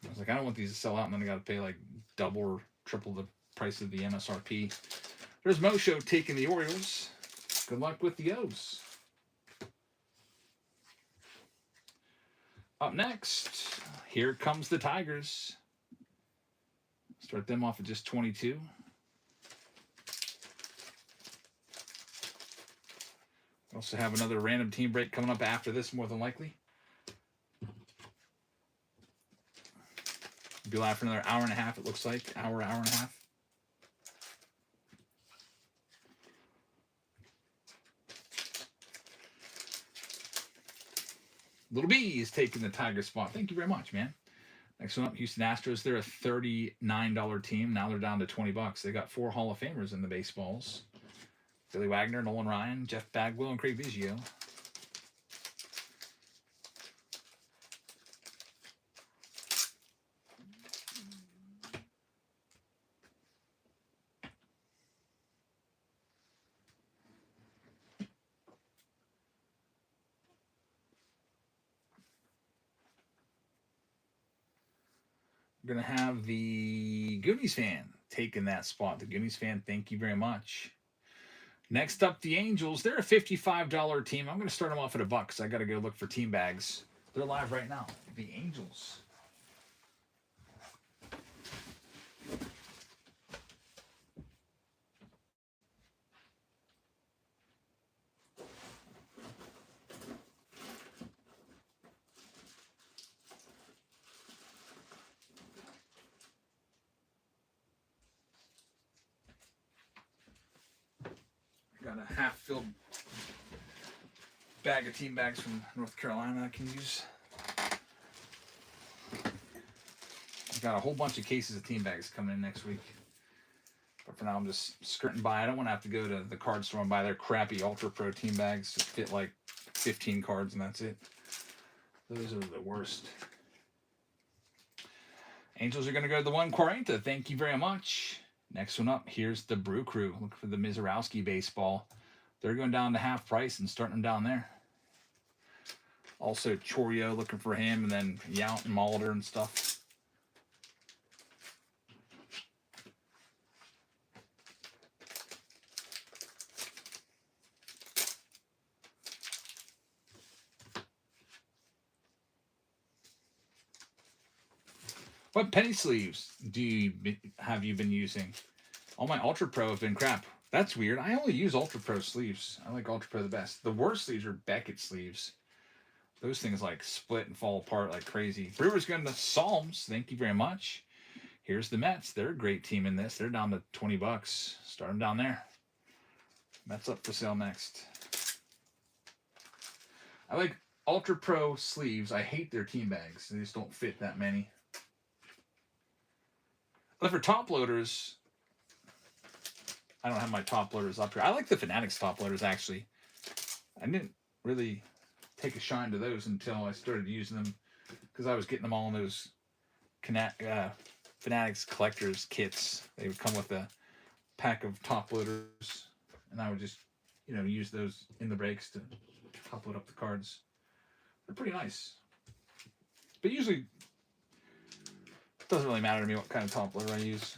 I was like, I don't want these to sell out and then I got to pay like double or triple the price of the MSRP. There's Mosho taking the Orioles. Good luck with the O's. Up next, here comes the Tigers. Start them off at just 22. We also have another random team break coming up after this, more than likely. Be live for another hour and a half, it looks like. Hour and a half. Little B is taking the Tiger spot. Thank you very much, man. Next one up, Houston Astros. They're a $39 team. Now they're down to $20. They got 4 Hall of Famers in the baseballs. Billy Wagner, Nolan Ryan, Jeff Bagwell, and Craig Biggio. We're going to have the Goonies fan taking that spot. The Goonies fan, thank you very much. Next up, the Angels. They're a $55 team. I'm going to start them off at $1 because I got to go look for team bags. They're live right now. The Angels. Got a half-filled bag of team bags from North Carolina I can use. I've got a whole bunch of cases of team bags coming in next week. But for now, I'm just skirting by. I don't want to have to go to the card store and buy their crappy Ultra Pro team bags that fit like 15 cards and that's it. Those are the worst. Angels are going to go to the 140. Thank you very much. Next one up, here's the Brew Crew. Look for the Mizorowski baseball. They're going down to half price and starting them down there. Also, Chorio looking for him, and then Yount and Molitor and stuff. What penny sleeves have you been using? All my Ultra Pro have been crap. That's weird. I only use Ultra Pro sleeves. I like Ultra Pro the best. The worst sleeves are Beckett sleeves. Those things like split and fall apart like crazy. Brewers going to Psalms. Thank you very much. Here's the Mets. They're a great team in this. They're down to $20. Start them down there. Mets up for sale next. I like Ultra Pro sleeves. I hate their team bags. They just don't fit that many. But for top loaders, I don't have my top loaders up here. I like the Fanatics top loaders, actually. I didn't really take a shine to those until I started using them because I was getting them all in those Fanatics collectors kits. They would come with a pack of top loaders, and I would just, use those in the breaks to top load up the cards. They're pretty nice. But usually, it doesn't really matter to me what kind of top loader I use.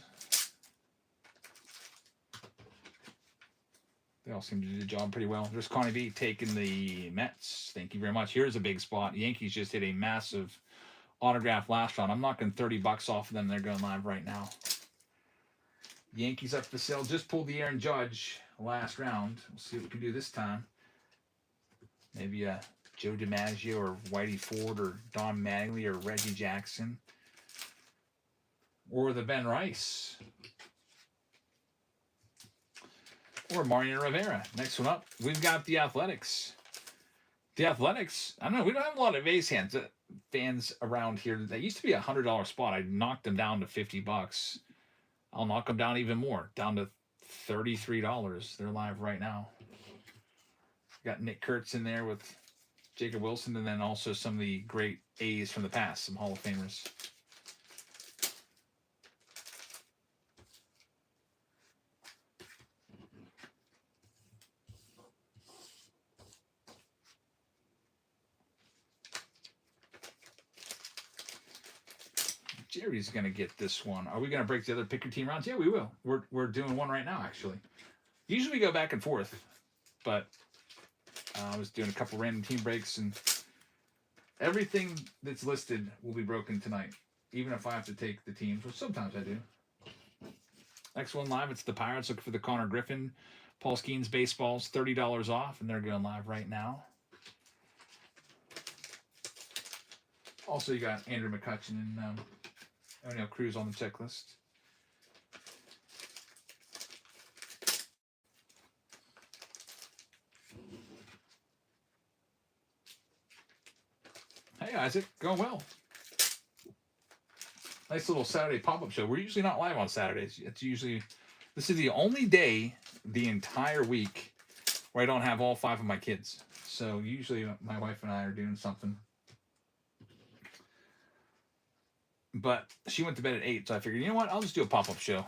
They all seem to do the job pretty well. There's Connie B taking the Mets. Thank you very much. Here's a big spot. Yankees just hit a massive autograph last round. I'm knocking $30 off of them. They're going live right now. Yankees up for sale. Just pulled the Aaron Judge last round. We'll see what we can do this time. Maybe Joe DiMaggio or Whitey Ford or Don Mattingly or Reggie Jackson. Or the Ben Rice. Or Mariano Rivera. Next one up, we've got the Athletics. The Athletics, I don't know, we don't have a lot of A's fans around here. That used to be a $100 spot. I knocked them down to $50. I'll knock them down even more, down to $33. They're live right now. Got Nick Kurtz in there with Jacob Wilson, and then also some of the great A's from the past, some Hall of Famers. Jerry's going to get this one. Are we going to break the other pick your team rounds? Yeah, we will. We're doing one right now, actually. Usually we go back and forth, but I was doing a couple random team breaks, and everything that's listed will be broken tonight, even if I have to take the teams, which sometimes I do. Next one live, it's the Pirates looking for the Connor Griffin. Paul Skeens baseballs, $30 off, and they're going live right now. Also, you got Andrew McCutchen and O'Neill Cruz on the checklist. Hey, Isaac, going well. Nice little Saturday pop-up show. We're usually not live on Saturdays. This is the only day the entire week where I don't have all 5 of my kids. So usually my wife and I are doing something. But she went to bed at 8, so I figured, you know what? I'll just do a pop-up show.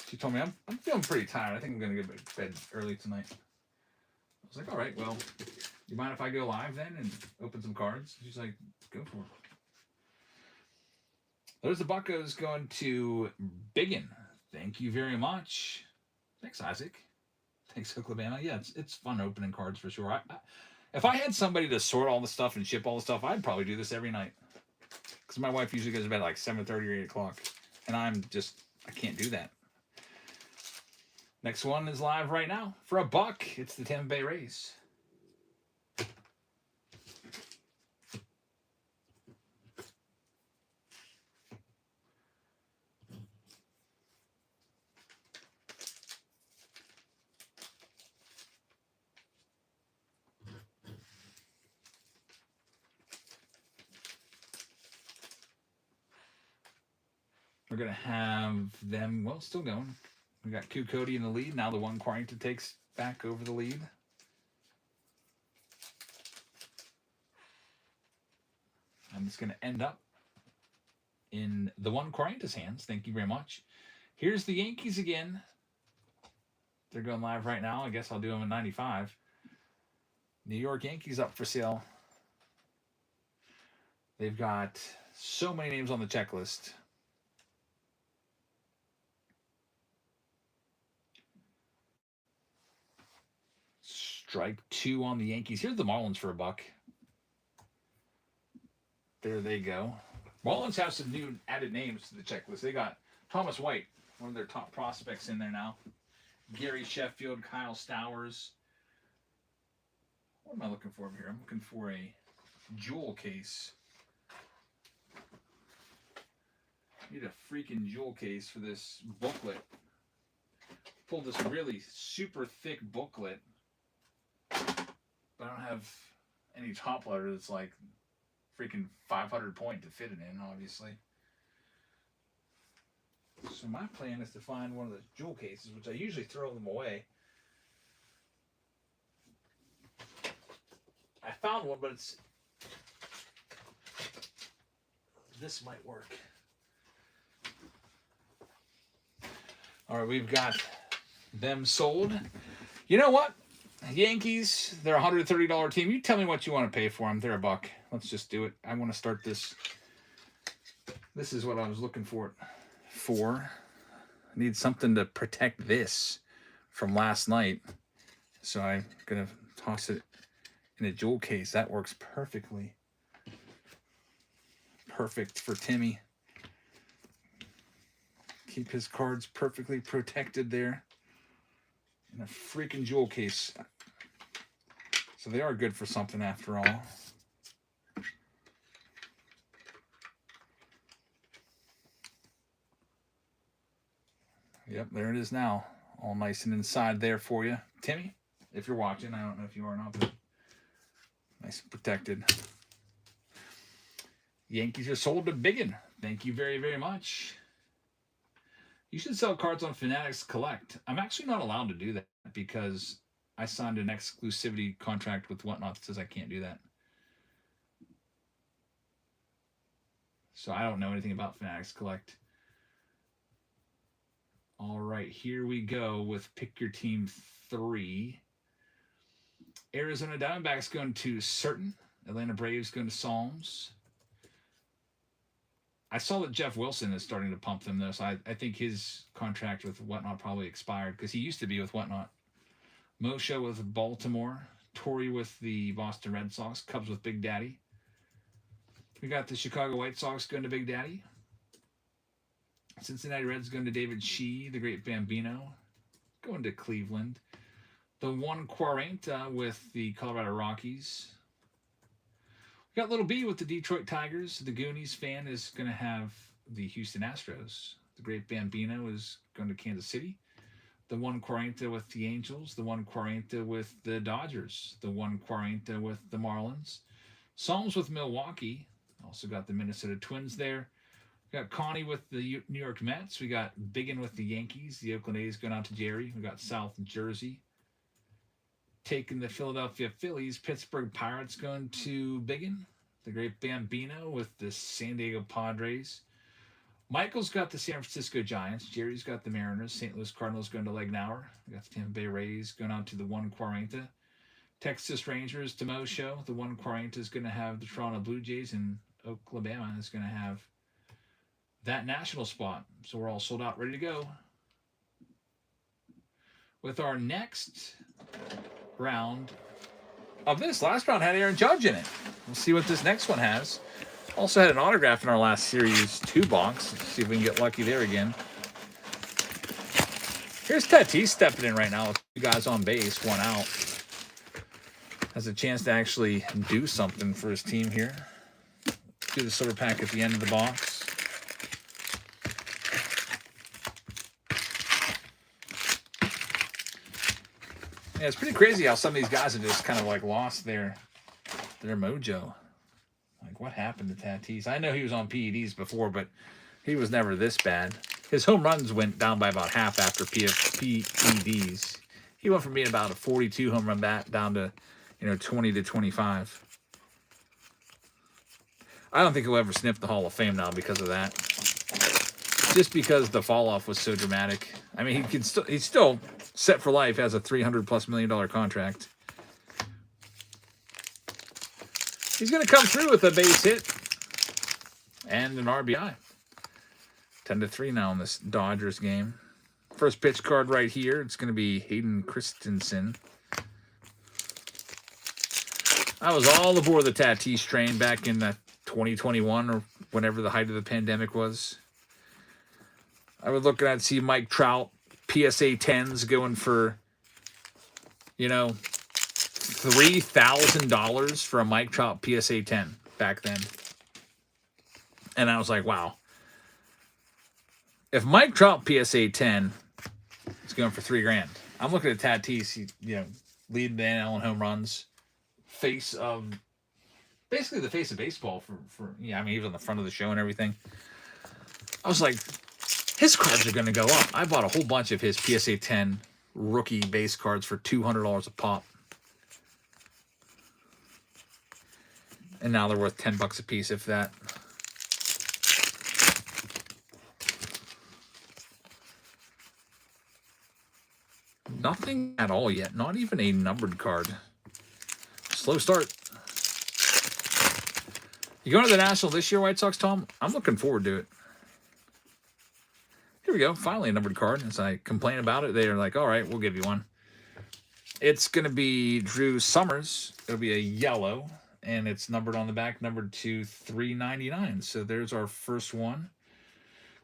She told me, I'm feeling pretty tired. I think I'm going to go to bed early tonight. I was like, all right, well, you mind if I go live then and open some cards? She's like, go for it. There's the Buccos going to Biggin. Thank you very much. Thanks, Isaac. Thanks, Alabama. Yeah, it's fun opening cards for sure. If I had somebody to sort all the stuff and ship all the stuff, I'd probably do this every night. Because my wife usually goes to bed like 7:30 or 8 o'clock. And I can't do that. Next one is live right now. For $1, it's the Tampa Bay Rays. We're going to have them, well, still going. We got Q Cody in the lead. Now the one Quarrington takes back over the lead. And it's going to end up in the one Quarrington's hands. Thank you very much. Here's the Yankees again. They're going live right now. I guess I'll do them in 95. New York Yankees up for sale. They've got so many names on the checklist. Strike 2 on the Yankees. Here's the Marlins for $1. There they go. Marlins have some new added names to the checklist. They got Thomas White, one of their top prospects in there now. Gary Sheffield, Kyle Stowers. What am I looking for here? I'm looking for a jewel case. Need a freaking jewel case for this booklet. Pulled this really super thick booklet. But I don't have any top loader that's like freaking 500 point to fit it in, obviously. So my plan is to find one of those jewel cases, which I usually throw them away. I found one, but it's... This might work. All right, we've got them sold. You know what? Yankees, they're a $130 team. You tell me what you want to pay for them. They're $1. Let's just do it. I want to start this. This is what I was looking for it for. I need something to protect this from last night. So I'm going to toss it in a jewel case. That works perfectly. Perfect for Timmy. Keep his cards perfectly protected there in a freaking jewel case. So they are good for something after all. Yep, there it is now. All nice and inside there for you. Timmy, if you're watching, I don't know if you are or not, but nice and protected. Yankees are sold to Biggin. Thank you very, very much. You should sell cards on Fanatics Collect. I'm actually not allowed to do that because I signed an exclusivity contract with Whatnot that says I can't do that. So I don't know anything about Fanatics Collect. All right, here we go with Pick Your Team 3. Arizona Diamondbacks going to Certain. Atlanta Braves going to Psalms. I saw that Jeff Wilson is starting to pump them, though, so I think his contract with Whatnot probably expired because he used to be with Whatnot. Moshe with Baltimore. Torrey with the Boston Red Sox. Cubs with Big Daddy. We got the Chicago White Sox going to Big Daddy. Cincinnati Reds going to David Shee, the great Bambino. Going to Cleveland. The 140 with the Colorado Rockies. We got Little B with the Detroit Tigers. The Goonies fan is going to have the Houston Astros. The great Bambino is going to Kansas City. The 140 with the Angels. The 140 with the Dodgers. The 140 with the Marlins. Psalms with Milwaukee. Also got the Minnesota Twins there. We got Connie with the New York Mets. We got Biggin with the Yankees. The Oakland A's going out to Jerry. We got South Jersey taking the Philadelphia Phillies. Pittsburgh Pirates going to Biggin. The great Bambino with the San Diego Padres. Michael's got the San Francisco Giants. Jerry's got the Mariners. St. Louis Cardinals going to Legnauer. We got the Tampa Bay Rays going out to the 140. Texas Rangers to Mosho. The 140 is going to have the Toronto Blue Jays, and Alabama is going to have that national spot. So we're all sold out, ready to go. With our next round of this. Last round had Aaron Judge in it. We'll see what this next one has. Also had an autograph in our last Series 2 box. Let's see if we can get lucky there again. Here's Tatis stepping in right now with 2 guys on base, 1 out. Has a chance to actually do something for his team here. Do the silver pack at the end of the box. Yeah, it's pretty crazy how some of these guys have just kind of like lost their mojo. Like, what happened to Tatis? I know he was on PEDs before, but he was never this bad. His home runs went down by about half after PEDs. He went from being about a 42 home run bat down to, 20 to 25. I don't think he'll ever sniff the Hall of Fame now because of that. Just because the fall off was so dramatic. I mean, he's still set for life, has a $300+ million contract. He's going to come through with a base hit and an RBI. 10-3 now in this Dodgers game. First pitch card right here. It's going to be Hayden Christensen. I was all aboard the Tatis train back in 2021 or whenever the height of the pandemic was. I would look at see Mike Trout PSA 10s going for, $3,000 for a Mike Trout PSA 10 back then. And I was like, wow. If Mike Trout PSA 10 is going for $3,000, I'm looking at Tatis, leading the NL in home runs, face of basically the face of baseball for yeah. I mean, he was on the front of the show and everything. I was like, his cards are going to go up. I bought a whole bunch of his PSA 10 rookie base cards for $200 a pop. And now they're worth $10 a piece, if that. Nothing at all yet. Not even a numbered card. Slow start. You going to the National this year, White Sox, Tom? I'm looking forward to it. Here we go. Finally a numbered card. As I complain about it, they're like, all right, we'll give you one. It's going to be Drew Summers. It'll be a yellow. And it's numbered on the back, numbered to 399. So there's our first one.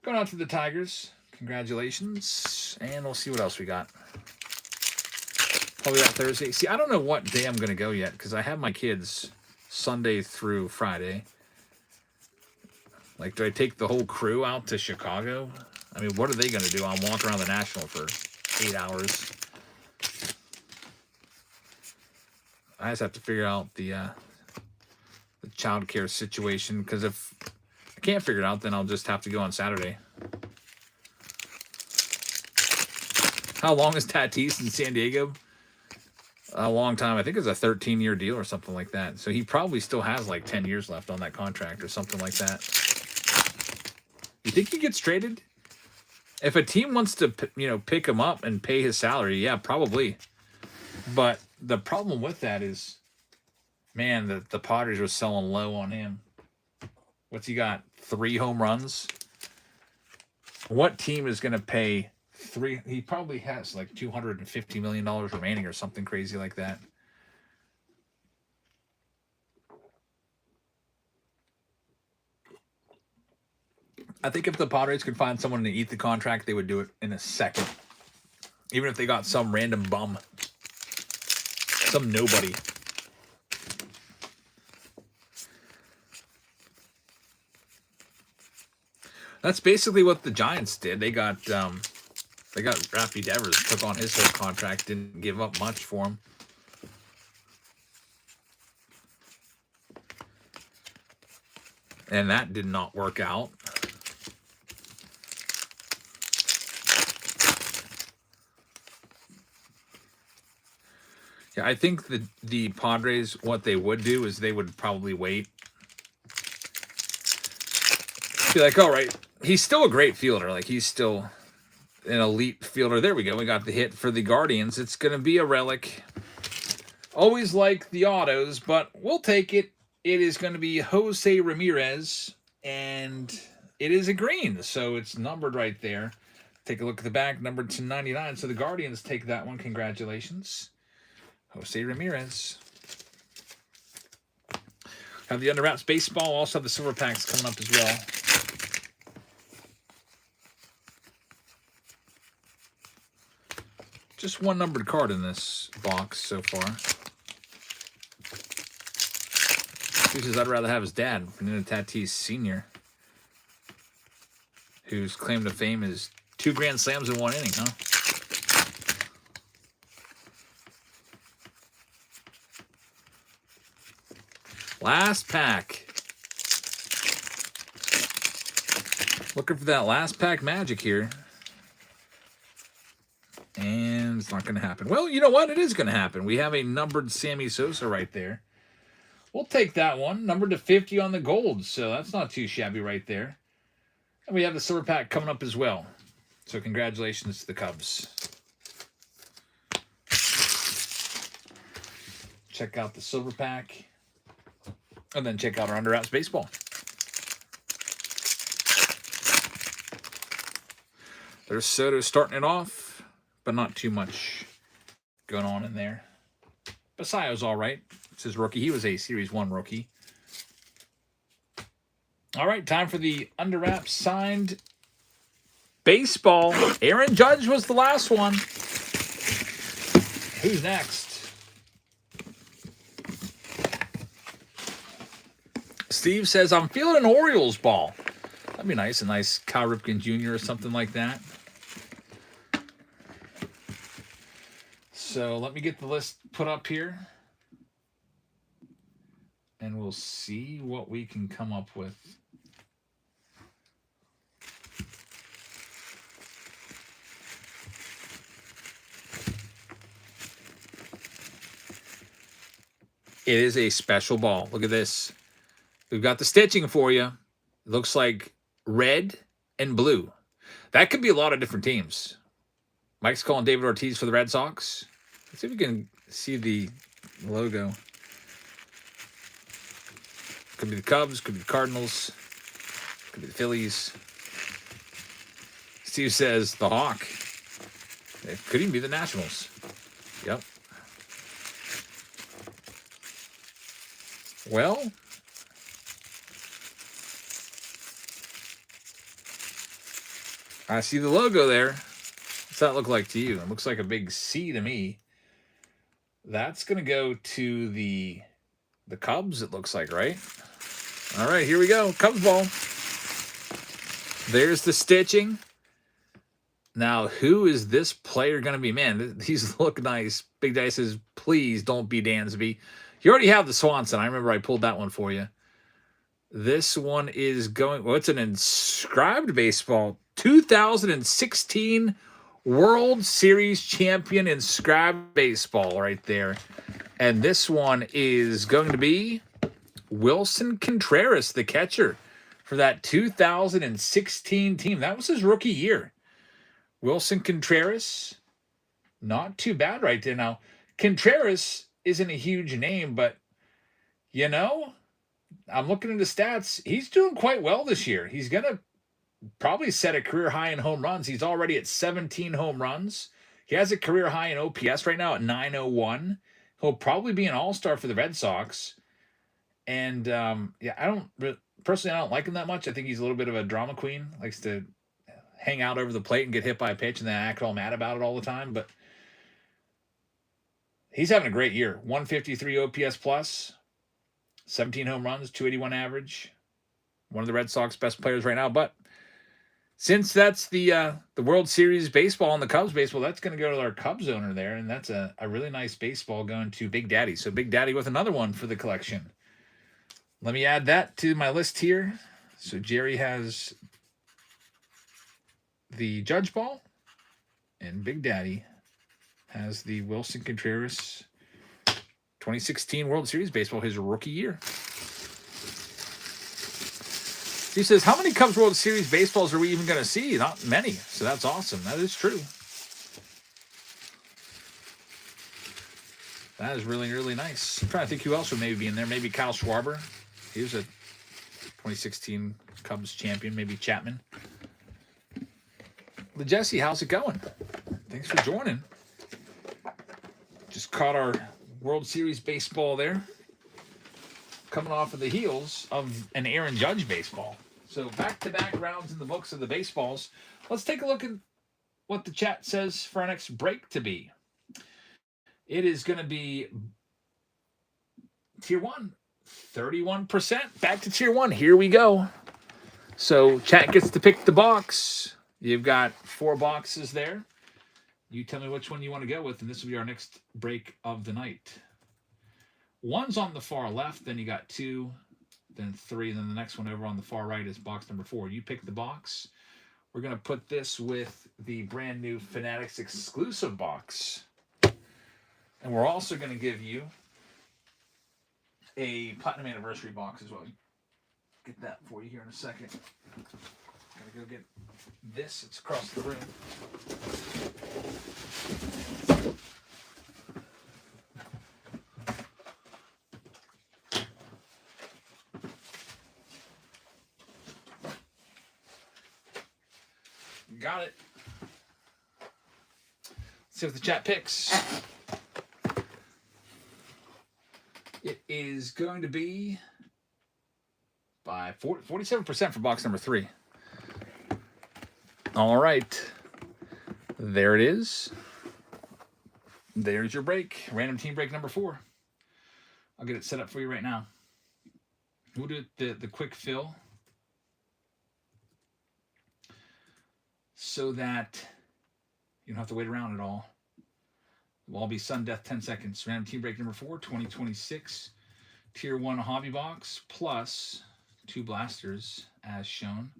Going out to the Tigers. Congratulations. And we'll see what else we got. Probably that Thursday. See, I don't know what day I'm going to go yet because I have my kids Sunday through Friday. Like, do I take the whole crew out to Chicago? I mean, what are they going to do? I'll walk around the National for 8 hours. I just have to figure out the child care situation, because if I can't figure it out, then I'll just have to go on Saturday. How long is Tatis in San Diego? A long time. I think it's a 13-year deal or something like that. So he probably still has like 10 years left on that contract or something like that. You think he gets traded? If a team wants to, pick him up and pay his salary, yeah, probably. But the problem with that is, man, the Padres were selling low on him. What's he got? 3 home runs? What team is going to pay 3? He probably has like $250 million remaining or something crazy like that. I think if the Padres could find someone to eat the contract, they would do it in a second. Even if they got some random bum. Some nobody. That's basically what the Giants did. They got Rafi Devers, took on his whole contract, didn't give up much for him. And that did not work out. Yeah, I think the Padres, what they would do is they would probably wait. Be like, all right, he's still a great fielder. Like, he's still an elite fielder. There we go. We got the hit for the Guardians. It's going to be a relic. Always like the autos, but we'll take it. It is going to be Jose Ramirez, and it is a green, so it's numbered right there. Take a look at the back, numbered to 99. So the Guardians take that one. Congratulations. Jose Ramirez. Have the Under Wraps baseball. Also have the silver packs coming up as well. Just one numbered card in this box so far. He says I'd rather have his dad, Fernando Tatis Sr., whose claim to fame is 2 grand slams in 1 inning, huh? Last pack. Looking for that last pack magic here. And it's not going to happen. Well, you know what? It is going to happen. We have a numbered Sammy Sosa right there. We'll take that one. Numbered to 50 on the gold. So that's not too shabby right there. And we have the silver pack coming up as well. So congratulations to the Cubs. Check out the silver pack. And then check out our Under Wraps baseball. There's Soto starting it off, but not too much going on in there. Basayo's all right. It's his rookie. He was a Series 1 rookie. All right, time for the Under Wraps signed baseball. Aaron Judge was the last one. Who's next? Steve says, I'm feeling an Orioles ball. That'd be nice. A nice Cal Ripken Jr. or something like that. So let me get the list put up here. and we'll see what we can come up with. It is a special ball. Look at this. We've got the stitching for you. It looks like red and blue. That could be a lot of different teams. Mike's calling David Ortiz for the Red Sox. Let's see if we can see the logo. Could be the Cubs, could be the Cardinals, could be the Phillies. Steve says the Hawk. It could even be the Nationals. Yep. Well, I see the logo there. What's that look like to you? It looks like a big C to me. That's going to go to the Cubs, it looks like, right? All right, here we go. Cubs ball. There's the stitching. Now, who is this player going to be? Man, these look nice. Big Dice says, please don't be Dansby. You already have the Swanson. I remember I pulled that one for you. This one is going, well, it's an inscribed baseball. 2016 World Series champion inscribed baseball right there. And this one is going to be Wilson Contreras, the catcher for that 2016 team. That was his rookie year. Wilson Contreras, not too bad right there. Now, Contreras isn't a huge name, but, you know, I'm looking at the stats. He's doing quite well this year. He's going to probably set a career high in home runs. He's already at 17 home runs. He has a career high in OPS right now at 901. He'll probably be an all-star for the Red Sox. And, yeah, personally, I don't like him that much. I think he's a little bit of a drama queen. Likes to hang out over the plate and get hit by a pitch and then act all mad about it all the time. But he's having a great year. 153 OPS plus, 17 home runs, 281 average. One of the Red Sox best players right now. But since that's the World Series baseball and the Cubs baseball, that's going to go to our Cubs owner there. And that's a really nice baseball going to Big Daddy. So Big Daddy with another one for the collection. Let me add that to my list here. So Jerry has the Judge ball, and Big Daddy has the Wilson Contreras 2016 World Series baseball, his rookie year. He says, how many Cubs World Series baseballs are we even going to see? Not many. So that's awesome. That is true. That is really, really nice. I'm trying to think who else would maybe be in there. Maybe Kyle Schwarber. He was a 2016 Cubs champion. Maybe Chapman. Well, Jesse, how's it going? Thanks for joining. Just caught our World Series baseball there. Coming off of the heels of an Aaron Judge baseball. So back-to-back rounds in the books of the baseballs. Let's take a look at what the chat says for our next break to be. It is going to be Tier 1, 31%. Back to Tier 1. Here we go. So chat gets to pick the box. You've got 4 boxes there. You tell me which one you want to go with, and this will be our next break of the night. 1's on the far left, then you got 2, then 3, and then the next one over on the far right is box number 4. You pick the box. We're going to put this with the brand new Fanatics exclusive box. And we're also going to give you a Platinum Anniversary box as well. Get that for you here in a second. Gotta go get this. It's across the room. Got it. Let's see what the chat picks. It is going to be by 47% for box number 3. All right. There it is. There's your break. Random team break number 4. I'll get it set up for you right now. We'll do the quick fill so that you don't have to wait around at all. We'll all be sudden death 10 seconds. Random team break number 4, 2026 Tier 1 hobby box plus 2 blasters as shown.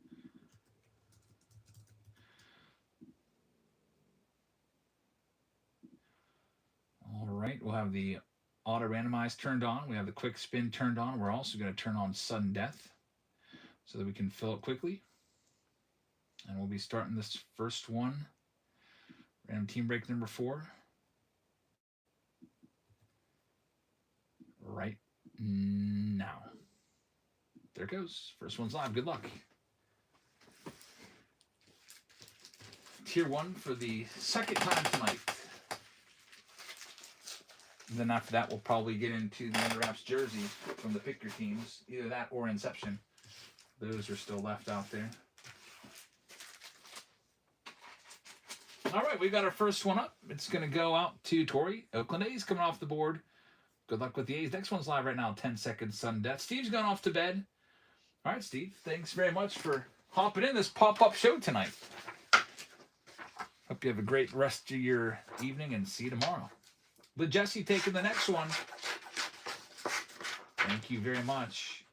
All right, we'll have the auto randomize turned on. We have the quick spin turned on. We're also going to turn on sudden death so that we can fill it quickly. And we'll be starting this first one. Random team break number 4. Right now. There it goes. First one's live. Good luck. Tier 1 for the second time tonight. And then after that, we'll probably get into the Under Wraps jersey from the Pick Your Teams. Either that or Inception. Those are still left out there. All right, we've got our first one up. It's going to go out to Tori. Oakland A's coming off the board. Good luck with the A's. Next one's live right now. 10 seconds, sudden death. Steve's gone off to bed. All right, Steve. Thanks very much for hopping in this pop-up show tonight. Hope you have a great rest of your evening and see you tomorrow. With Jesse taking the next one. Thank you very much.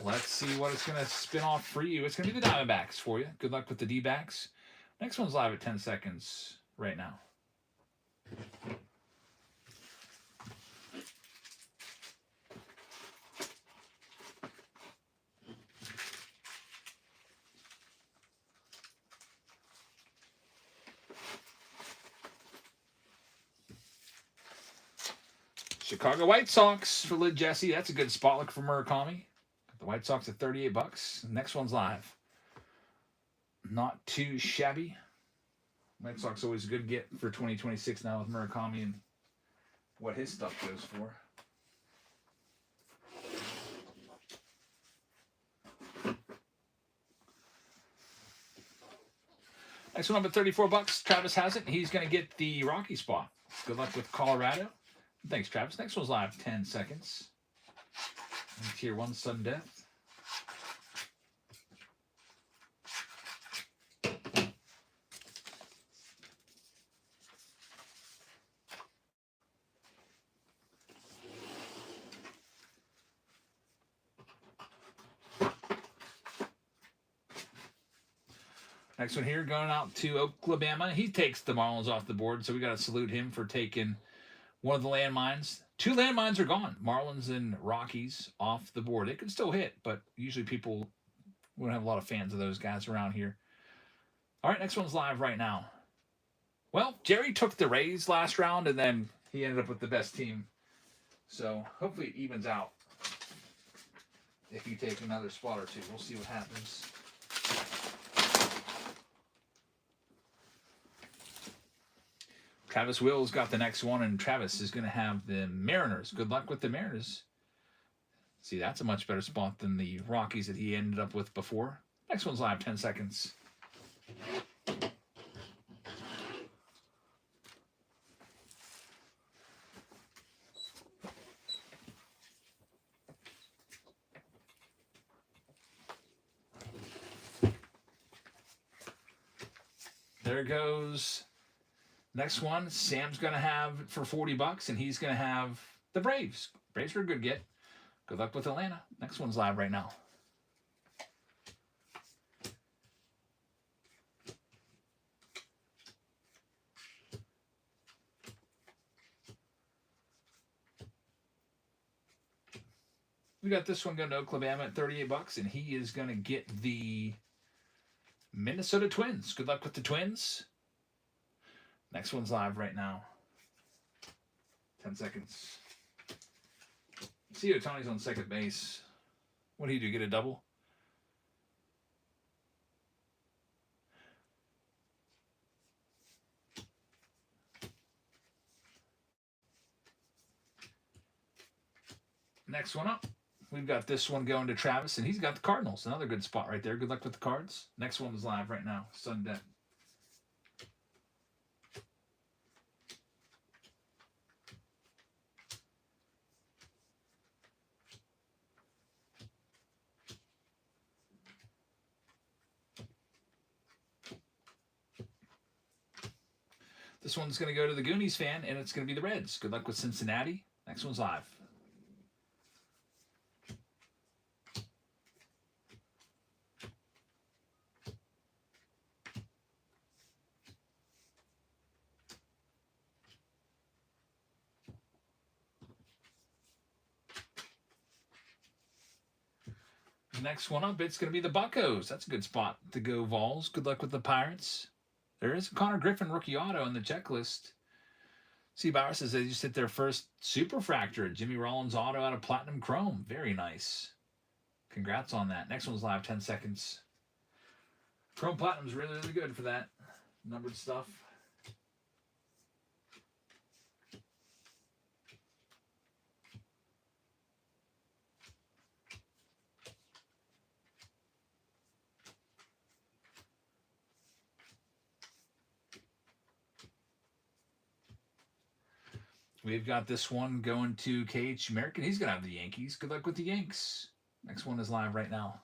Let's see what it's going to spin off for you. It's going to be the Diamondbacks for you. Good luck with the D-backs. Next one's live at 10 seconds right now. Chicago White Sox for Lid Jesse. That's a good spot look for Murakami. Got the White Sox at $38. Next one's live. Not too shabby. White Sox always a good get for 2026 now with Murakami and what his stuff goes for. Next one up at $34. Travis has it. He's going to get the Rocky spot. Good luck with Colorado. Thanks, Travis. Next one's live, 10 seconds. And Tier 1 sudden death. Next one here going out to Oklahoma. He takes the Marlins off the board, so we got to salute him for taking one of the landmines. 2 landmines are gone. Marlins and Rockies off the board. It can still hit, but usually people wouldn't have a lot of fans of those guys around here. All right, next one's live right now. Well, Jerry took the Rays last round, and then he ended up with the best team. So hopefully it evens out if you take another spot or two. We'll see what happens. Travis Wills got the next one, and Travis is going to have the Mariners. Good luck with the Mariners. See, that's a much better spot than the Rockies that he ended up with before. Next one's live, 10 seconds. There goes. Next one, Sam's going to have for $40, and he's going to have the Braves. Braves are a good get. Good luck with Atlanta. Next one's live right now. We got this one going to Oklahoma at $38, and he is going to get the Minnesota Twins. Good luck with the Twins. Next one's live right now. 10 seconds. See Otani's on second base. What do you do? Get a double? Next one up. We've got this one going to Travis, and he's got the Cardinals. Another good spot right there. Good luck with the Cards. Next one is live right now. Sunday. This one's going to go to the Goonies fan, and it's going to be the Reds. Good luck with Cincinnati. Next one's live. Next one up, it's going to be the Buccos. That's a good spot to go, Vols. Good luck with the Pirates. There is a Connor Griffin rookie auto in the checklist. See, Bauer says they just hit their first Superfractor. Jimmy Rollins auto out of Platinum Chrome. Very nice. Congrats on that. Next one's live, 10 seconds. Chrome Platinum's really, really good for that numbered stuff. We've got this one going to KH American. He's going to have the Yankees. Good luck with the Yanks. Next one is live right now.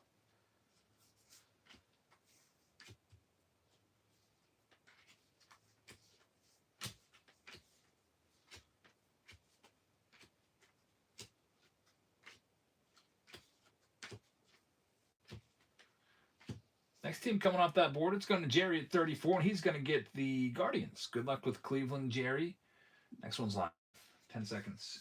Next team coming off that board, it's going to Jerry at 34, and he's going to get the Guardians. Good luck with Cleveland, Jerry. Next one's live. 10 seconds.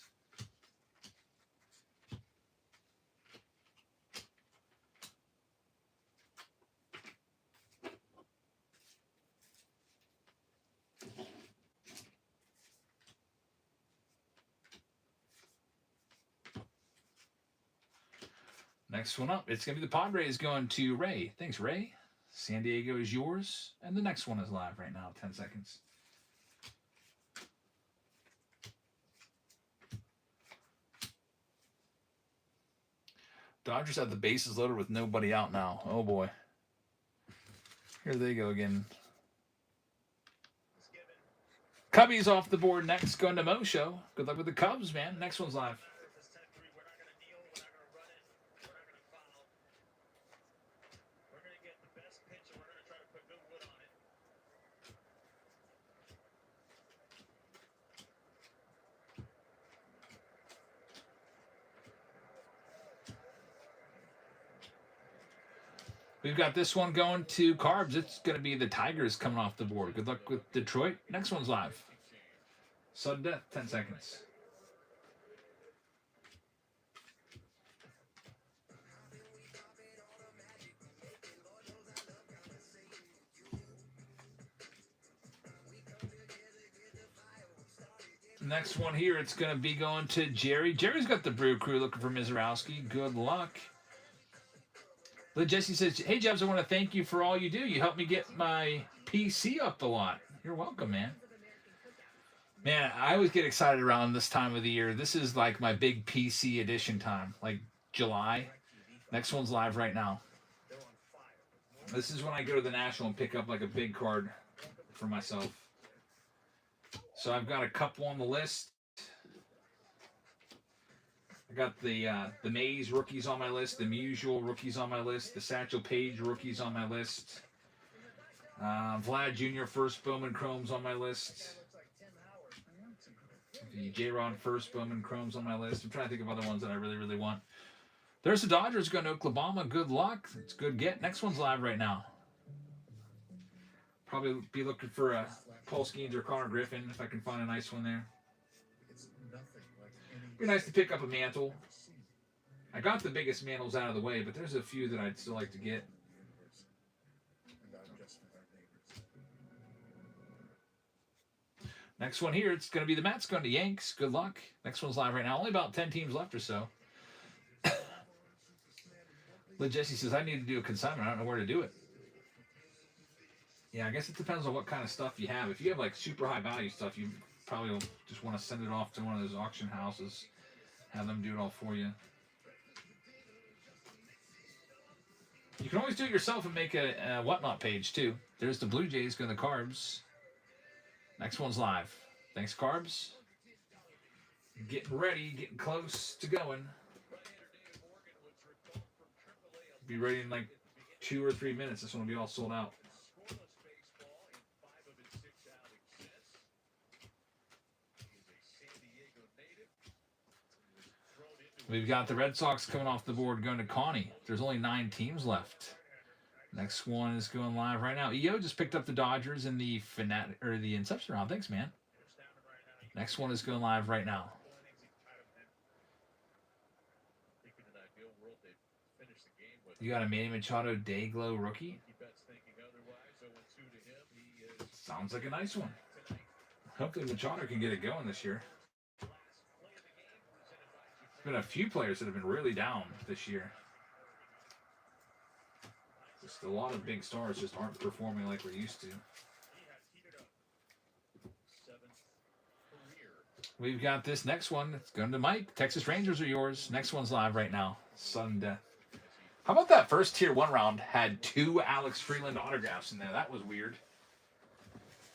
Next one up, it's going to be the Padres going to Ray. Thanks, Ray. San Diego is yours. And the next one is live right now. 10 seconds. Dodgers have the bases loaded with nobody out now. Oh, boy. Here they go again. Cubbies off the board next. Going to Mo Show. Good luck with the Cubs, man. Next one's live. We've got this one going to Carbs. It's going to be the Tigers coming off the board. Good luck with Detroit. Next one's live. Sudden death, 10 seconds. Next one here, it's going to be going to Jerry. Jerry's got the Brew Crew looking for Mizorowski. Good luck. Jesse says, hey, Jebs, I want to thank you for all you do. You helped me get my PC up a lot. You're welcome, man. Man, I always get excited around this time of the year. This is like my big PC edition time, like July. Next one's live right now. This is when I go to the National and pick up like a big card for myself. So I've got a couple on the list. I got the Mays rookies on my list, the Musial rookies on my list, the Satchel Paige rookies on my list, Vlad Jr. first Bowman Chromes on my list, the J-Rod first Bowman Chromes on my list. I'm trying to think of other ones that I really, really want. There's the Dodgers going to Oklahoma. Good luck. It's good get. Next one's live right now. Probably be looking for a Paul Skeens or Connor Griffin if I can find a nice one there. Be nice to pick up a mantle. I got the biggest mantles out of the way, but there's a few that I'd still like to get. Next one here, it's going to be the Mets going to Yanks. Good luck. Next one's live right now. Only about 10 teams left or so. Jesse says, I need to do a consignment. I don't know where to do it. Yeah, I guess it depends on what kind of stuff you have. If you have like super high value stuff, you probably will just want to send it off to one of those auction houses, have them do it all for you. You can always do it yourself and make a whatnot page too. There's the Blue Jays going to the Carbs. Next one's live. Thanks, Carbs. Getting ready, getting close to going. Be ready in like 2 or 3 minutes. This one will be all sold out. We've got the Red Sox coming off the board going to Connie. There's only 9 teams left. Next one is going live right now. EO just picked up the Dodgers in the the Inception round. Thanks, man. Next one is going live right now. In an ideal world, they'd finish the game with You got a Manny Machado Dayglow rookie? Mookie Betts thinking otherwise. 0-2 to him. He is Sounds like a nice one. tonight. Hopefully Machado can get it going this year. Last play of the game presented by There's been a few players that have been really down this year. Just a lot of big stars just aren't performing like we're used to. He has heated up. 7th career. We've got this next one. It's going to Mike. Texas Rangers are yours. Next one's live right now. Sudden death. How about that first tier 1 round had 2 Alex Freeland autographs in there? That was weird.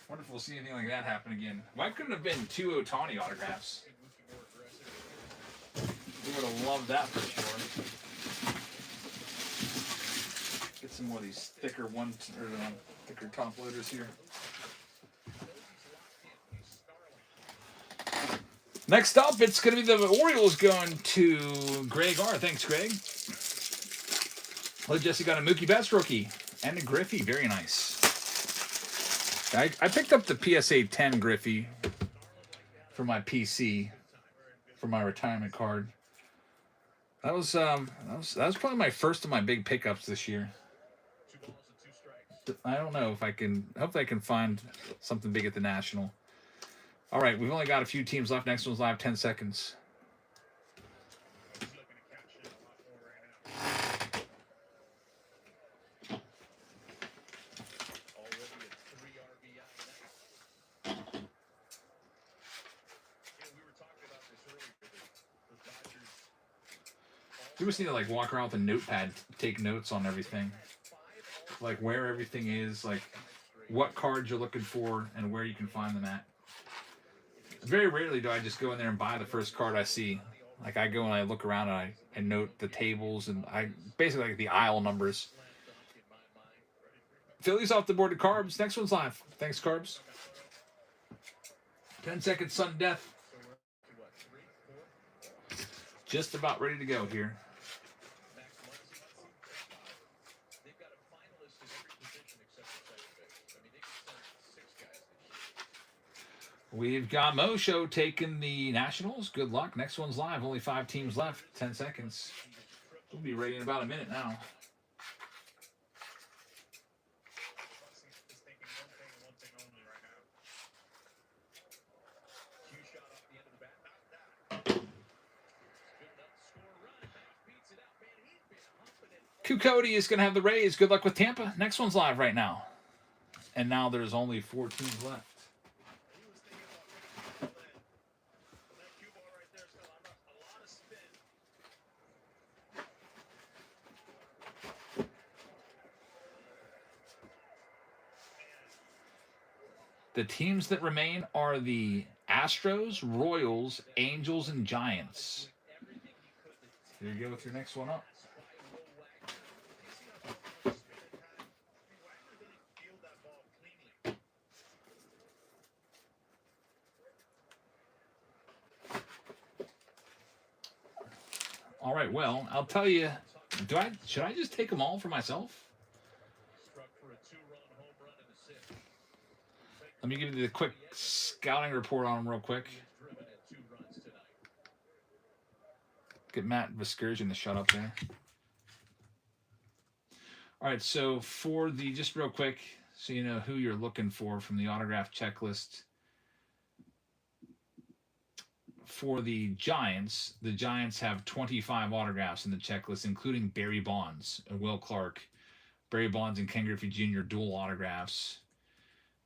Wonder if we'll see anything like that happen again. Why couldn't it have been 2 Ohtani autographs? Mookie more aggressive. We would have loved that for sure. Get some more of these thicker thicker top loaders here. Next up, it's going to be the Orioles going to Greg R. Thanks, Greg. Oh, Jesse got a Mookie Betts rookie and a Griffey. Very nice. I picked up the PSA 10 Griffey for my PC for my retirement card. That was probably my first of my big pickups this year. 2 balls and 2 strikes. I don't know if I can. Hopefully, I can find something big at the National. All right, we've only got a few teams left. Next one's live. 10 seconds. He's looking to cash in a lot more right now. Already a 3 RBI night. We were talking about this earlier. The Dodgers. You just need to like walk around with a notepad, take notes on everything, like where everything is, like what cards you're looking for, and where you can find them at. Very rarely do I just go in there and buy the first card I see. Like I go and I look around and I note the tables and I basically like the aisle numbers. Phillies off the board to Carbs. Next one's live. Thanks, Carbs. 10 seconds, sudden death. Just about ready to go here. They've got a finalist in every position except for second base. I mean, they can send 6 guys this year. We've got Mosho taking the Nationals. Good luck. Next one's live. Only 5 teams left. 10 seconds. We'll be ready in about a minute now. Is thinking one thing only right now. Cue shot off the end of the bat. Knocked out. Good enough to score a run. Max beats it out. Man, he's been humping it. Cody is going to have the Rays. Good luck with Tampa. Next one's live right now. And now there's only 4 teams left. He was thinking about making a pull in. That cue ball right there still on a lot of spin. The teams that remain are the Astros, Royals, Angels, and Giants. There you go with your next one up. All right, well, I'll tell you, should I just take them all for myself? Struck for a 2-run home run in the 6th. Let me give you the quick scouting report on them real quick. Driven at 2 runs tonight. Get Matt Viscursion to shut up there. All right, so for the, just real quick, so you know who you're looking for from the autograph checklist. For the Giants have 25 autographs in the checklist, including Barry Bonds and Will Clark. Barry Bonds and Ken Griffey Jr. dual autographs.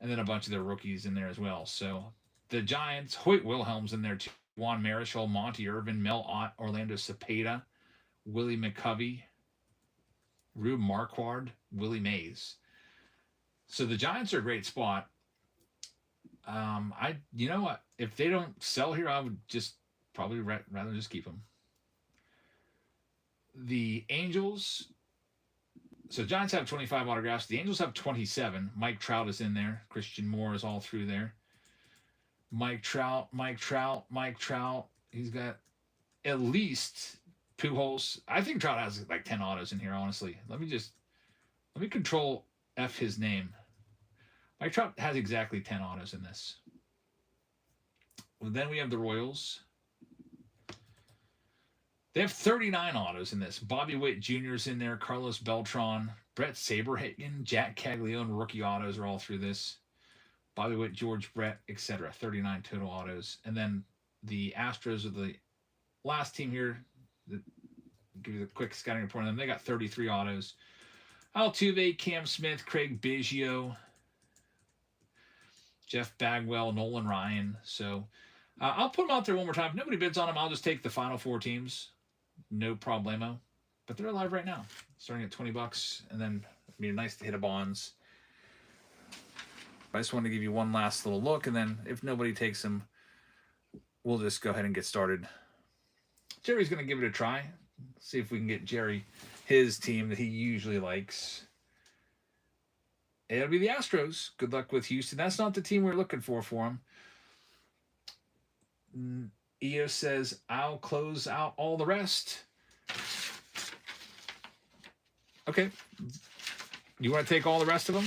And then a bunch of their rookies in there as well. So the Giants, Hoyt Wilhelm's in there too. Juan Marichal, Monty Irvin, Mel Ott, Orlando Cepeda, Willie McCovey, Rube Marquard, Willie Mays. So the Giants are a great spot. You know what? If they don't sell here, I would just probably rather just keep them. The Angels. So Giants have 25 autographs. The Angels have 27. Mike Trout is in there. Christian Moore is all through there. Mike Trout. He's got at least Pujols. I think Trout has like 10 autos in here, honestly. Let me control F his name. Mike Trout has exactly 10 autos in this. Well, then we have the Royals. They have 39 autos in this. Bobby Witt Jr.'s in there, Carlos Beltran, Brett Saberhagen, Jack Caglione, rookie autos are all through this. Bobby Witt, George Brett, etc. 39 total autos. And then the Astros are the last team here. Give you the quick scouting report on them. They got 33 autos. Altuve, Cam Smith, Craig Biggio, Jeff Bagwell, Nolan Ryan. So I'll put them out there one more time. If nobody bids on them, I'll just take the final 4 teams. No problemo. But they're alive right now, starting at $20. And then it'd be nice to hit a bonds. I just wanted to give you one last little look. And then if nobody takes them, we'll just go ahead and get started. Jerry's going to give it a try. See if we can get Jerry his team that he usually likes. It'll be the Astros. Good luck with Houston. That's not the team we're looking for him. EO says, I'll close out all the rest. Okay. You want to take all the rest of them?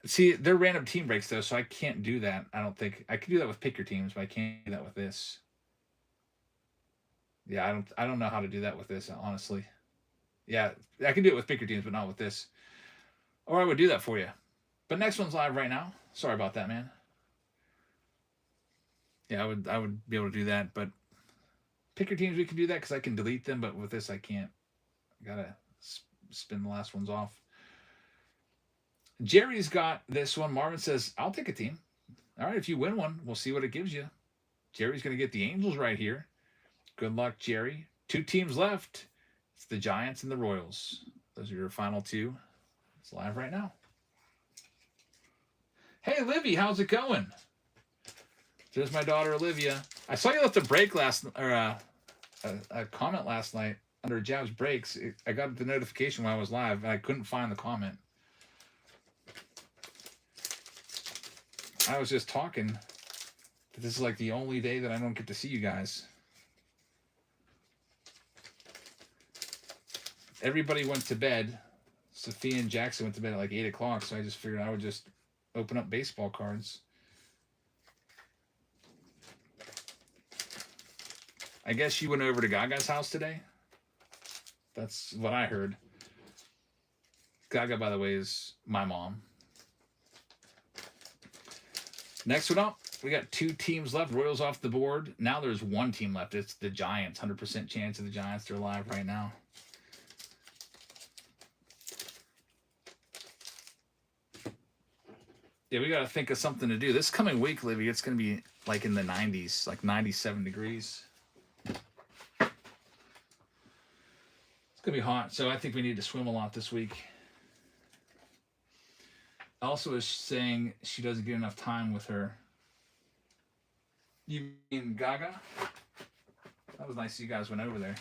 See, they're random team breaks, though, so I can't do that. I don't think. I can do that with pick your teams, but I can't do that with this. Yeah, I don't know how to do that with this, honestly. Yeah, I can do it with pick your teams, but not with this. Or I would do that for you. But next one's live right now. Sorry about that, man. Yeah, I would be able to do that, but pick your teams, we can do that because I can delete them, but with this I can't. I gotta spin the last ones off. Jerry's got this one. Marvin says, I'll take a team. All right, if you win one, we'll see what it gives you. Jerry's going to get the Angels right here. Good luck, Jerry. 2 teams left. It's the Giants and the Royals. Those are your final 2. It's live right now. Hey, Livy, how's it going? There's my daughter, Olivia. I saw you left a break a comment last night under Jab's Breaks. I got the notification when I was live, and I couldn't find the comment. I was just talking that this is like the only day that I don't get to see you guys. Everybody went to bed. Sophia and Jackson went to bed at like 8 o'clock, so I just figured I would just open up baseball cards. I guess you went over to Gaga's house today. That's what I heard. Gaga, by the way, is my mom. Next one up, we got 2 teams left. Royals off the board. Now there's 1 team left. It's the Giants. 100% chance of the Giants. They're live right now. Yeah, we got to think of something to do. This coming week, Livy, it's going to be like in the 90s, like 97 degrees. It's going to be hot, so I think we need to swim a lot this week. Also is saying she doesn't get enough time with her. You mean Gaga? That was nice you guys went over there.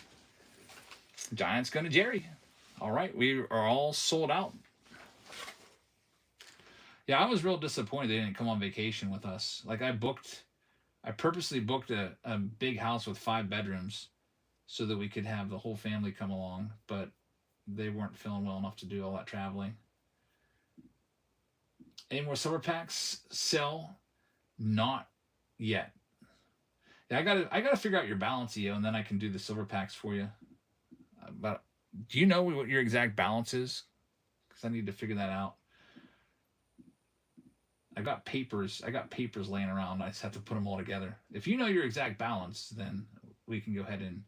Giants going to Jerry. All right, we are all sold out. Yeah, I was real disappointed they didn't come on vacation with us. Like I purposely booked a big house with 5 bedrooms so that we could have the whole family come along, but they weren't feeling well enough to do all that traveling. Any more silver packs? Sell? Not yet. Yeah, I gotta figure out your balance, EO, and then I can do the silver packs for you. But do you know what your exact balance is? Because I need to figure that out. I got papers laying around. I just have to put them all together. If you know your exact balance, then we can go ahead and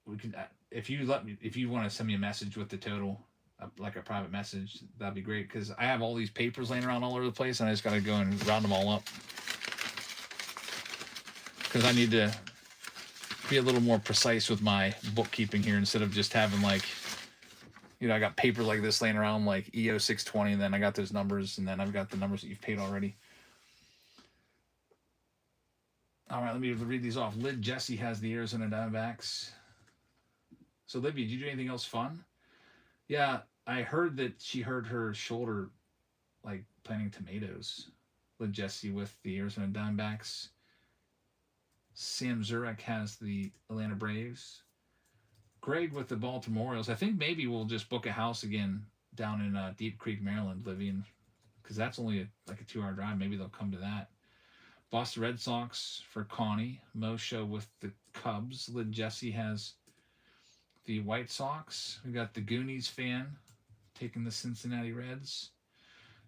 we can. If you want to send me a message with the total, like a private message, that'd be great. Because I have all these papers laying around all over the place, and I just got to go and round them all up. Because I need to be a little more precise with my bookkeeping here instead of just having like, you know, I got papers like this laying around like EO 620, and then I got those numbers, and then I've got the numbers that you've paid already. All right, let me read these off. Lid Jesse has the Arizona Diamondbacks. So, Libby, did you do anything else fun? Yeah, I heard that she hurt her shoulder, like planting tomatoes. Lid Jesse with the Arizona Diamondbacks. Sam Zurek has the Atlanta Braves. Greg with the Baltimore Orioles. I think maybe we'll just book a house again down in Deep Creek, Maryland, Livian, because that's only like a 2-hour drive. Maybe they'll come to that. Boston Red Sox for Connie. Mo Show with the Cubs. Lid Jesse has the White Sox. We got the Goonies fan taking the Cincinnati Reds.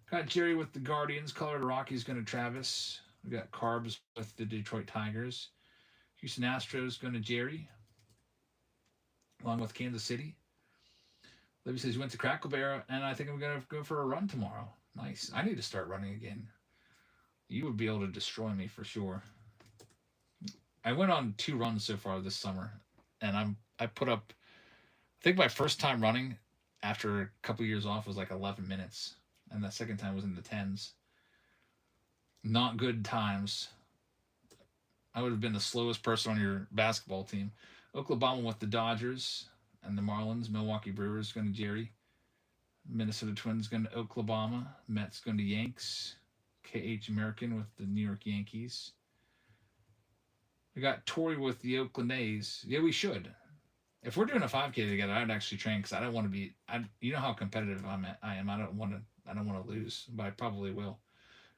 Got Jerry with the Guardians. Colorado Rockies going to Travis. We got Carbs with the Detroit Tigers. Houston Astros going to Jerry, along with Kansas City. Libby says he went to Crackle Barrel, and I think I'm going to go for a run tomorrow. Nice. I need to start running again. You would be able to destroy me for sure. I went on 2 runs so far this summer, and I put up, I think my first time running after a couple years off was like 11 minutes, and the second time was in the 10s. Not good times. I would have been the slowest person on your basketball team. Oklahoma with the Dodgers and the Marlins. Milwaukee Brewers going to Jerry. Minnesota Twins going to Oklahoma. Mets going to Yanks. KH American with the New York Yankees. We got Tori with the Oakland A's. Yeah, we should. If we're doing a 5K together, I'd actually train because I don't want to be. You know how competitive I am. I don't want to lose, but I probably will.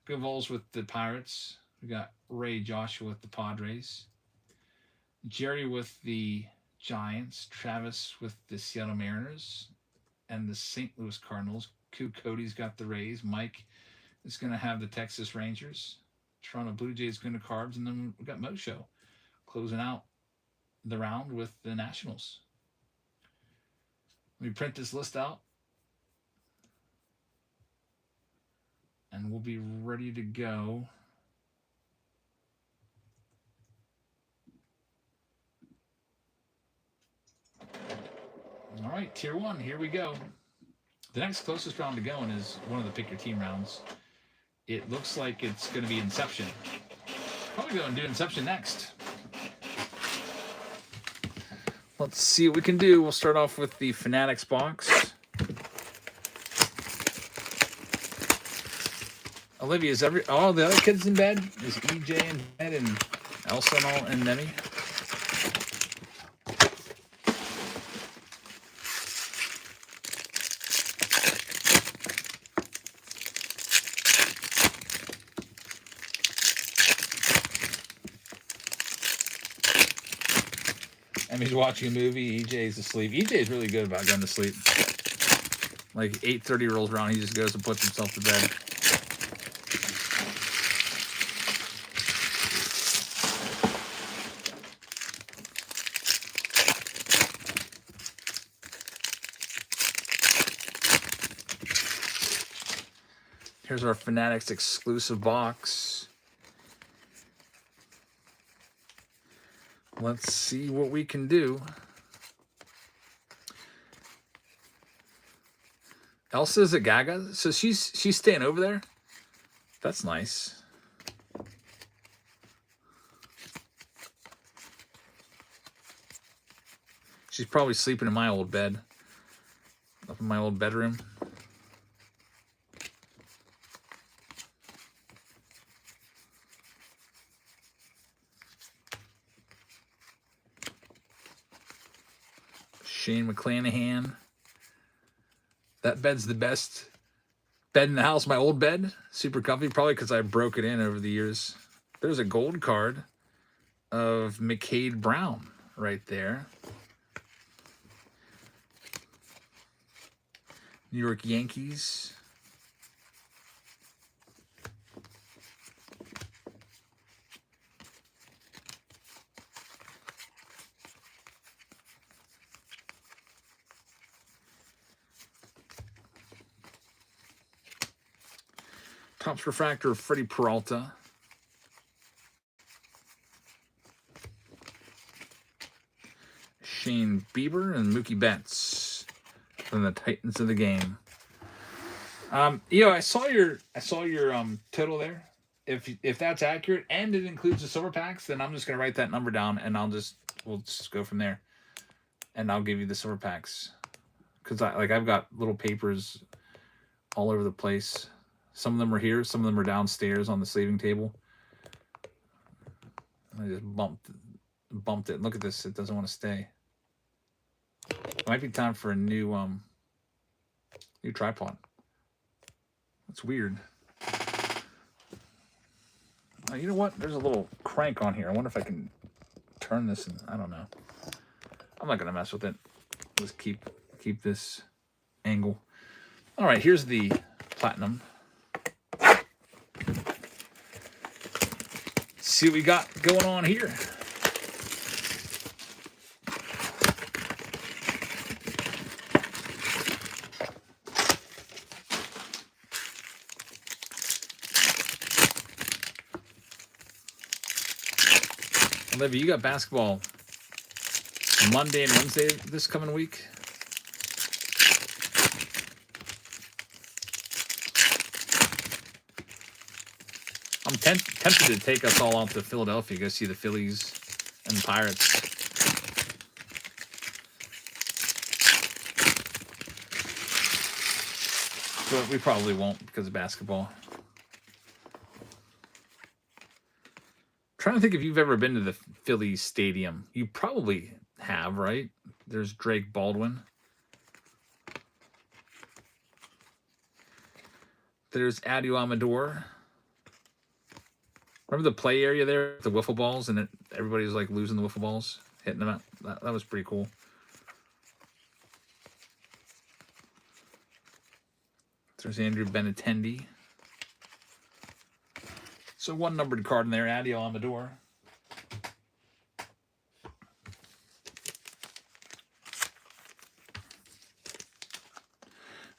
Go Vols with the Pirates. We got Ray Joshua with the Padres. Jerry with the Giants. Travis with the Seattle Mariners and the St. Louis Cardinals. Cody's got the Rays. Mike is going to have the Texas Rangers. Toronto Blue Jays going to Carbs. And then we got Mo Show closing out the round with the Nationals. Let me print this list out. And we'll be ready to go. All right, Tier 1, here we go. The next closest round to going is one of the Pick Your Team rounds. It looks like it's going to be Inception. Probably going to do Inception next. Let's see what we can do. We'll start off with the Fanatics box. Olivia, is all the other kids in bed? Is EJ in bed and Elsa and Nemi? Emmy's watching a movie. EJ's asleep. EJ's really good about going to sleep. Like 8:30 rolls around, he just goes and puts himself to bed. Here's our Fanatics exclusive box. Let's see what we can do. Elsa's at Gaga, so she's staying over there. That's nice. She's probably sleeping in my old bed, up in my old bedroom. Shane McClanahan. That bed's the best bed in the house. My old bed, super comfy, probably because I broke it in over the years. There's a gold card of McCade Brown right there. New York Yankees. Topps refractor of Freddie Peralta. Shane Bieber and Mookie Betts from the Titans of the game. I saw your total there. If that's accurate and it includes the silver packs, then I'm just gonna write that number down and we'll just go from there. And I'll give you the silver packs. Because I've got little papers all over the place. Some of them are here, some of them are downstairs on the sleeving table. I just bumped it. Look at this, it doesn't want to stay. It might be time for a new tripod. That's weird. You know what? There's a little crank on here. I wonder if I can turn this. And I don't know. I'm not gonna mess with it. Let's keep this angle. All right, here's the platinum. See what we got going on here. Olivia, you got basketball Monday and Wednesday this coming week? I'm tempted to take us all out to Philadelphia, go see the Phillies and the Pirates. But we probably won't because of basketball. Trying to think if you've ever been to the Phillies stadium. You probably have, right? There's Drake Baldwin. There's Adio Amador. Remember the play area there, the wiffle balls, and everybody was like losing the wiffle balls, hitting them out. That was pretty cool. There's Andrew Benintendi. So one numbered card in there, Adio Amador.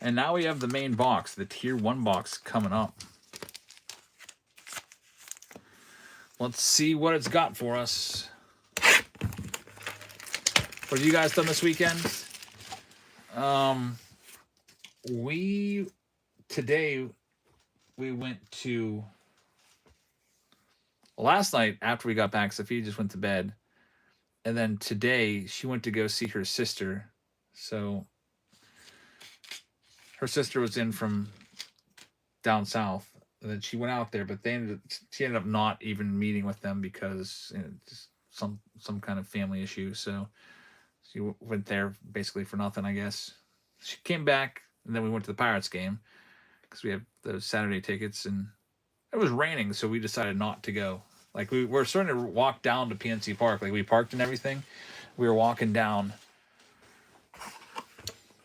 And now we have the main box, the Tier 1 box coming up. Let's see what it's got for us. What have you guys done this weekend? Today we went to... Last night, after we got back, Sophia just went to bed. And then today, she went to go see her sister. So, her sister was in from down south. And then she went out there, but she ended up not even meeting with them because just some kind of family issue. So, she went there basically for nothing, I guess. She came back, and then we went to the Pirates game because we have those Saturday tickets. And it was raining, so we decided not to go. Like, we were starting to walk down to PNC Park. Like, we parked and everything. We were walking down.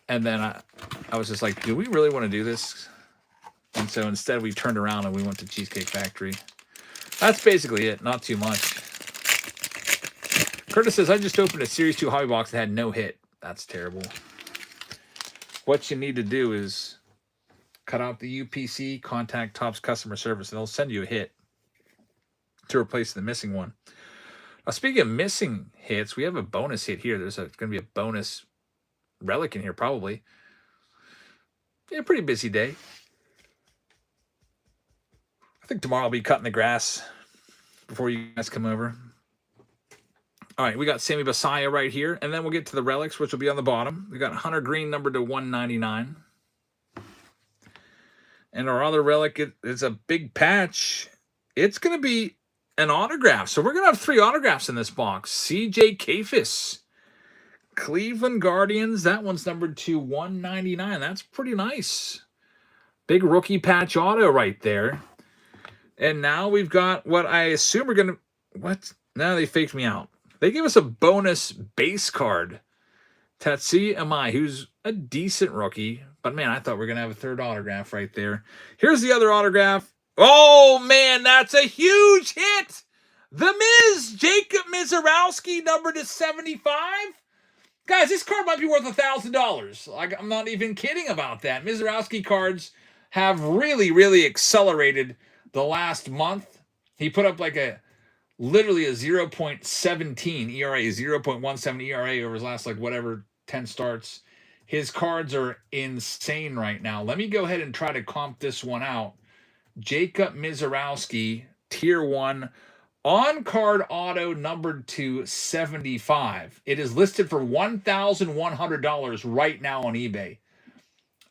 And then I was just like, do we really want to do this? And so instead we turned around and we went to Cheesecake Factory. That's basically it. Not too much. Curtis says, I just opened a Series 2 hobby box that had no hit. That's terrible. What you need to do is cut out the UPC, contact Topps customer service, and they'll send you a hit to replace the missing one. Now, speaking of missing hits, we have a bonus hit here. There's going to be a bonus relic in here, probably. Yeah, pretty busy day. I think tomorrow I'll be cutting the grass before you guys come over. All right, we got Sammy Basaia right here, and then we'll get to the relics, which will be on the bottom. We got Hunter Green numbered to 199. And our other relic is a big patch. It's going to be an autograph. So we're going to have 3 autographs in this box. CJ Kayfus, Cleveland Guardians. That one's numbered to 199. That's pretty nice. Big rookie patch auto right there. And now we've got what I assume we're going to... What? No, they faked me out. They gave us a bonus base card. Tatsuya Amai, who's a decent rookie. But, man, I thought we were going to have a 3rd autograph right there. Here's the other autograph. Oh, man, that's a huge hit. The Miz, Jacob Mizorowski, numbered to 75. Guys, this card might be worth $1,000. Like, I'm not even kidding about that. Mizorowski cards have really, really accelerated the last month. He put up like literally a 0.17 ERA, 0.17 ERA over his last, 10 starts. His cards are insane right now. Let me go ahead and try to comp this one out. Jacob Mizorowski, Tier 1, on-card auto numbered to 75. It is listed for $1,100 right now on eBay.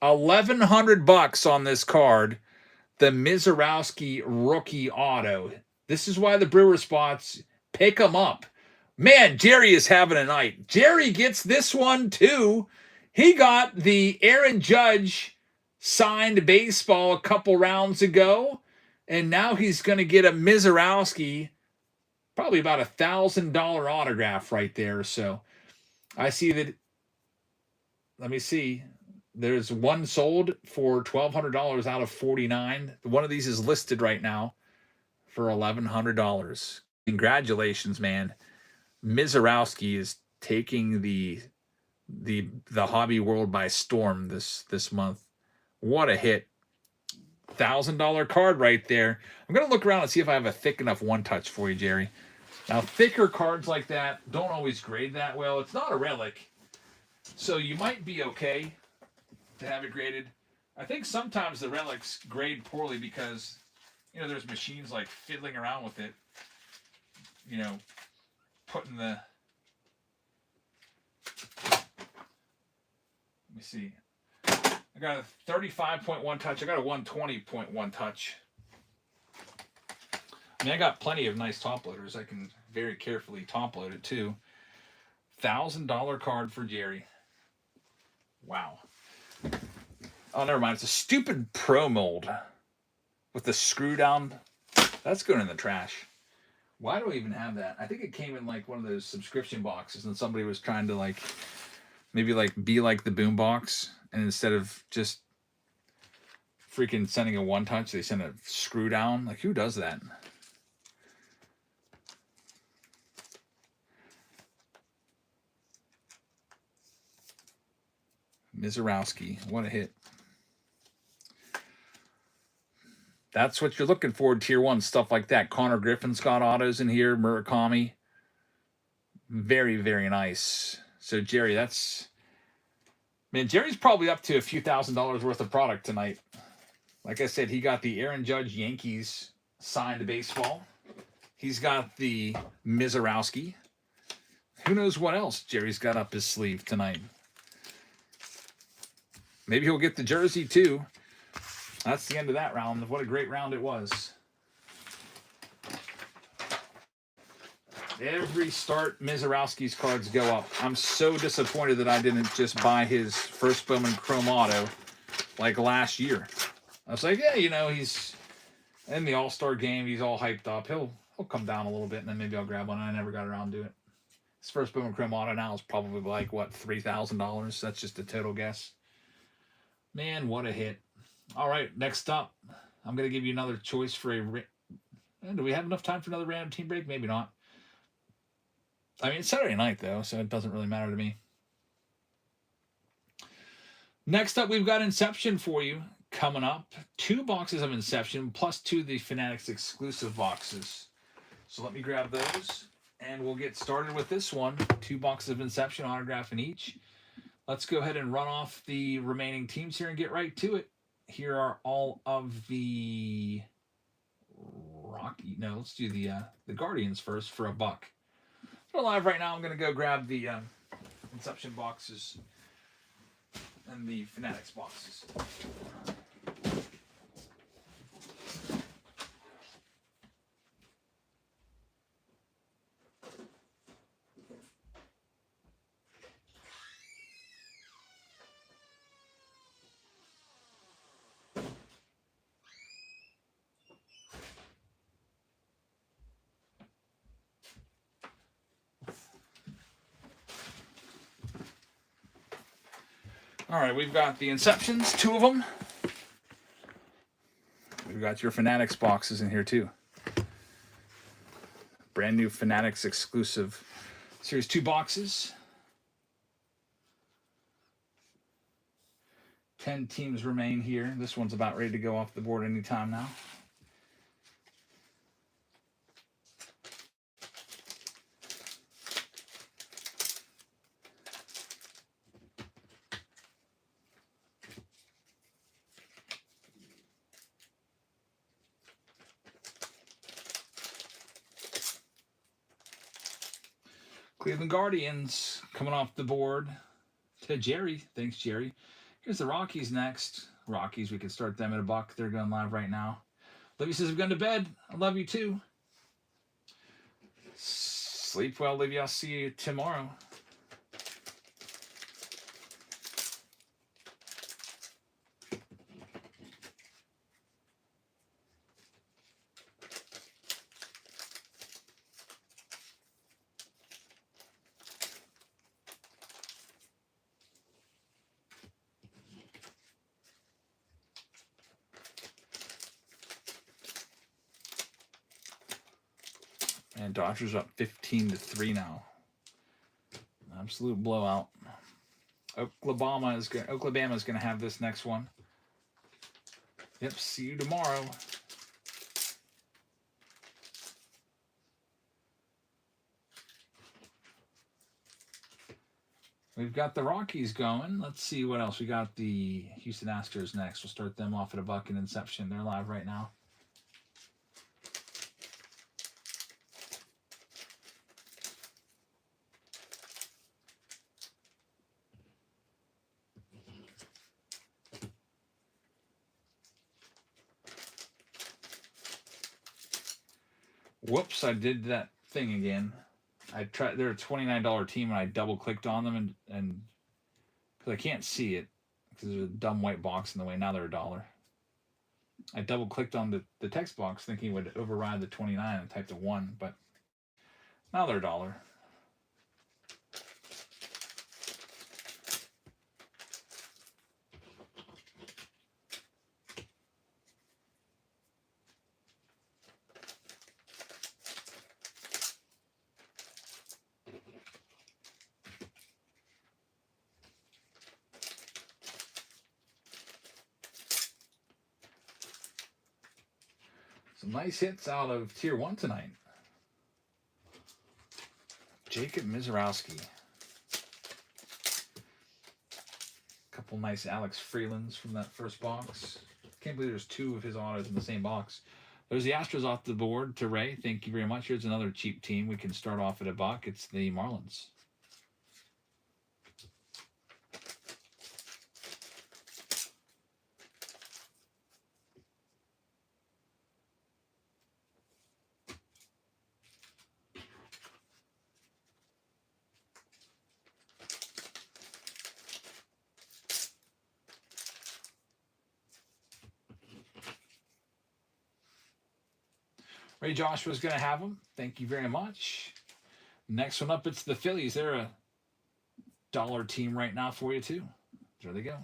$1,100 on this card, the Mizorowski rookie auto. This is why the Brewer spots, pick them up. Man, Jerry is having a night. Jerry gets this one too. He got the Aaron Judge signed baseball a couple rounds ago. And now he's going to get a Mizorowski, probably about $1,000 autograph right there. So I see that. Let me see. There's one sold for $1,200 out of 49. One of these is listed right now for $1,100. Congratulations, man. Mizorowski is taking the hobby world by storm this month. What a hit. $1,000 card right there. I'm going to look around and see if I have a thick enough one touch for you, Jerry. Now, thicker cards like that don't always grade that well. It's not a relic, so you might be okay to have it graded. I think sometimes the relics grade poorly because, there's machines like fiddling around with it, putting the, let me see. I got a 35.1 touch. I got a 120.1 touch. I mean, I got plenty of nice top loaders. I can very carefully top load it too. $1,000 card for Jerry. Wow. Oh, never mind. It's a stupid pro mold with the screw down. That's going in the trash. Why do I even have that? I think it came in like one of those subscription boxes and somebody was trying to maybe be like the boom box. And instead of just freaking sending a one touch, they send a screw down. Like, who does that? Mizorowski, what a hit. That's what you're looking for, Tier 1, stuff like that. Connor Griffin's got autos in here. Murakami. Very, very nice. So, Jerry, Jerry's probably up to a few $1,000s worth of product tonight. Like I said, he got the Aaron Judge Yankees signed baseball. He's got the Mizorowski. Who knows what else Jerry's got up his sleeve tonight. Maybe he'll get the jersey, too. That's the end of that round. What a great round it was. Every start, Mizorowski's cards go up. I'm so disappointed that I didn't just buy his first Bowman Chrome Auto like last year. I was like, yeah, he's in the All-Star game. He's all hyped up. He'll come down a little bit, and then maybe I'll grab one. I never got around to it. His first Bowman Chrome Auto now is probably $3,000. That's just a total guess. Man, what a hit. All right, next up, I'm going to give you another choice for do we have enough time for another random team break? Maybe not. I mean, it's Saturday night, though, so it doesn't really matter to me. Next up, we've got Inception for you coming up. 2 boxes of Inception, plus 2 of the Fanatics exclusive boxes. So let me grab those, and we'll get started with this one. 2 boxes of Inception, autograph in each. Let's go ahead and run off the remaining teams here and get right to it. Here are all of the let's do the Guardians first for $1. We're live right now. I'm going to go grab the Inception boxes and the Fanatics boxes. All right, we've got the Inceptions, 2 of them. We've got your Fanatics boxes in here, too. Brand new Fanatics exclusive Series 2 boxes. 10 teams remain here. This one's about ready to go off the board anytime now. Cleveland Guardians coming off the board to Jerry. Thanks, Jerry. Here's the Rockies next. Rockies, we can start them at $1. They're going live right now. Livy says, I've gone to bed. I love you too. Sleep well, Livy. I'll see you tomorrow. And Dodgers are up 15-3 now. Absolute blowout. Oklahoma is going to have this next one. Yep, see you tomorrow. We've got the Rockies going. Let's see what else. We got the Houston Astros next. We'll start them off at a buck in Inception. They're live right now. Whoops, I did that thing again. I tried. They're a $29 team, and I double clicked on them, and because I can't see it because there's a dumb white box in the way. Now they're $1. I double clicked on the text box thinking it would override the 29 and typed a 1, but now they're $1. Some nice hits out of Tier 1 tonight. Jacob Mizorowski. Couple nice Alex Freelands from that first box. Can't believe there's 2 of his autos in the same box. There's the Astros off the board to Ray. Thank you very much. Here's another cheap team. We can start off at a buck. It's the Marlins. Ray Joshua's going to have them. Thank you very much. Next one up, it's the Phillies. They're a $1 team right now for you, too. There they go.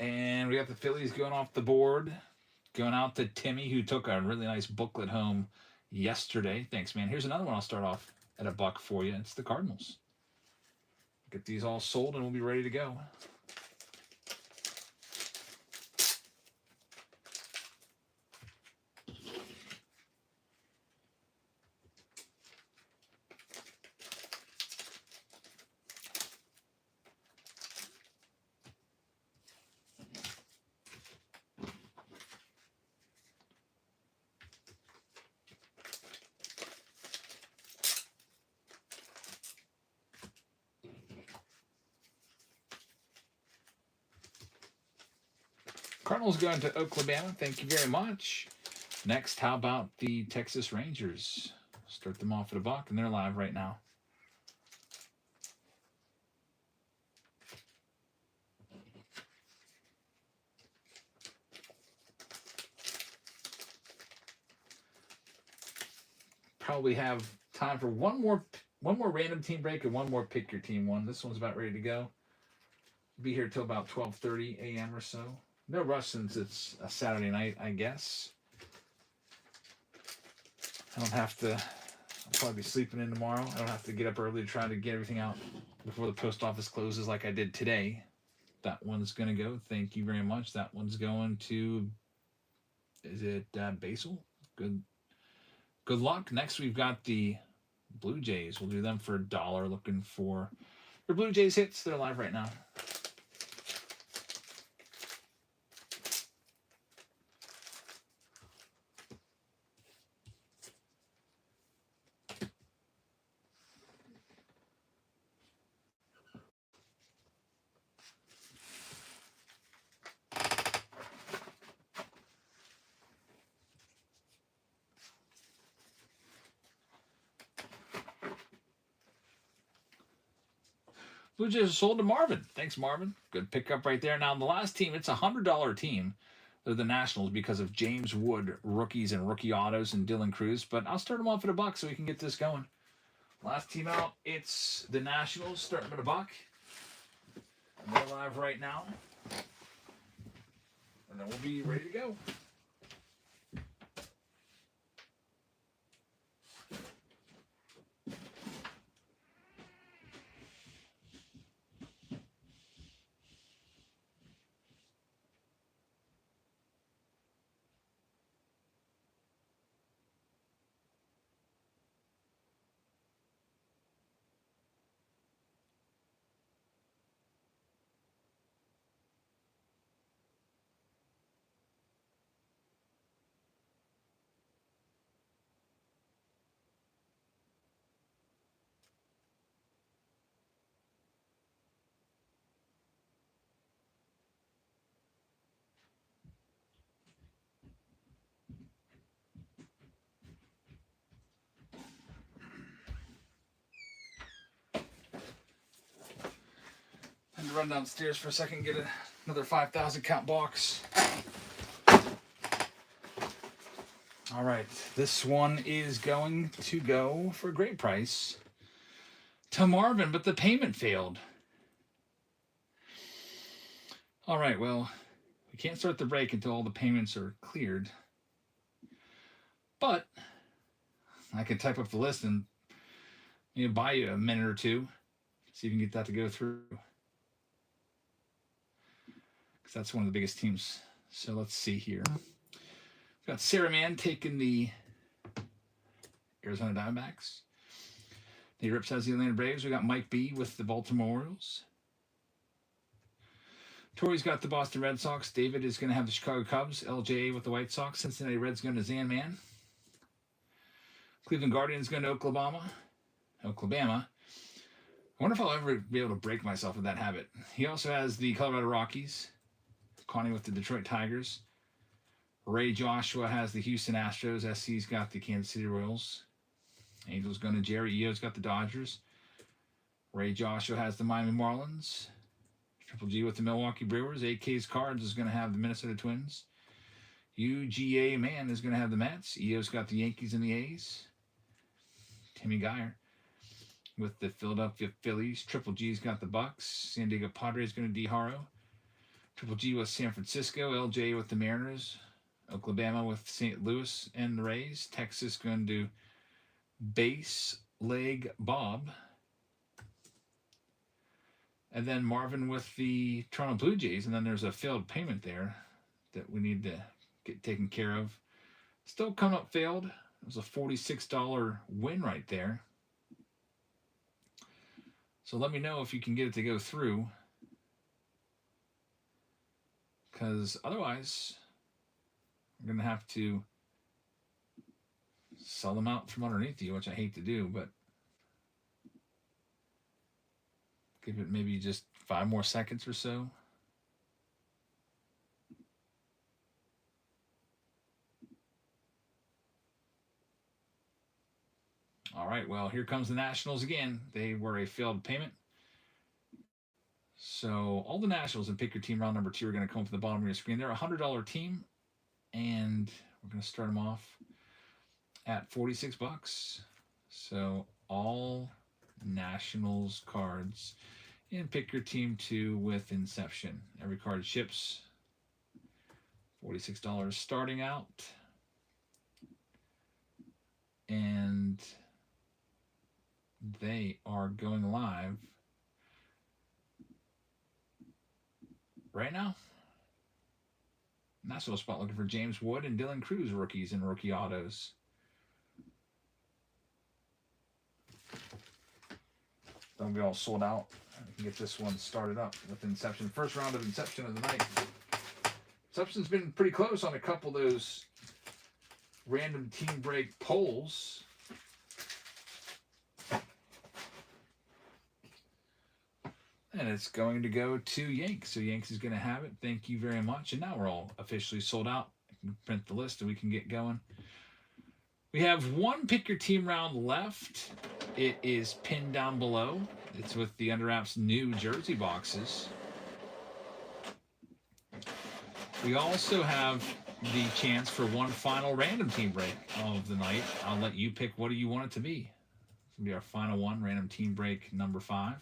And we got the Phillies going off the board. Going out to Timmy, who took a really nice booklet home yesterday. Thanks, man. Here's another one I'll start off at a buck for you. It's the Cardinals. Get these all sold and we'll be ready to go. Cardinals going to Oklahoma. Thank you very much. Next, how about the Texas Rangers? Start them off at a buck, and they're live right now. Probably have time for one more random team break and one more pick your team one. This one's about ready to go. Be here till about 12:30 a.m. or so. No rush since it's a Saturday night, I guess. I don't have to. I'll probably be sleeping in tomorrow. I don't have to get up early to try to get everything out before the post office closes like I did today. That one's going to go. Thank you very much. That one's going to, is it Basil? Good luck. Next, we've got the Blue Jays. We'll do them for $1. Looking for your Blue Jays hits. They're live right now. Blue Jays are sold to Marvin. Thanks, Marvin. Good pickup right there. Now, the last team, it's a $100 team. They're the Nationals because of James Wood, rookies and rookie autos, and Dylan Cruz. But I'll start them off at $1 so we can get this going. Last team out, it's the Nationals. Start them at $1. And they're live right now. And then we'll be ready to go. And run downstairs for a second, get another 5,000 count box. All right, this one is going to go for a great price to Marvin, but the payment failed. All right, well, we can't start the break until all the payments are cleared. But I could type up the list and buy you a minute or two, see if you can get that to go through. Because that's one of the biggest teams. So let's see here. We've got Sarah Mann taking the Arizona Diamondbacks. Nate Rips has the Atlanta Braves. We got Mike B with the Baltimore Orioles. Tori's got the Boston Red Sox. David is going to have the Chicago Cubs. LJ with the White Sox. Cincinnati Reds going to Zan Man. Cleveland Guardians going to Oklahoma. I wonder if I'll ever be able to break myself of that habit. He also has the Colorado Rockies. Connie with the Detroit Tigers. Ray Joshua has the Houston Astros. SC's got the Kansas City Royals. Angels going to Jerry. EO's got the Dodgers. Ray Joshua has the Miami Marlins. Triple G with the Milwaukee Brewers. AK's Cards is going to have the Minnesota Twins. UGA Man is going to have the Mets. EO's got the Yankees and the A's. Timmy Geyer with the Philadelphia Phillies. Triple G's got the Bucks. San Diego Padres going to D. Haro. Triple G with San Francisco. LJ with the Mariners. Oklahoma with St. Louis and the Rays. Texas going to Base Leg Bob. And then Marvin with the Toronto Blue Jays. And then there's a failed payment there that we need to get taken care of. Still come up failed. It was a $46 win right there. So let me know if you can get it to go through. Because otherwise, I'm going to have to sell them out from underneath you, which I hate to do, but give it maybe just 5 more seconds or so. All right, well, here comes the Nationals again. They were a failed payment. So all the Nationals in Pick Your Team round number 2 are going to come to the bottom of your screen. They're a $100 team, and we're going to start them off at $46. So all Nationals cards in Pick Your Team 2 with Inception. Every card ships $46 starting out. And they are going live right now. National spot looking for James Wood and Dylan Cruz rookies and rookie autos. Don't be all sold out. I can get this one started up with Inception. First round of Inception of the night. Inception's been pretty close on a couple of those random team break polls. And it's going to go to Yanks. So Yanks is going to have it. Thank you very much. And now we're all officially sold out. I can print the list and we can get going. We have one Pick Your Team round left. It is pinned down below. It's with the Under Wraps new jersey boxes. We also have the chance for one final random team break of the night. I'll let you pick what do you want it to be. It's going to be our final one, random team break number 5.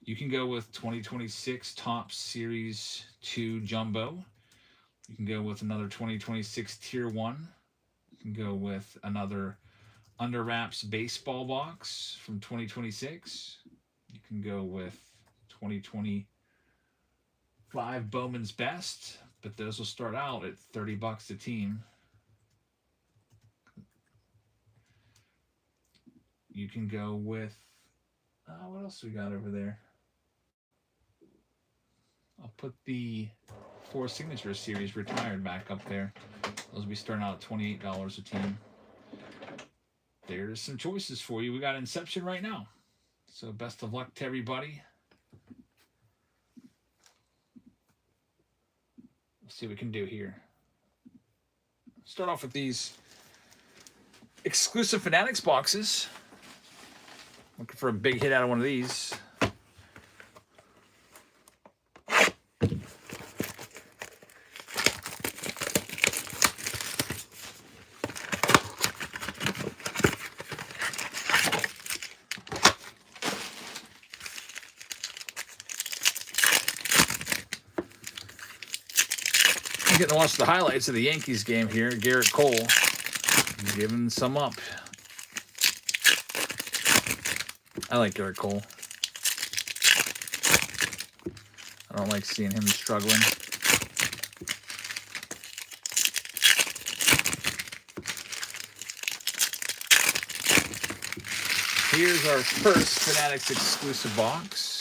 You can go with 2026 Topps Series 2 Jumbo. You can go with another 2026 Tier 1. You can go with another Under Wraps baseball box from 2026. You can go with 2025 Bowman's Best, but those will start out at $30 a team. You can go with, what else we got over there? I'll put the 4 Signature Series retired back up there. Those will be starting out at $28 a team. There's some choices for you. We got Inception right now. So best of luck to everybody. Let's see what we can do here. Start off with these exclusive Fanatics boxes. Looking for a big hit out of one of these. Getting to watch the highlights of the Yankees game here. Garrett Cole giving some up. I like Garrett Cole. I don't like seeing him struggling. Here's our first Fanatics exclusive box.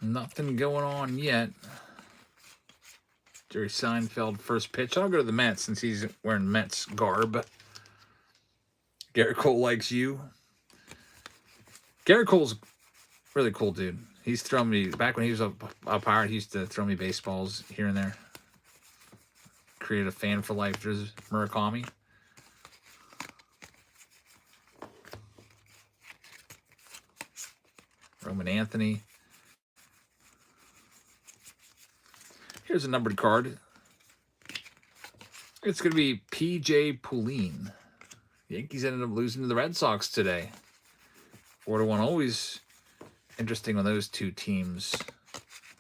Nothing going on yet. Jerry Seinfeld first pitch. I'll go to the Mets since he's wearing Mets garb. Garrett Cole likes you. Garrett Cole's really cool dude. He's thrown me, back when he was a Pirate, he used to throw me baseballs here and there. Created a fan for life. There's Murakami. Roman Anthony. Here's a numbered card. It's going to be P.J. Pulleen. The Yankees ended up losing to the Red Sox today. 4-1. Always interesting when those two teams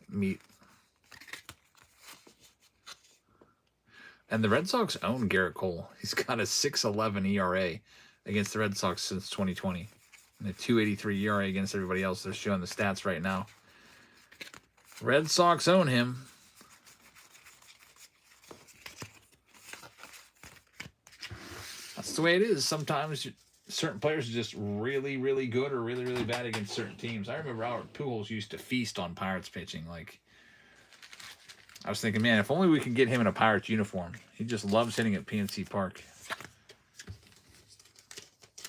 meet. And the Red Sox own Garrett Cole. He's got a 6.11 ERA against the Red Sox since 2020. And a 2.83 ERA against everybody else. They're showing the stats right now. Red Sox own him. That's the way it is. Sometimes certain players are just really, really good or really, really bad against certain teams. I remember Albert Pujols used to feast on Pirates pitching. Like, I was thinking, man, if only we could get him in a Pirates uniform. He just loves hitting at PNC Park.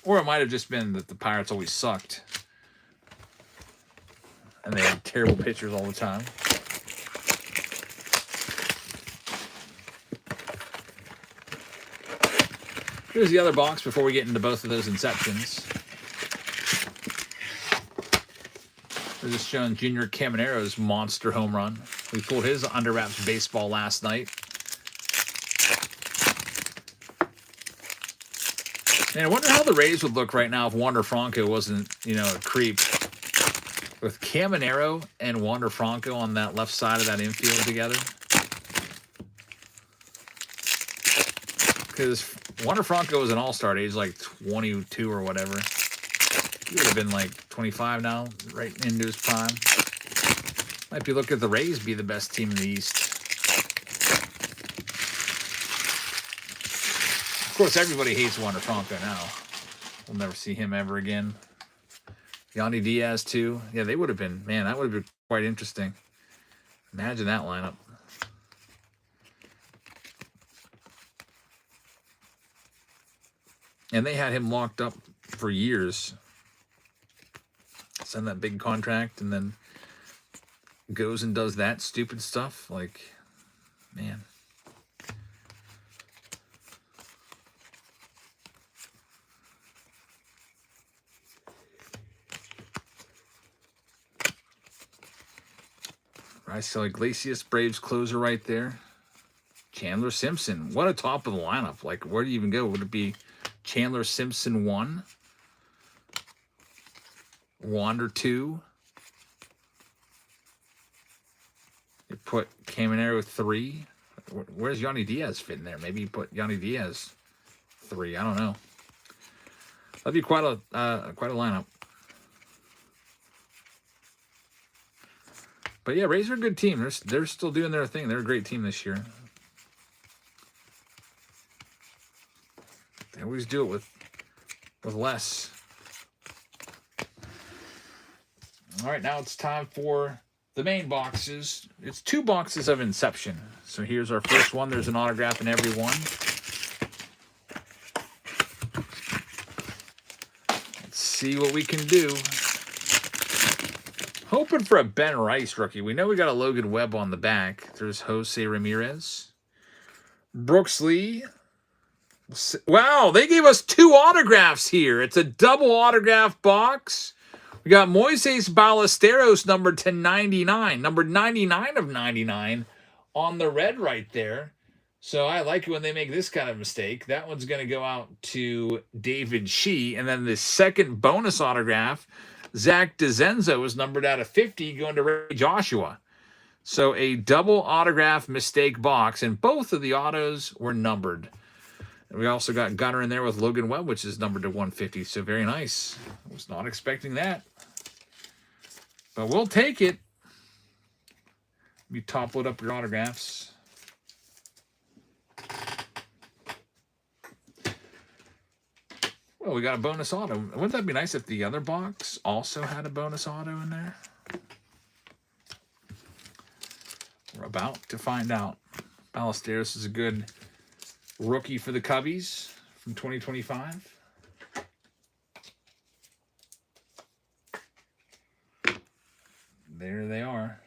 Or it might have just been that the Pirates always sucked. And they had terrible pitchers all the time. Here's the other box before we get into both of those Inceptions. We're just showing Junior Camanero's monster home run. We pulled his Under Wraps baseball last night. Man, I wonder how the Rays would look right now if Wander Franco wasn't, a creep. With Caminero and Wander Franco on that left side of that infield together. Because Wander Franco was an all-star at age like 22 or whatever. He would have been like 25 now, right into his prime. Might be looking at the Rays be the best team in the East. Of course, everybody hates Wander Franco now. We'll never see him ever again. Yandy Diaz, too. Yeah, they would have been, man, that would have been quite interesting. Imagine that lineup. And they had him locked up for years. sign that big contract, and then goes and does that stupid stuff. Like, man. Raisel Iglesias, Braves closer right there. Chandler Simpson. What a top of the lineup. Like, where do you even go? Would it be Chandler Simpson 1? Wander 2? You put Caminero 3? Where's Yanni Diaz fitting there? Maybe you put Yanni Diaz 3. I don't know. That'd be quite a lineup. But yeah, Rays are a good team. They're still doing their thing. They're a great team this year. They always do it with less. All right, now it's time for the main boxes. It's 2 boxes of Inception. So here's our first one. There's an autograph in every one. Let's see what we can do. Hoping for a Ben Rice rookie. We know we got a Logan Webb on the back. There's Jose Ramirez. Brooks Lee. Wow, they gave us 2 autographs here. It's a double autograph box. We got Moises Ballesteros numbered to 99. Number 99 of 99 on the red right there. So I like it when they make this kind of mistake. That one's going to go out to David Shee. And then the second bonus autograph, Zach DeZenzo is numbered out of 50 going to Ray Joshua. So a double autograph mistake box, and both of the autos were numbered. And we also got Gunner in there with Logan Webb, which is numbered to 150. So very nice. I was not expecting that. But we'll take it. You top load up your autographs. Well, we got a bonus auto. Wouldn't that be nice if the other box also had a bonus auto in there? We're about to find out. Ballesteros is a good rookie for the Cubbies from 2025. There they are.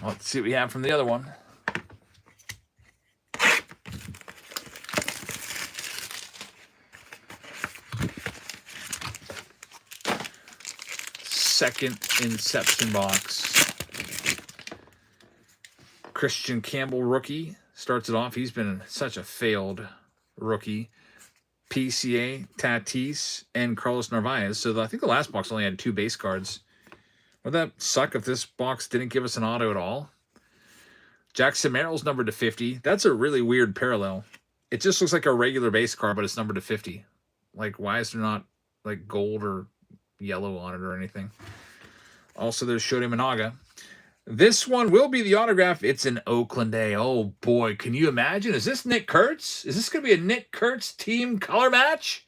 Let's see what we have from the other one. Second Inception box. Christian Campbell rookie starts it off. He's been such a failed rookie. PCA, Tatis, and Carlos Narvaez. So I think the last box only had 2 base cards. Would that suck if this box didn't give us an auto at all? Jackson Merrill's numbered to 50. That's a really weird parallel. It just looks like a regular base card, but it's numbered to 50. Like, why is there not like gold or yellow on it or anything? Also, there's Shota Managa. This one will be the autograph. It's an Oakland A. Oh, boy. Can you imagine? Is this Nick Kurtz? Is this going to be a Nick Kurtz team color match?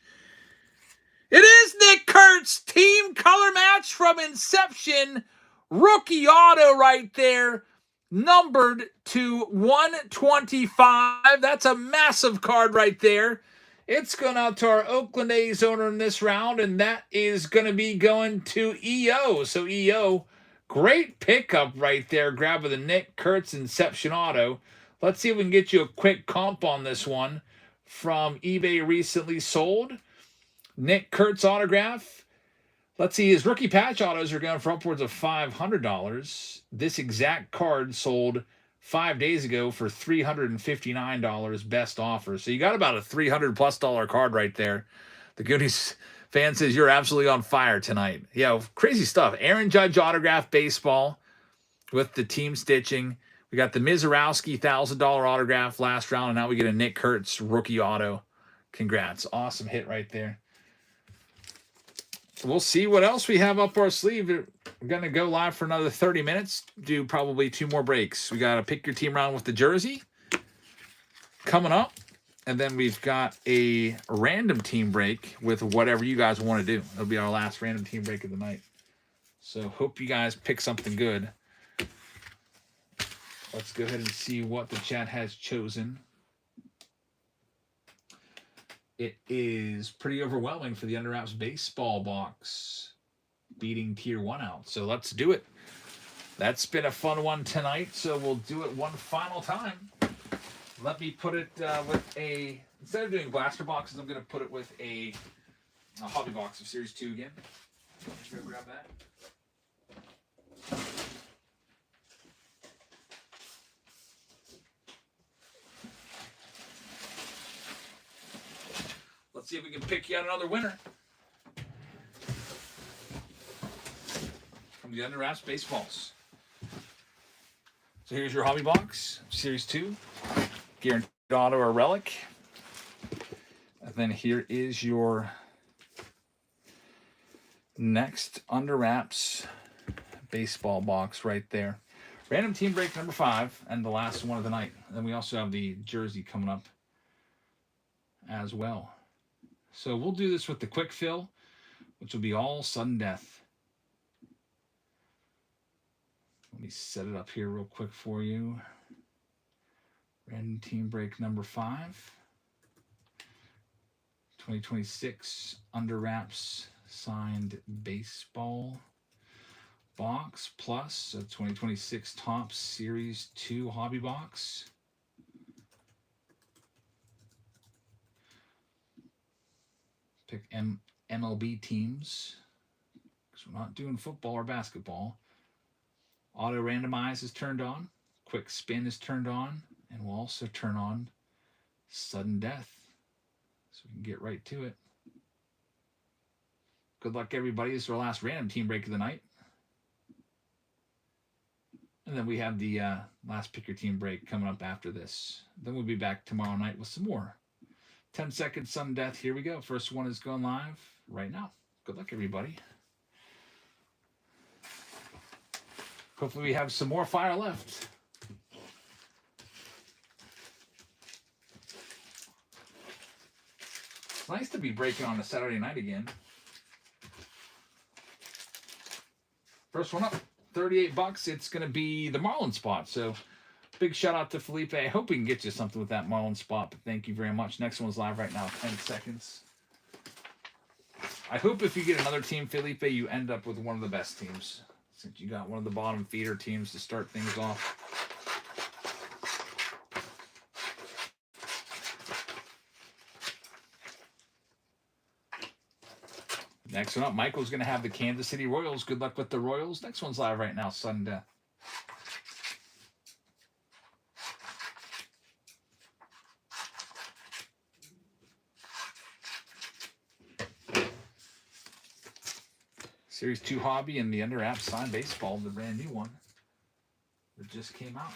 It is Nick Kurtz team color match from Inception. Rookie auto right there. Numbered to 125. That's a massive card right there. It's going out to our Oakland A's owner in this round, and that is going to be going to EO. So EO, great pickup right there. Grabbing the Nick Kurtz Inception auto. Let's see if we can get you a quick comp on this one from eBay recently sold. Nick Kurtz autograph. Let's see, his rookie patch autos are going for upwards of $500. This exact card sold 5 days ago for $359 best offer. So you got about a $300+ card right there. The Goonies fan says you're absolutely on fire tonight. Yeah, crazy stuff. Aaron Judge autograph baseball with the team stitching. We got the Mizorowski $1,000 autograph last round, and now we get a Nick Kurtz rookie auto. Congrats. Awesome hit right there. So we'll see what else we have up our sleeve. We're going to go live for another 30 minutes. Do probably 2 more breaks. We got to pick your team round with the jersey coming up. And then we've got a random team break with whatever you guys want to do. It'll be our last random team break of the night. So hope you guys pick something good. Let's go ahead and see what the chat has chosen. It is pretty overwhelming for the Under Wraps baseball box, beating Tier 1 out. So let's do it. That's been a fun one tonight, so we'll do it one final time. Let me put it with a, instead of doing blaster boxes, I'm going to put it with a hobby box of Series 2 again. Go grab that. Let's see if we can pick you out another winner from the Under Wraps baseballs. So here's your hobby box, Series 2, guaranteed auto or relic. And then here is your next Under Wraps baseball box right there. Random team break number 5 and the last one of the night. And then we also have the jersey coming up as well. So we'll do this with the quick fill, which will be all sudden death. Let me set it up here real quick for you. Random team break number 5. 2026 Under Wraps signed baseball box plus a 2026 Topps Series 2 hobby box. Pick MLB teams because we're not doing football or basketball. Auto randomize is turned on. Quick spin is turned on. And we'll also turn on sudden death so we can get right to it. Good luck, everybody. This is our last random team break of the night. And then we have the last pick your team break coming up after this. Then we'll be back tomorrow night with some more. 10 seconds, sudden death. Here we go. First one is going live right now. Good luck, everybody. Hopefully we have some more fire left. It's nice to be breaking on a Saturday night again. First one up, $38. It's going to be the Marlin spot. So big shout out to Felipe. I hope we can get you something with that Marlin spot, but thank you very much. Next one's live right now, 10 seconds. I hope if you get another team, Felipe, you end up with one of the best teams, since you got one of the bottom feeder teams to start things off. Next one up, Michael's going to have the Kansas City Royals. Good luck with the Royals. Next one's live right now, sudden death. Series 2 hobby and the Under Wraps signed baseball, the brand new one that just came out.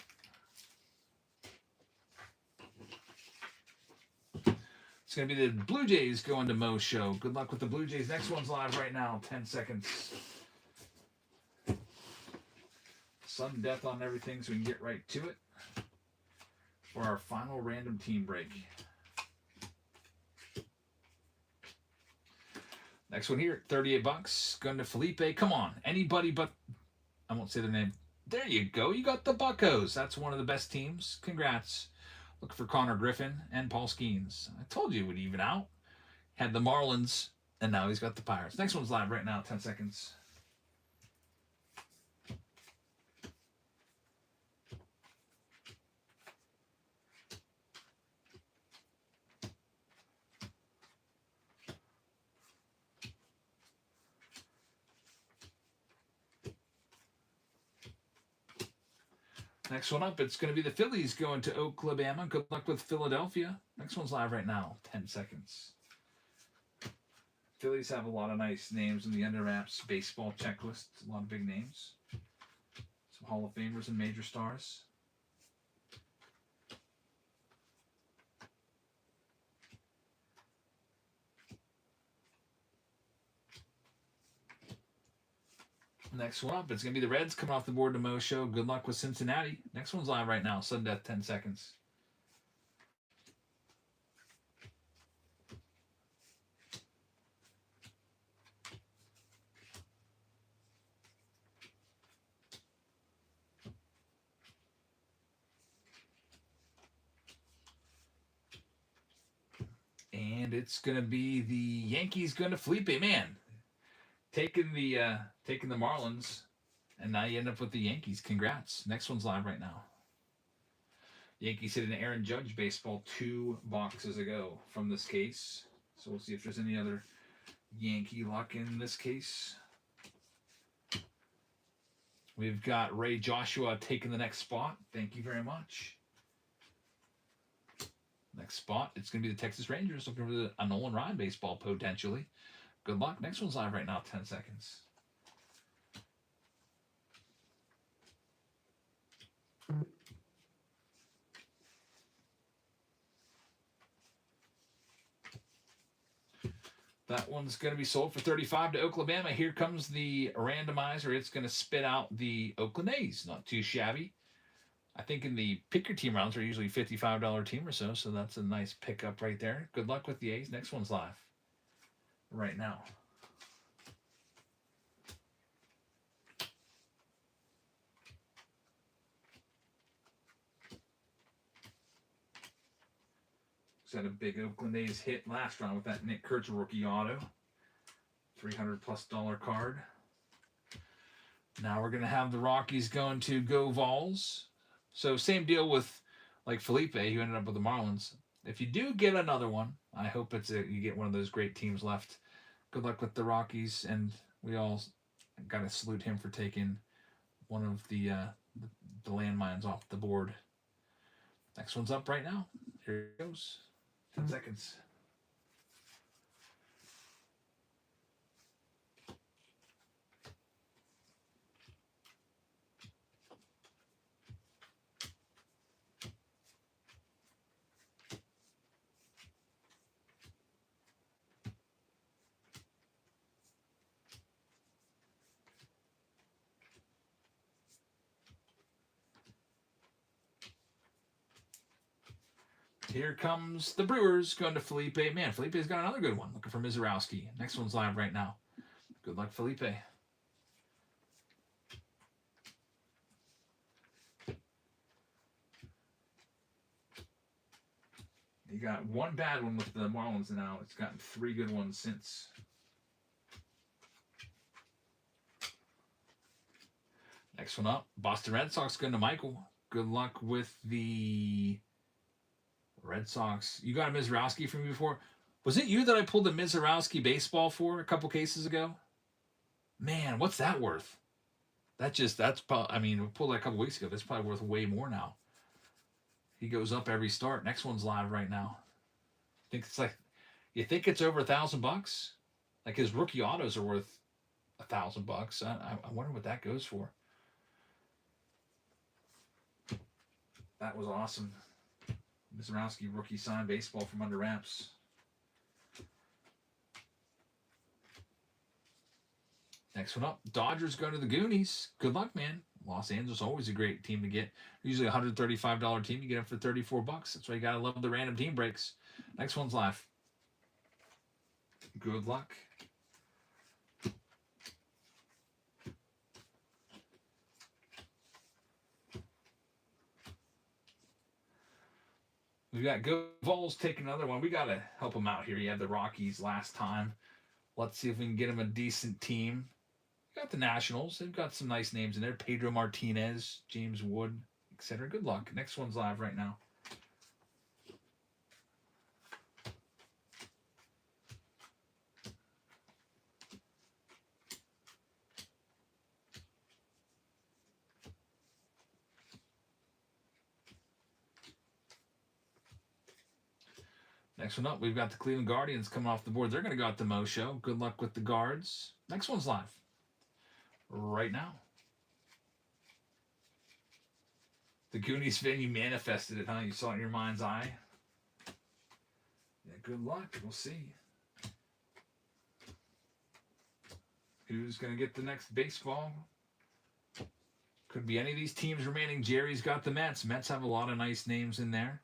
It's going to be the Blue Jays going to Mo's show. Good luck with the Blue Jays. Next one's live right now, 10 seconds. Sudden death on everything so we can get right to it for our final random team break. Next one here, $38. Going to Felipe. Come on, anybody but, I won't say their name. There you go. You got the Buccos. That's one of the best teams. Congrats. Look for Connor Griffin and Paul Skeens. I told you it would even out. Had the Marlins, and now he's got the Pirates. Next one's live right now, 10 seconds. Next one up, it's going to be the Phillies going to Oklahoma. Good luck with Philadelphia. Next one's live right now, 10 seconds. Phillies have a lot of nice names in the Under Wraps baseball checklist. A lot of big names. Some Hall of Famers and major stars. Next one up, it's going to be the Reds coming off the board to Mo show. Good luck with Cincinnati. Next one's live right now. Sudden death, 10 seconds. And it's going to be the Yankees going to Felipe. Man, taking the Marlins, and now you end up with the Yankees. Congrats. Next one's live right now. Yankees hit an Aaron Judge baseball 2 boxes ago from this case. So we'll see if there's any other Yankee luck in this case. We've got Ray Joshua taking the next spot. Thank you very much. Next spot, it's going to be the Texas Rangers looking for a Nolan Ryan baseball potentially. Good luck. Next one's live right now, 10 seconds. That one's going to be sold for $35 to Oklahoma. Here comes the randomizer. It's going to spit out the Oakland A's. Not too shabby. I think in the pick your team rounds are usually $55 team or so, so that's a nice pickup right there. Good luck with the A's. Next one's live right now. Had a big Oakland A's hit last round with that Nick Kurtz rookie auto. $300+ card. Now we're going to have the Rockies going to Go Vols. So same deal with like Felipe, who ended up with the Marlins. If you do get another one, I hope you get one of those great teams left. Good luck with the Rockies, and we all got to salute him for taking one of the landmines off the board. Next one's up right now. Here it goes. 10 seconds. Here comes the Brewers going to Felipe. Man, Felipe's got another good one. Looking for Mizorowski. Next one's live right now. Good luck, Felipe. You got one bad one with the Marlins now. It's gotten 3 good ones since. Next one up. Boston Red Sox going to Michael. Good luck with the Red Sox. You got a Mizorowski from me before. Was it you that I pulled the Mizorowski baseball for a couple cases ago? Man, what's that worth? That's probably, I mean, we pulled that a couple weeks ago. That's probably worth way more now. He goes up every start. Next one's live right now. I think it's like, you think it's over $1,000? Like his rookie autos are worth $1,000. I wonder what that goes for. That was awesome. Mizorowski rookie signed baseball from under wraps. Next one up, Dodgers go to the Goonies. Good luck, man. Los Angeles, always a great team to get. Usually a $135 team. You get them for $34. That's why you got to love the random team breaks. Next one's live. Good luck. We got Go Vols taking another one. We got to help them out here. You had the Rockies last time. Let's see if we can get them a decent team. We got the Nationals. They've got some nice names in there. Pedro Martinez, James Wood, etc. Good luck. Next one's live right now. Next one up, we've got the Cleveland Guardians coming off the board. They're going to go out to Mo Show. Good luck with the Guards. Next one's live. Right now. The Goonies fan, you manifested it, huh? You saw it in your mind's eye. Yeah, good luck. We'll see. Who's going to get the next baseball? Could be any of these teams remaining. Jerry's got the Mets. Mets have a lot of nice names in there.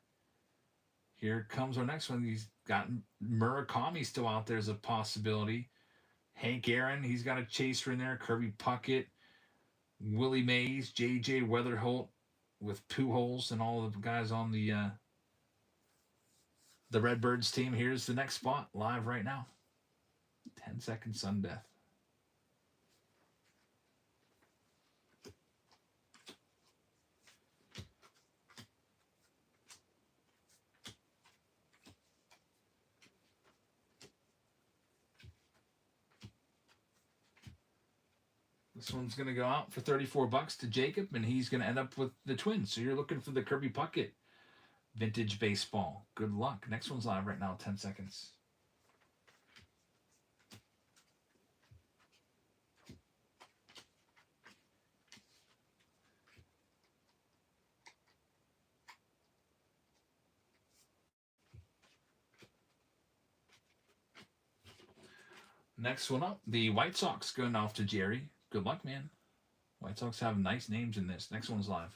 Here comes our next one. He's got Murakami still out there as a possibility. Hank Aaron, he's got a chaser in there. Kirby Puckett, Willie Mays, J.J. Weatherholt with Pujols and all of the guys on the the Redbirds team. Here's the next spot live right now. 10-second sun death. This one's going to go out for $34 to Jacob, and he's going to end up with the Twins. So you're looking for the Kirby Puckett vintage baseball. Good luck. Next one's live right now, 10 seconds. Next one up, the White Sox going off to Jerry. Good luck, man. White Sox have nice names in this. Next one's live.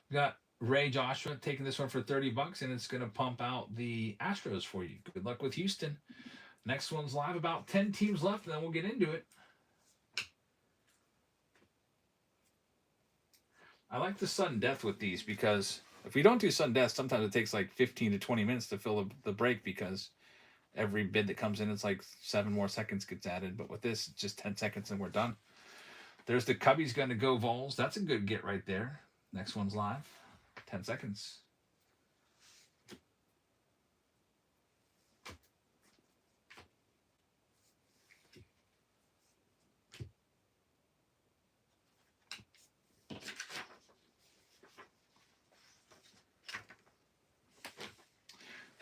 We got Ray Joshua taking this one for $30, and it's going to pump out the Astros for you. Good luck with Houston. Next one's live. About 10 teams left, and then we'll get into it. I like the sudden death with these because if we don't do sudden death, sometimes it takes like 15 to 20 minutes to fill the break because every bid that comes in, it's like 7 more seconds gets added. But with this, it's just 10 seconds and we're done. There's the Cubbies going to go Vols. That's a good get right there. Next one's live. 10 seconds.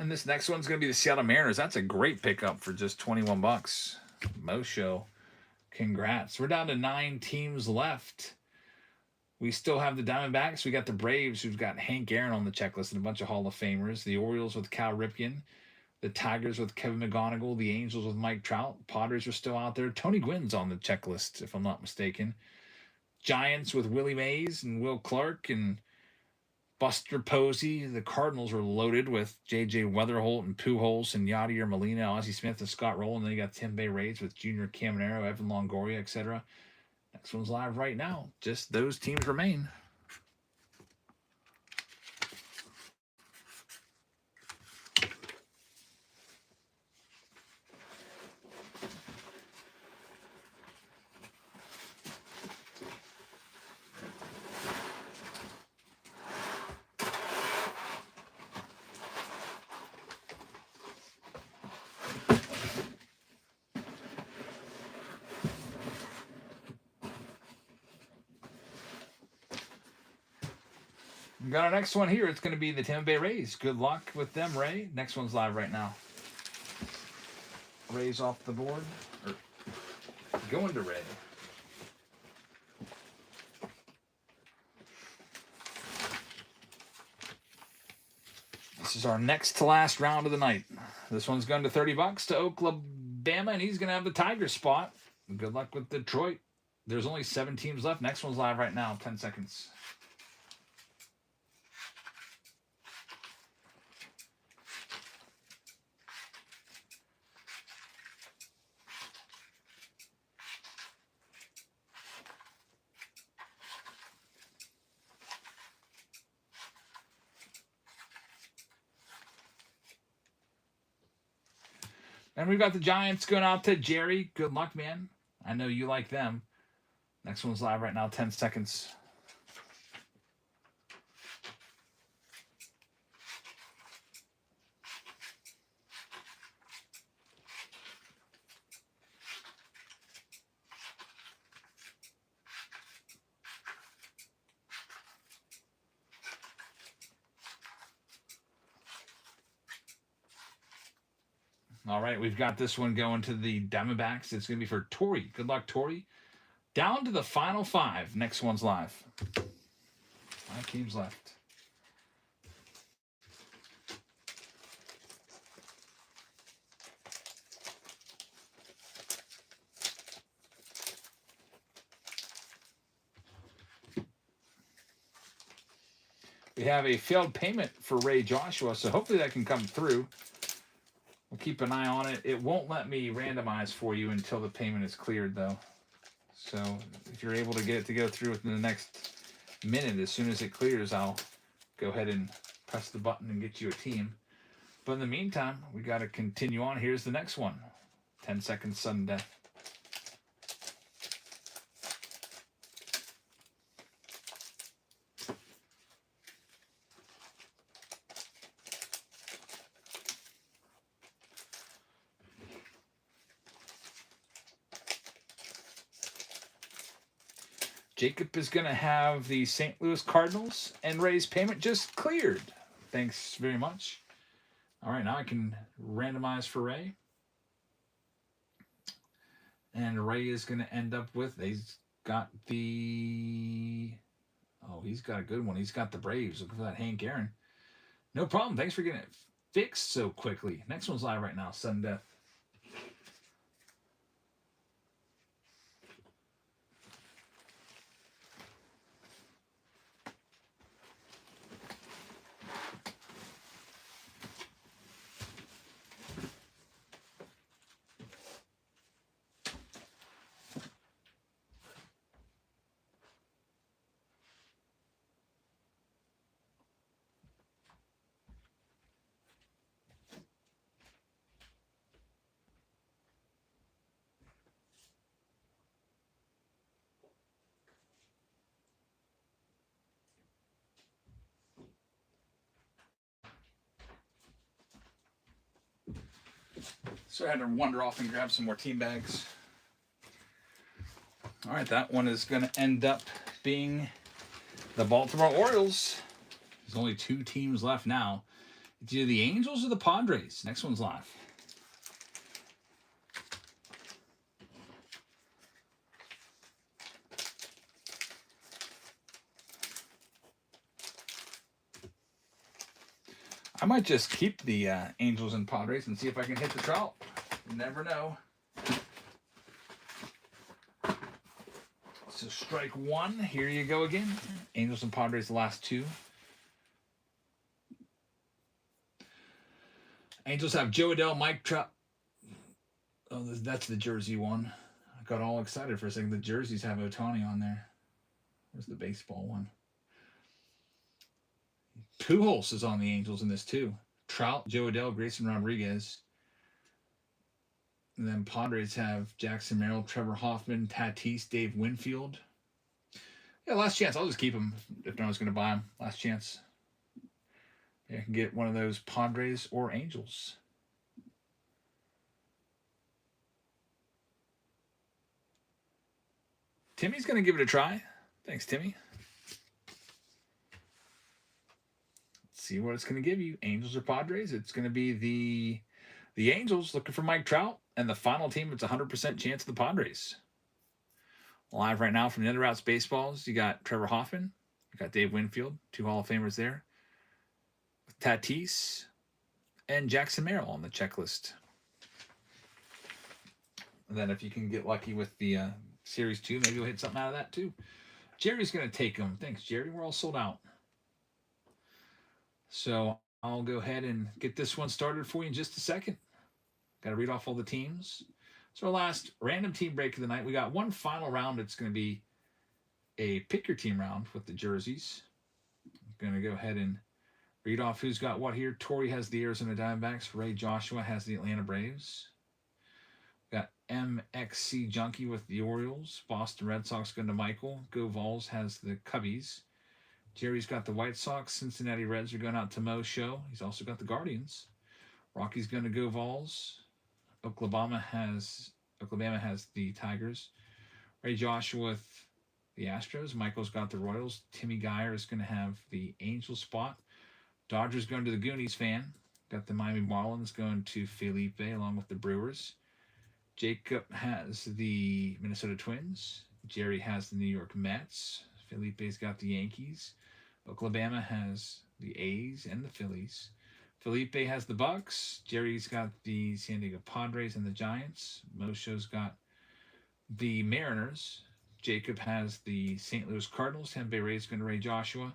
And this next one's going to be the Seattle Mariners. That's a great pickup for just $21. Mosho, congrats. We're down to 9 teams left. We still have the Diamondbacks. We got the Braves, who've got Hank Aaron on the checklist and a bunch of Hall of Famers. The Orioles with Cal Ripken. The Tigers with Kevin McGonigal. The Angels with Mike Trout. Padres are still out there. Tony Gwynn's on the checklist, if I'm not mistaken. Giants with Willie Mays and Will Clark and Buster Posey. The Cardinals are loaded with J.J. Weatherholt and Pujols and Yadier Molina, Ozzie Smith, and Scott Rowland. And then you got Tampa Bay Rays with Junior Caminero, Evan Longoria, etc. Next one's live right now. Just those teams remain. We got our next one here. It's going to be the Tampa Bay Rays. Good luck with them, Ray. Next one's live right now. Rays off the board. Or going to Ray. This is our next to last round of the night. This one's going to $30 to Oklahoma, and he's going to have the Tiger spot. Good luck with Detroit. There's only 7 teams left. Next one's live right now. 10 seconds. And we've got the Giants going out to Jerry. Good luck, man. I know you like them. Next one's live right now. 10 seconds. All right, we've got this one going to the Diamondbacks. It's going to be for Torrey. Good luck, Torrey. Down to the final 5. Next one's live. 5 teams left. We have a failed payment for Ray Joshua, so hopefully that can come through. We'll keep an eye on it. It won't let me randomize for you until the payment is cleared, though. So if you're able to get it to go through within the next minute, as soon as it clears, I'll go ahead and press the button and get you a team. But in the meantime, we got to continue on. Here's the next one. 10 seconds sudden death. Jacob is going to have the St. Louis Cardinals and Ray's payment just cleared. Thanks very much. All right, now I can randomize for Ray. And Ray is going to end up with, he's got the, he's got a good one. He's got the Braves. Look for that Hank Aaron. No problem. Thanks for getting it fixed so quickly. Next one's live right now, sudden death. So I had to wander off and grab some more team bags. All right, that one is going to end up being the Baltimore Orioles. There's only 2 teams left now. It's either the Angels or the Padres. Next one's live. I might just keep the Angels and Padres and see if I can hit the Trout. You never know. So strike 1. Here you go again. Angels and Padres, the last 2. Angels have Joe Adell, Mike Trout. Oh, that's the jersey one. I got all excited for a second. The jerseys have Ohtani on there. Where's the baseball one? Pujols is on the Angels in this too. Trout, Joe Adell, Grayson Rodriguez. And then Padres have Jackson Merrill, Trevor Hoffman, Tatis, Dave Winfield. Yeah, last chance. I'll just keep them if no one's going to buy them. Last chance. Yeah, I can get one of those Padres or Angels. Timmy's going to give it a try. Thanks, Timmy. See what it's going to give you. Angels or Padres. It's going to be the Angels looking for Mike Trout. And the final team, it's 100% chance of the Padres. Live right now from the Other Routes Baseballs, you got Trevor Hoffman. You got Dave Winfield. 2 Hall of Famers there. Tatis and Jackson Merrill on the checklist. And then if you can get lucky with the Series 2, maybe you'll hit something out of that too. Jerry's going to take them. Thanks, Jerry. We're all sold out. So I'll go ahead and get this one started for you in just a second. Got to read off all the teams. So our last random team break of the night. We got one final round. It's going to be a pick your team round with the jerseys. I'm going to go ahead and read off who's got what here. Tori has the Arizona Diamondbacks. Ray Joshua has the Atlanta Braves. Got MXC Junkie with the Orioles. Boston Red Sox going to Michael. Go Vols has the Cubbies. Jerry's got the White Sox. Cincinnati Reds are going out to Mo Show. He's also got the Guardians. Rocky's going to go Vols. Oklahoma has the Tigers. Ray Joshua with the Astros. Michael's got the Royals. Timmy Geyer is going to have the Angels spot. Dodgers going to the Goonies fan. Got the Miami Marlins going to Felipe along with the Brewers. Jacob has the Minnesota Twins. Jerry has the New York Mets. Felipe's got the Yankees. Oklahoma has the A's and the Phillies. Felipe has the Bucks. Jerry's got the San Diego Padres and the Giants. Mosho's got the Mariners. Jacob has the St. Louis Cardinals. Tampa Bay Rays going to Ray Joshua.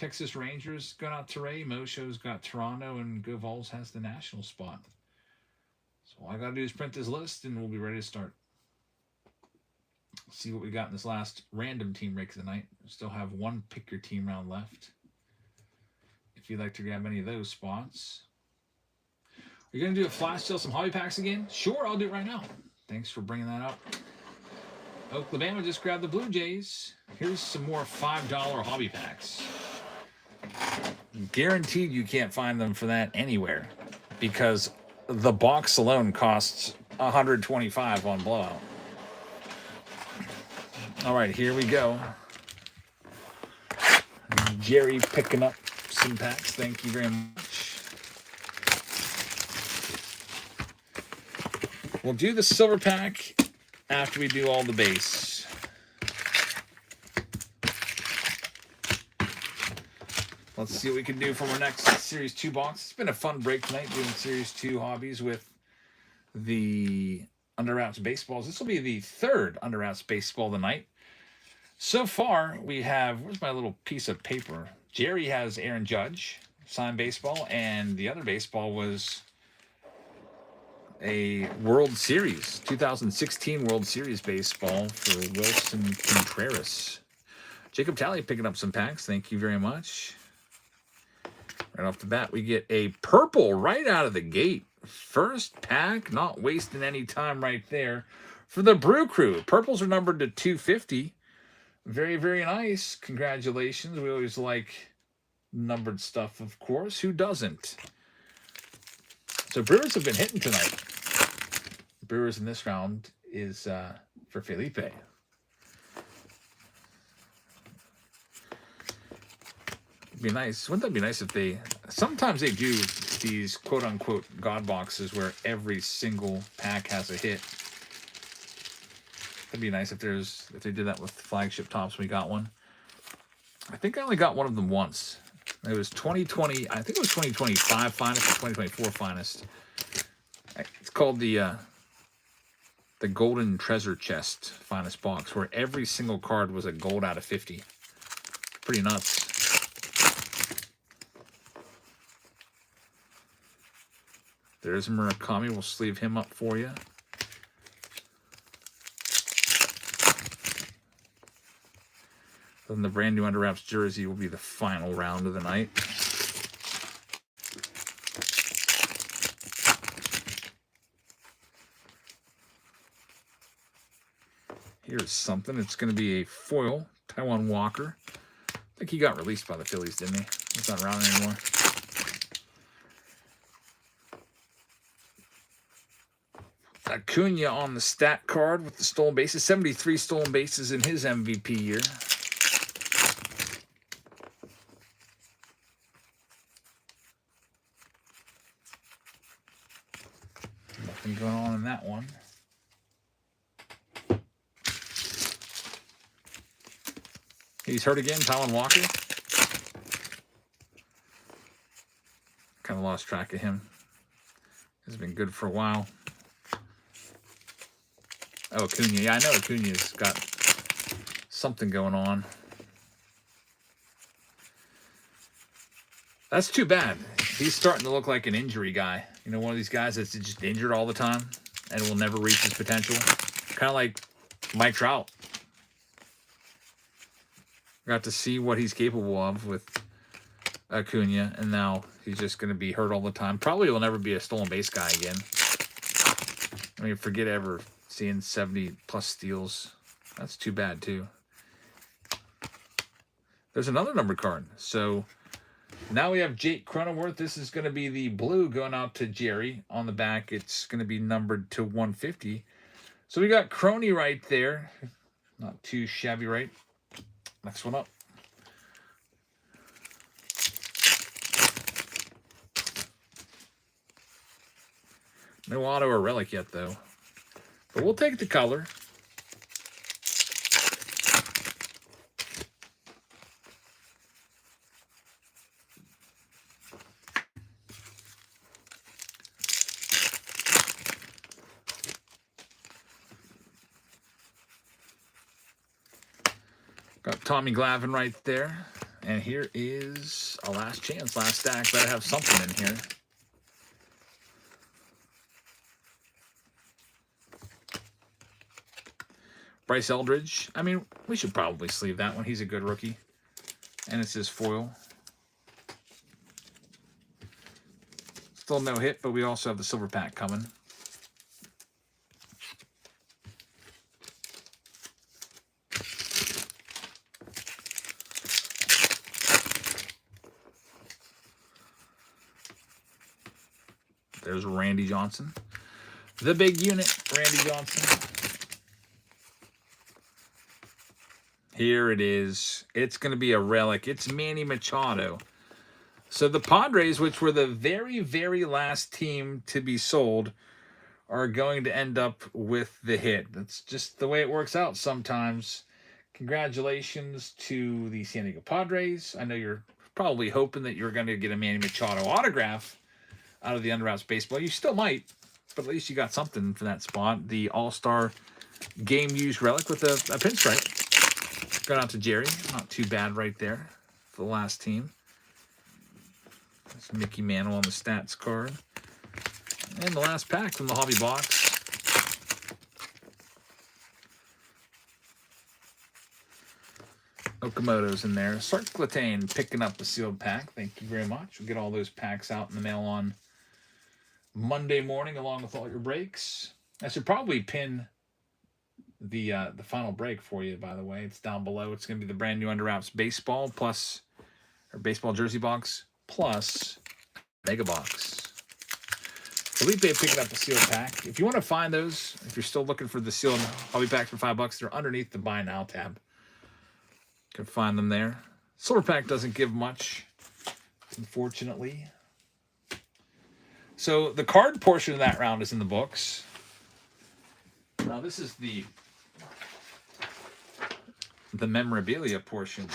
Texas Rangers going out to Ray. Mosho's got Toronto, and Go Vols has the national spot. So all I got to do is print this list, and we'll be ready to start. See what we got in this last random team break of the night. Still have one pick your team round left. If you'd like to grab any of those spots. Are you going to do a flash sale, some hobby packs again? Sure, I'll do it right now. Thanks for bringing that up. Oklahoma just grabbed the Blue Jays. Here's some more $5 hobby packs. Guaranteed you can't find them for that anywhere because the box alone costs $125 on Blowout. All right, here we go. Jerry picking up some packs. Thank you very much. We'll do the silver pack after we do all the base. Let's see what we can do from our next Series 2 box. It's been a fun break tonight doing Series 2 hobbies with the Under Wraps baseballs. This will be the third Under Wraps baseball of the night. So far, we have, where's my little piece of paper? Jerry has Aaron Judge, signed baseball, and the other baseball was a World Series, 2016 World Series baseball for Wilson Contreras. Jacob Talley picking up some packs. Thank you very much. Right off the bat, we get a purple right out of the gate. First pack, not wasting any time right there for the Brew Crew. Purples are numbered to 250. Very, very nice. Congratulations. We always like numbered stuff, of course. Who doesn't? So Brewers have been hitting tonight. Brewers in this round is for Felipe. It'd be nice. Wouldn't that be nice if they... Sometimes they do these quote-unquote God boxes where every single pack has a hit. It'd be nice if they did that with Flagship Tops. We got one. I think I only got one of them once. It was 2020. I think it was 2025 finest or 2024 finest. It's called the Golden Treasure Chest finest box, where every single card was a gold out of 50. Pretty nuts. There's Murakami. We'll sleeve him up for you. Then the brand new Under Wraps jersey will be the final round of the night. Here's something. It's going to be a foil Taiwan Walker. I think he got released by the Phillies, didn't he? He's not around anymore. Acuna on the stat card with the stolen bases. 73 stolen bases in his MVP year. Nothing going on in that one. He's hurt again, Taiwan Walker. Kind of lost track of him. He's been good for a while. Oh, Acuna. Yeah, I know Acuna's got something going on. That's too bad. He's starting to look like an injury guy. You know, one of these guys that's just injured all the time and will never reach his potential. Kind of like Mike Trout. Got to see what he's capable of with Acuna, and now he's just going to be hurt all the time. Probably will never be a stolen base guy again. I mean, forget ever seeing 70-plus steals. That's too bad, too. There's another number card. So now we have Jake Cronenworth. This is going to be the blue going out to Jerry. On the back, it's going to be numbered to 150. So we got Crony right there. Not too shabby, right? Next one up. No auto or relic yet, though. But we'll take the color. Got Tommy Glavine right there. And here is a last chance, last stack. Better have something in here. Bryce Eldridge. I mean, we should probably sleeve that one. He's a good rookie. And it's his foil. Still no hit, but we also have the silver pack coming. There's Randy Johnson. The big unit, Randy Johnson. Here it is. It's going to be a relic. It's Manny Machado. So the Padres, which were the very, very last team to be sold, are going to end up with the hit. That's just the way it works out sometimes. Congratulations to the San Diego Padres. I know you're probably hoping that you're going to get a Manny Machado autograph out of the Under Wraps baseball. You still might, but at least you got something for that spot. The All-Star game-used relic with a pinstripe. Going out to Jerry. Not too bad right there for the last team. That's Mickey Mantle on the stats card. And the last pack from the hobby box. Okamoto's in there. Sark Latane picking up the sealed pack. Thank you very much. We'll get all those packs out in the mail on Monday morning along with all your breaks. I should probably pin the final break for you, by the way. It's down below. It's going to be the brand new Under Wraps baseball plus, or baseball jersey box plus mega box. Felipe picking up the sealed pack. If you want to find those, if you're still looking for the sealed hobby pack for $5, they're underneath the Buy Now tab. You can find them there. Silver pack doesn't give much, unfortunately. So the card portion of that round is in the books. Now this is the memorabilia portion.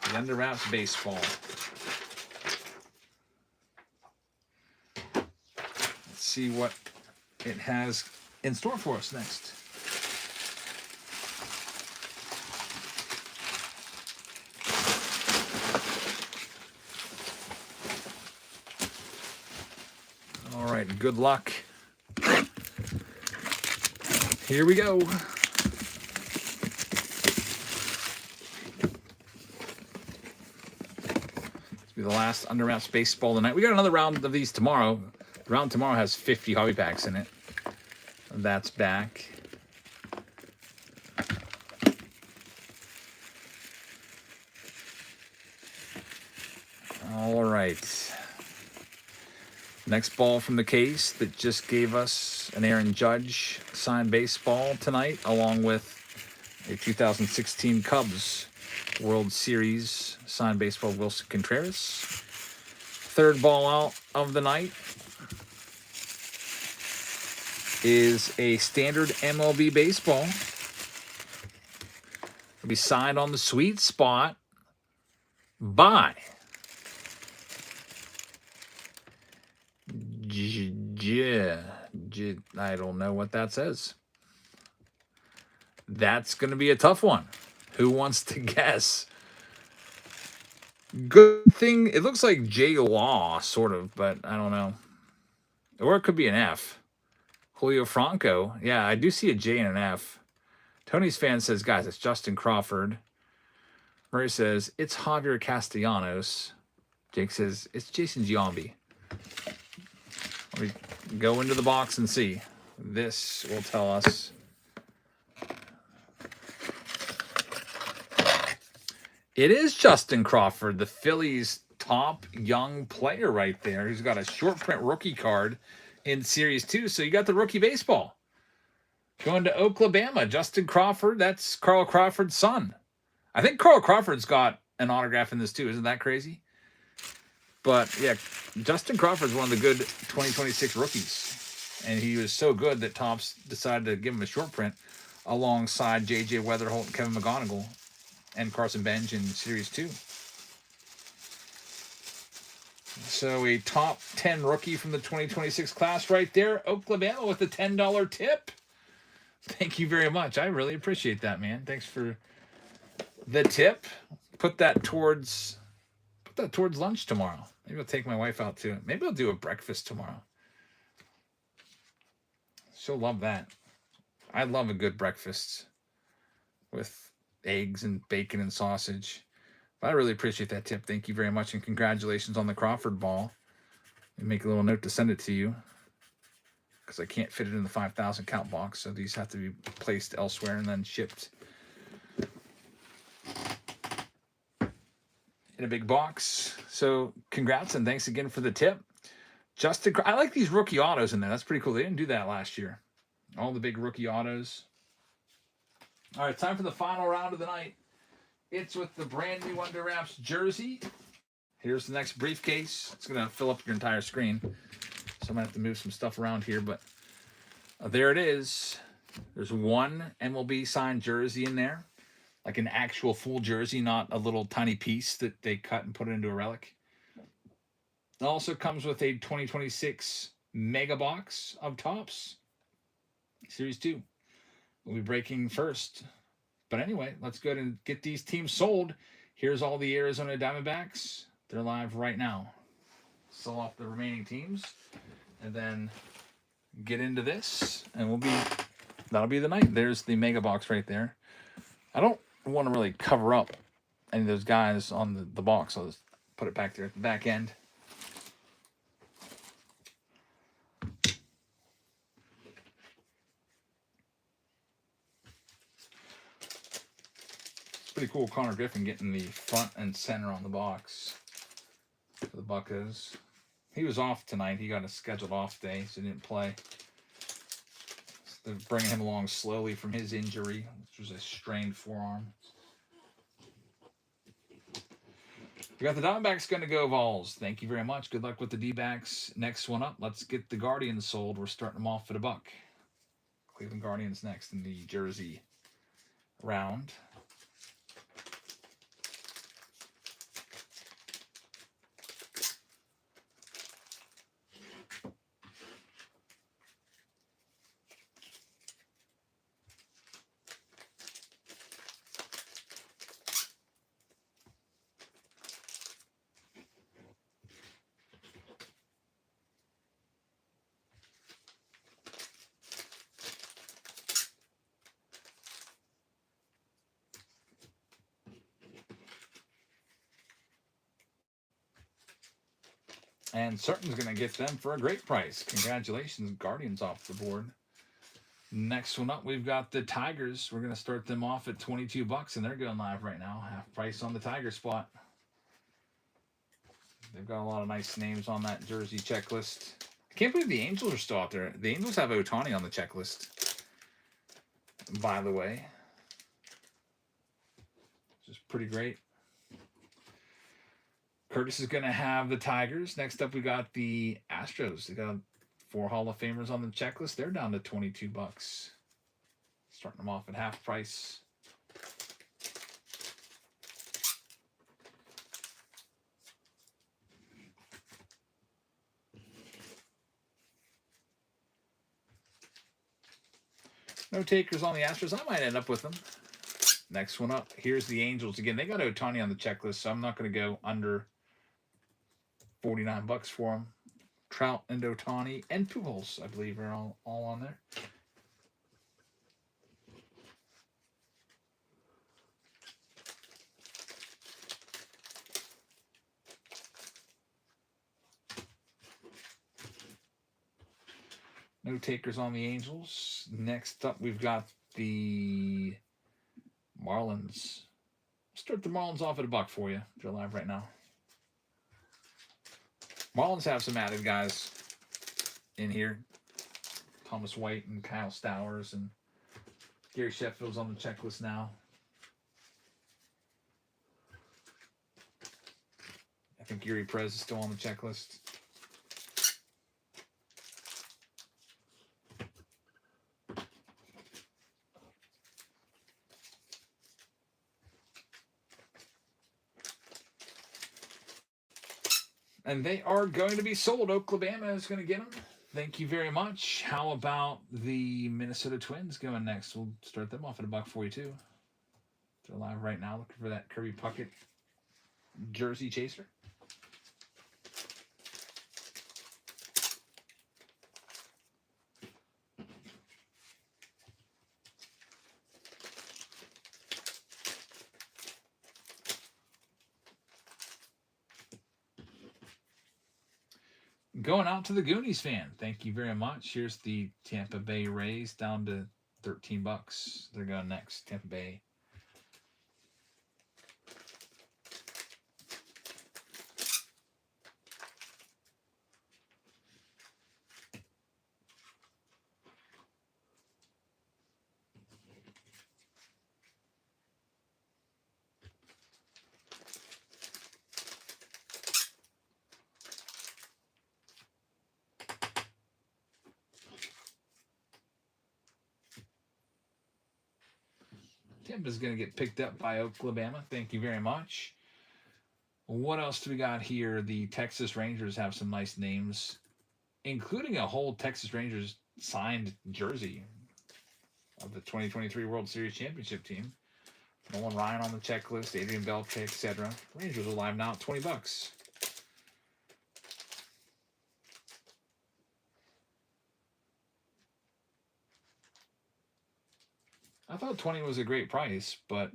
The Under Wraps baseball. Let's see what it has in store for us next. All right, good luck. Here we go. This will be the last Under Wraps baseball tonight. We got another round of these tomorrow. The round tomorrow has 50 hobby packs in it. That's back. All right. Next ball from the case that just gave us an Aaron Judge signed baseball tonight, along with a 2016 Cubs World Series signed baseball Wilson Contreras. Third ball out of the night is a standard MLB baseball. It'll be signed on the sweet spot by I don't know what that says. That's going to be a tough one. Who wants to guess? Good thing. It looks like J. Law, sort of, but I don't know. Or it could be an F. Julio Franco. Yeah, I do see a J and an F. Tony's fan says, guys, it's Justin Crawford. Murray says, it's Javier Castellanos. Jake says, it's Jason Giambi. Let me go into the box and see. This will tell us. It is Justin Crawford, the Phillies' top young player right there. He's got a short print rookie card in Series 2. So you got the rookie baseball. Going to Oklahoma, Justin Crawford. That's Carl Crawford's son. I think Carl Crawford's got an autograph in this too. Isn't that crazy? But yeah, Justin Crawford's one of the good 2026 rookies. And he was so good that Topps decided to give him a short print alongside J.J. Weatherholt and Kevin McGonigal and Carson Bench in Series 2. So a top 10 rookie from the 2026 class right there. Oklahoma with a $10 tip. Thank you very much. I really appreciate that, man. Thanks for the tip. Put that towards lunch tomorrow. Maybe I'll take my wife out too. Maybe I'll do a breakfast tomorrow. She'll love that. I love a good breakfast with eggs and bacon and sausage. But I really appreciate that tip. Thank you very much, and congratulations on the Crawford ball. Let me make a little note to send it to you because I can't fit it in the 5,000 count box, so these have to be placed elsewhere and then shipped in a big box. So congrats and thanks again for the tip. I like these rookie autos in there. That's pretty cool. They didn't do that last year. All the big rookie autos. All right, time for the final round of the night. It's with the brand new Under Wraps jersey. Here's the next briefcase. It's going to fill up your entire screen. So I'm going to have to move some stuff around here. But there it is. There's one MLB signed jersey in there. Like an actual full jersey, not a little tiny piece that they cut and put into a relic. It also comes with a 2026 mega box of Topps. Series 2. We'll be breaking first. But anyway, let's go ahead and get these teams sold. Here's all the Arizona Diamondbacks. They're live right now. Sell off the remaining teams. And then get into this. And that'll be the night. There's the mega box right there. I don't want to really cover up any of those guys on the box. I'll just put it back there at the back end. Pretty cool, Connor Griffin getting the front and center on the box for the Buccos. He was off tonight. He got a scheduled off day, so he didn't play. So they're bringing him along slowly from his injury, which was a strained forearm. We got the Diamondbacks going to go Vols. Thank you very much. Good luck with the D-backs. Next one up, let's get the Guardians sold. We're starting them off at $1. Cleveland Guardians next in the jersey round. And Certain's going to get them for a great price. Congratulations, Guardians off the board. Next one up, we've got the Tigers. We're going to start them off at $22, and they're going live right now. Half price on the Tiger spot. They've got a lot of nice names on that jersey checklist. I can't believe the Angels are still out there. The Angels have Ohtani on the checklist, by the way. Which is pretty great. Curtis is going to have the Tigers. Next up, we got the Astros. They got 4 Hall of Famers on the checklist. They're down to $22. Starting them off at half price. No takers on the Astros. I might end up with them. Next one up. Here's the Angels. Again, they got Ohtani on the checklist, so I'm not going to go under $49 for them. Trout and Ohtani and Pujols, I believe, are all on there. No takers on the Angels. Next up, we've got the Marlins. Start the Marlins off at $1 for you. They're live right now. Marlins have some added guys in here. Thomas White and Kyle Stowers and Gary Sheffield's on the checklist now. I think Yuri Perez is still on the checklist. And they are going to be sold. Oklahoma is going to get them. Thank you very much. How about the Minnesota Twins going next? We'll start them off at $1 for you too. They're live right now looking for that Kirby Puckett jersey chaser. Going out to the Goonies fan. Thank you very much. Here's the Tampa Bay Rays down to $13. They're going next. Tampa Bay. Tampa's going to get picked up by Oklahoma. Thank you very much. What else do we got here? The Texas Rangers have some nice names, including a whole Texas Rangers signed jersey of the 2023 World Series championship team. Nolan Ryan on the checklist, Adrian Beltre, etc. Rangers are live now at $20. I thought 20 was a great price, but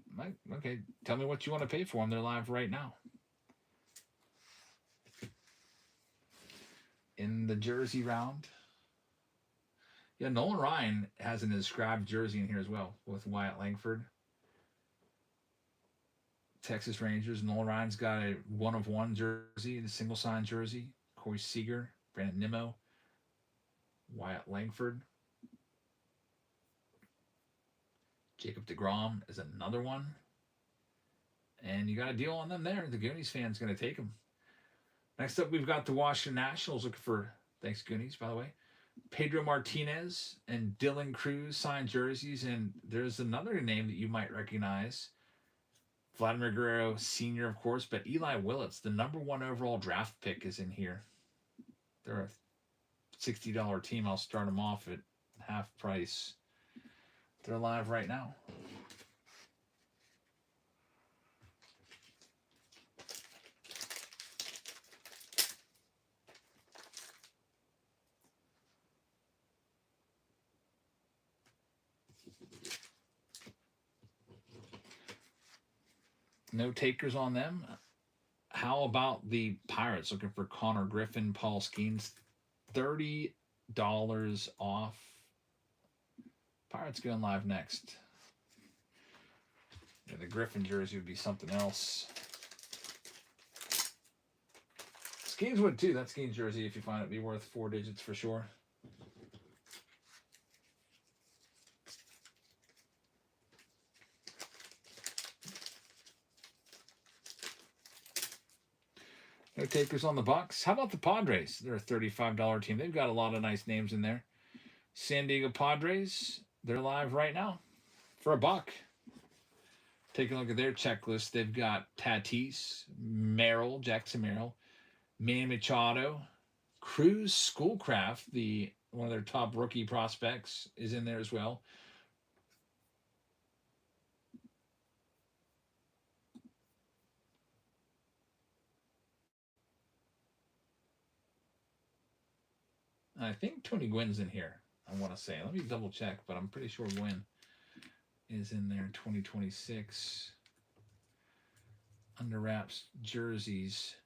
okay, tell me what you want to pay for them. They're live right now. In the jersey round. Yeah, Nolan Ryan has an inscribed jersey in here as well with Wyatt Langford. Texas Rangers. Nolan Ryan's got a 1-of-1 jersey, the single sign jersey. Corey Seager, Brandon Nimmo, Wyatt Langford. Jacob deGrom is another one. And you got a deal on them there. The Goonies fan's going to take them. Next up, we've got the Washington Nationals looking for, thanks Goonies, by the way, Pedro Martinez and Dylan Cruz signed jerseys. And there's another name that you might recognize. Vladimir Guerrero Sr., of course, but Eli Willits, the #1 overall draft pick, is in here. They're a $60 team. I'll start them off at half price. They're live right now. No takers on them. How about the Pirates looking for Connor Griffin, Paul Skeens? $30 off. Pirates going live next. Yeah, the Griffin jersey would be something else. Skeens would too. That Skeens jersey, if you find it, be worth 4 digits for sure. No takers on the Bucks. How about the Padres? They're a $35 team. They've got a lot of nice names in there. San Diego Padres, they're live right now for $1. Take a look at their checklist. They've got Tatis, Merrill, Jackson Merrill, Manny Machado, Cruz Schoolcraft, one of their top rookie prospects, is in there as well. I think Tony Gwynn's in here, I want to say. Let me double check, but I'm pretty sure Gwynn is in there. 2026 under wraps jerseys.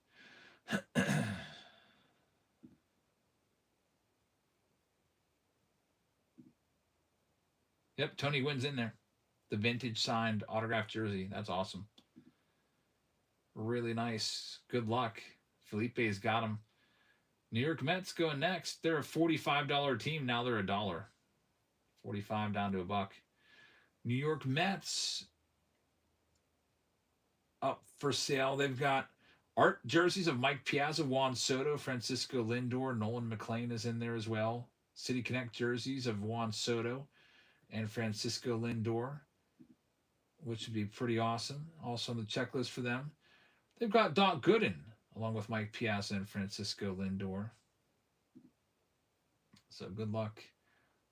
Yep, Tony Gwynn's in there. The vintage signed autographed jersey. That's awesome. Really nice. Good luck. Felipe's got him. New York Mets going next. They're a $45 team. Now they're $1. 45 down to $1. New York Mets up for sale. They've got art jerseys of Mike Piazza, Juan Soto, Francisco Lindor, Nolan McLean is in there as well. City Connect jerseys of Juan Soto and Francisco Lindor, which would be pretty awesome. Also on the checklist for them, they've got Doc Gooden along with Mike Piazza and Francisco Lindor. So good luck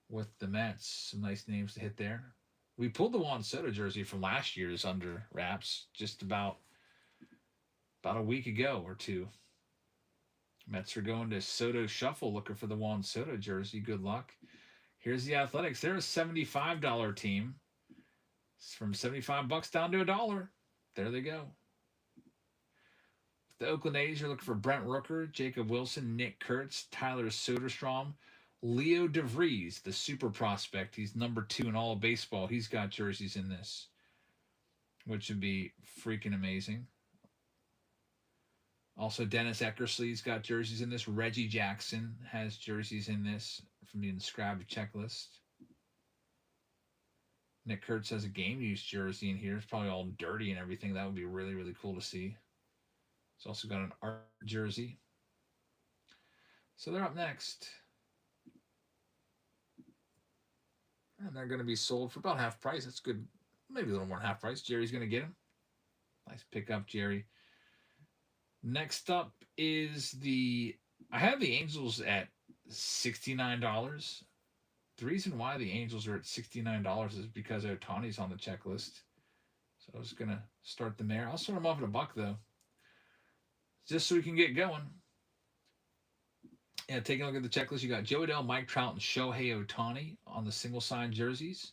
with the Mets. Some nice names to hit there. We pulled the Juan Soto jersey from last year's under wraps just about a week ago or two. Mets are going to Soto Shuffle looking for the Juan Soto jersey. Good luck. Here's the Athletics. They're a $75 team. It's from $75 down to $1. There they go. The Oakland A's are looking for Brent Rooker, Jacob Wilson, Nick Kurtz, Tyler Soderstrom, Leo DeVries, the super prospect. He's number 2 in all of baseball. He's got jerseys in this, which would be freaking amazing. Also, Dennis Eckersley's got jerseys in this. Reggie Jackson has jerseys in this from the inscribed checklist. Nick Kurtz has a game-used jersey in here. It's probably all dirty and everything. That would be really, really cool to see. It's also got an art jersey. So they're up next. And they're going to be sold for about half price. That's good. Maybe a little more than half price. Jerry's going to get them. Nice pickup, Jerry. Next up is I have the Angels at $69. The reason why the Angels are at $69 is because Ohtani's on the checklist. So I was going to start them there. I'll start them off at $1, though, just so we can get going. Yeah, taking a look at the checklist, you got Joe Adell, Mike Trout, and Shohei Ohtani on the single-sign jerseys.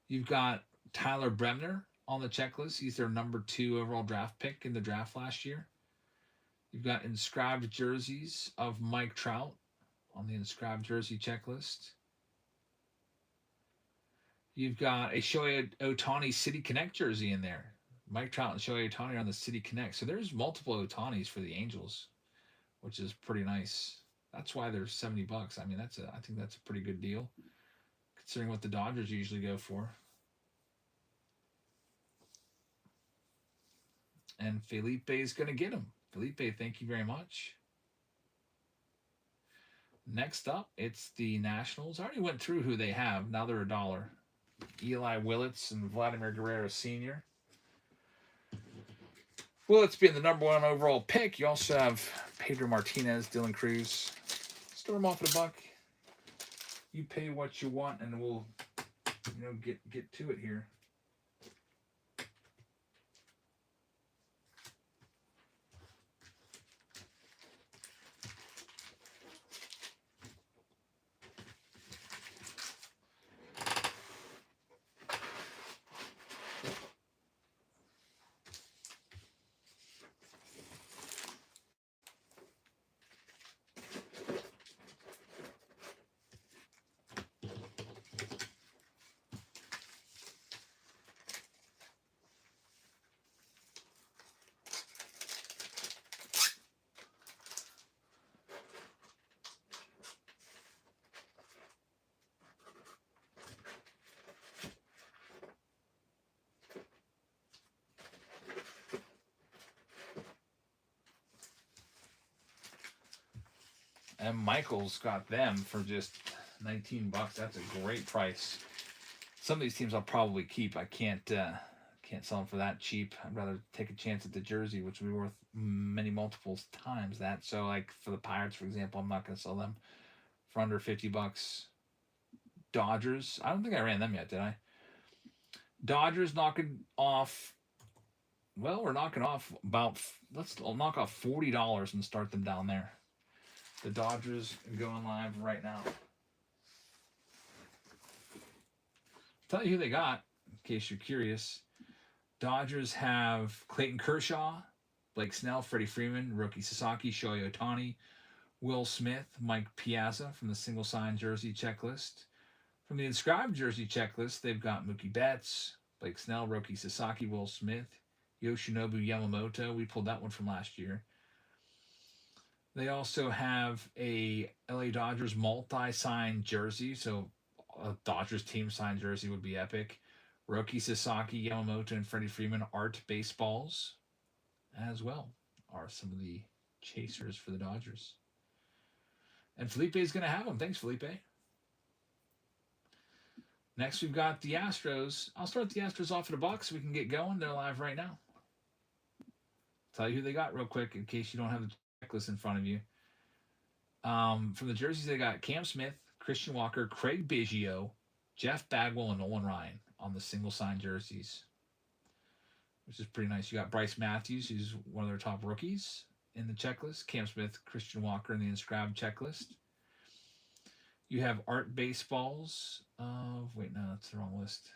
You've got Tyler Bremner on the checklist. He's their number 2 overall draft pick in the draft last year. You've got inscribed jerseys of Mike Trout on the inscribed jersey checklist. You've got a Shohei Ohtani City Connect jersey in there. Mike Trout and Shohei Ohtani are on the City Connect. So there's multiple Ohtanis for the Angels, which is pretty nice. That's why they're $70. I mean, I think that's a pretty good deal, considering what the Dodgers usually go for. And Felipe is going to get them. Felipe, thank you very much. Next up, it's the Nationals. I already went through who they have. Now they're $1. Eli Willits and Vladimir Guerrero Sr. Willits being the number 1 overall pick. You also have Pedro Martinez, Dylan Cruz. Store them off at $1. You pay what you want, and we'll, get to it here. And Michael's got them for just $19. That's a great price. Some of these teams I'll probably keep. I can't sell them for that cheap. I'd rather take a chance at the jersey, which would be worth many multiples times that. So, like for the Pirates, for example, I'm not going to sell them for under $50. Dodgers, I don't think I ran them yet, did I? Dodgers knocking off. Well, we're knocking off I'll knock off $40 and start them down there. The Dodgers going live right now. Tell you who they got, in case you're curious. Dodgers have Clayton Kershaw, Blake Snell, Freddie Freeman, Roki Sasaki, Shohei Ohtani, Will Smith, Mike Piazza from the single-sign jersey checklist. From the inscribed jersey checklist, they've got Mookie Betts, Blake Snell, Roki Sasaki, Will Smith, Yoshinobu Yamamoto. We pulled that one from last year. They also have a LA Dodgers multi-sign jersey. So a Dodgers team signed jersey would be epic. Roki Sasaki, Yamamoto, and Freddie Freeman art baseballs as well are some of the chasers for the Dodgers. And Felipe is going to have them. Thanks, Felipe. Next, we've got the Astros. I'll start the Astros off at $1 so we can get going. They're live right now. Tell you who they got real quick in case you don't have the checklist in front of you. From the jerseys, they got Cam Smith, Christian Walker, Craig Biggio, Jeff Bagwell, and Nolan Ryan on the single sign jerseys, which is pretty nice. You got Bryce Matthews, who's one of their top rookies in the checklist. Cam Smith, Christian Walker in the inscribed checklist. You have art baseballs. Wait, no, that's the wrong list.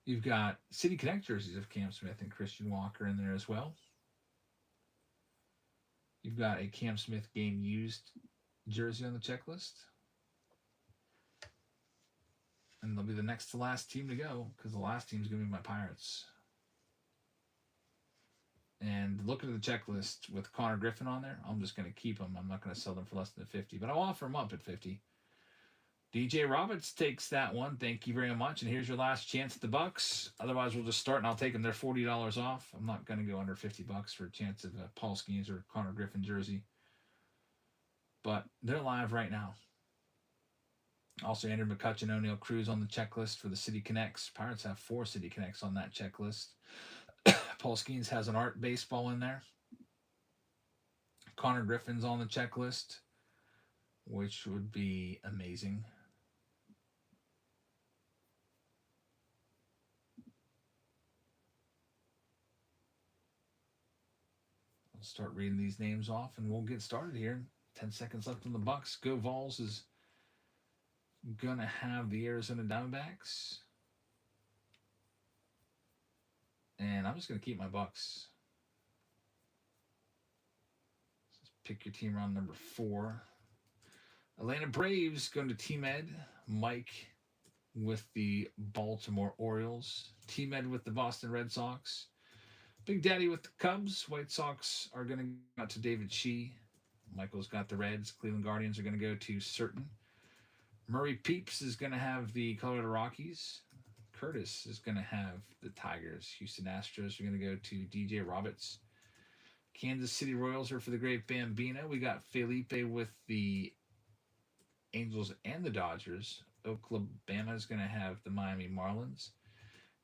You've got City Connect jerseys of Cam Smith and Christian Walker in there as well. You've got a Cam Smith game used jersey on the checklist. And they'll be the next to last team to go because the last team is going to be my Pirates. And looking at the checklist with Connor Griffin on there, I'm just going to keep them. I'm not going to sell them for less than 50, but I'll offer them up at 50. DJ Roberts takes that one. Thank you very much. And here's your last chance at the Bucks. Otherwise, we'll just start and I'll take them. They're $40 off. I'm not going to go under $50 for a chance of a Paul Skeens or Connor Griffin jersey. But they're live right now. Also, Andrew McCutcheon, O'Neal Cruz on the checklist for the City Connects. Pirates have 4 City Connects on that checklist. Paul Skeens has an art baseball in there. Connor Griffin's on the checklist, which would be amazing. I'll start reading these names off and we'll get started here. 10 seconds left on the Bucks. Go Vols is going to have the Arizona Diamondbacks. And I'm just going to keep my Bucks. Just pick your team around number 4. Atlanta Braves going to Team Ed. Mike with the Baltimore Orioles. Team Ed with the Boston Red Sox. Big Daddy with the Cubs. White Sox are going to go out to David Shee. Michael's got the Reds. Cleveland Guardians are going to go to Certain. Murray Peeps is going to have the Colorado Rockies. Curtis is going to have the Tigers. Houston Astros are going to go to DJ Roberts. Kansas City Royals are for the great Bambino. We got Felipe with the Angels and the Dodgers. Oklahoma is going to have the Miami Marlins.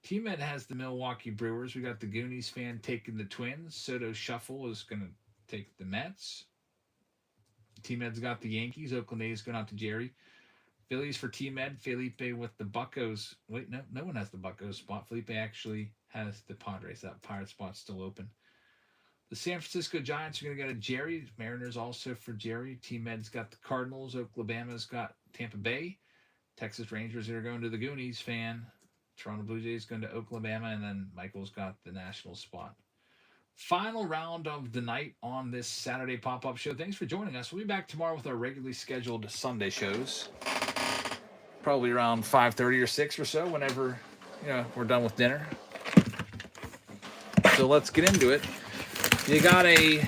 Team Ed has the Milwaukee Brewers. We got the Goonies fan taking the Twins. Soto Shuffle is going to take the Mets. Team Ed's got the Yankees. Oakland A's going out to Jerry. Phillies for Team Ed. Felipe with the Buccos. Wait, no one has the Buccos spot. Felipe actually has the Padres. That Pirate spot's still open. The San Francisco Giants are going to go to Jerry. Mariners also for Jerry. Team Ed's got the Cardinals. Oklahoma's got Tampa Bay. Texas Rangers are going to the Goonies fan. Toronto Blue Jays going to Oklahoma. And then Michael's got the National spot. Final round of the night on this Saturday pop-up show. Thanks for joining us. We'll be back tomorrow with our regularly scheduled Sunday shows. Probably around 5:30 or 6 or so, whenever we're done with dinner. So let's get into it. You got a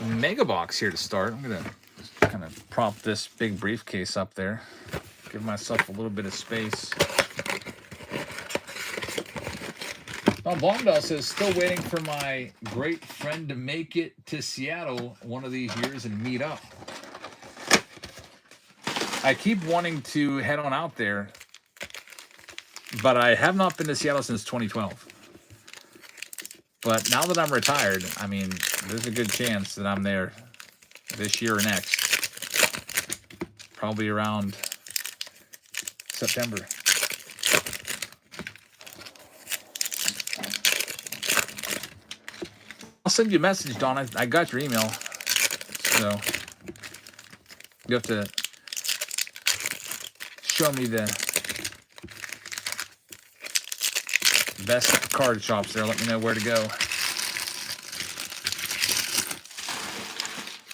mega box here to start. I'm gonna kind of prop this big briefcase up there, give myself a little bit of space. Now, Blondell says, still waiting for my great friend to make it to Seattle one of these years and meet up. I keep wanting to head on out there, but I have not been to Seattle since 2012. But now that I'm retired, I mean, there's a good chance that I'm there this year or next. Probably around September. I'll send you a message, Don. I got your email. So you have to show me the best card shops there. Let me know where to go.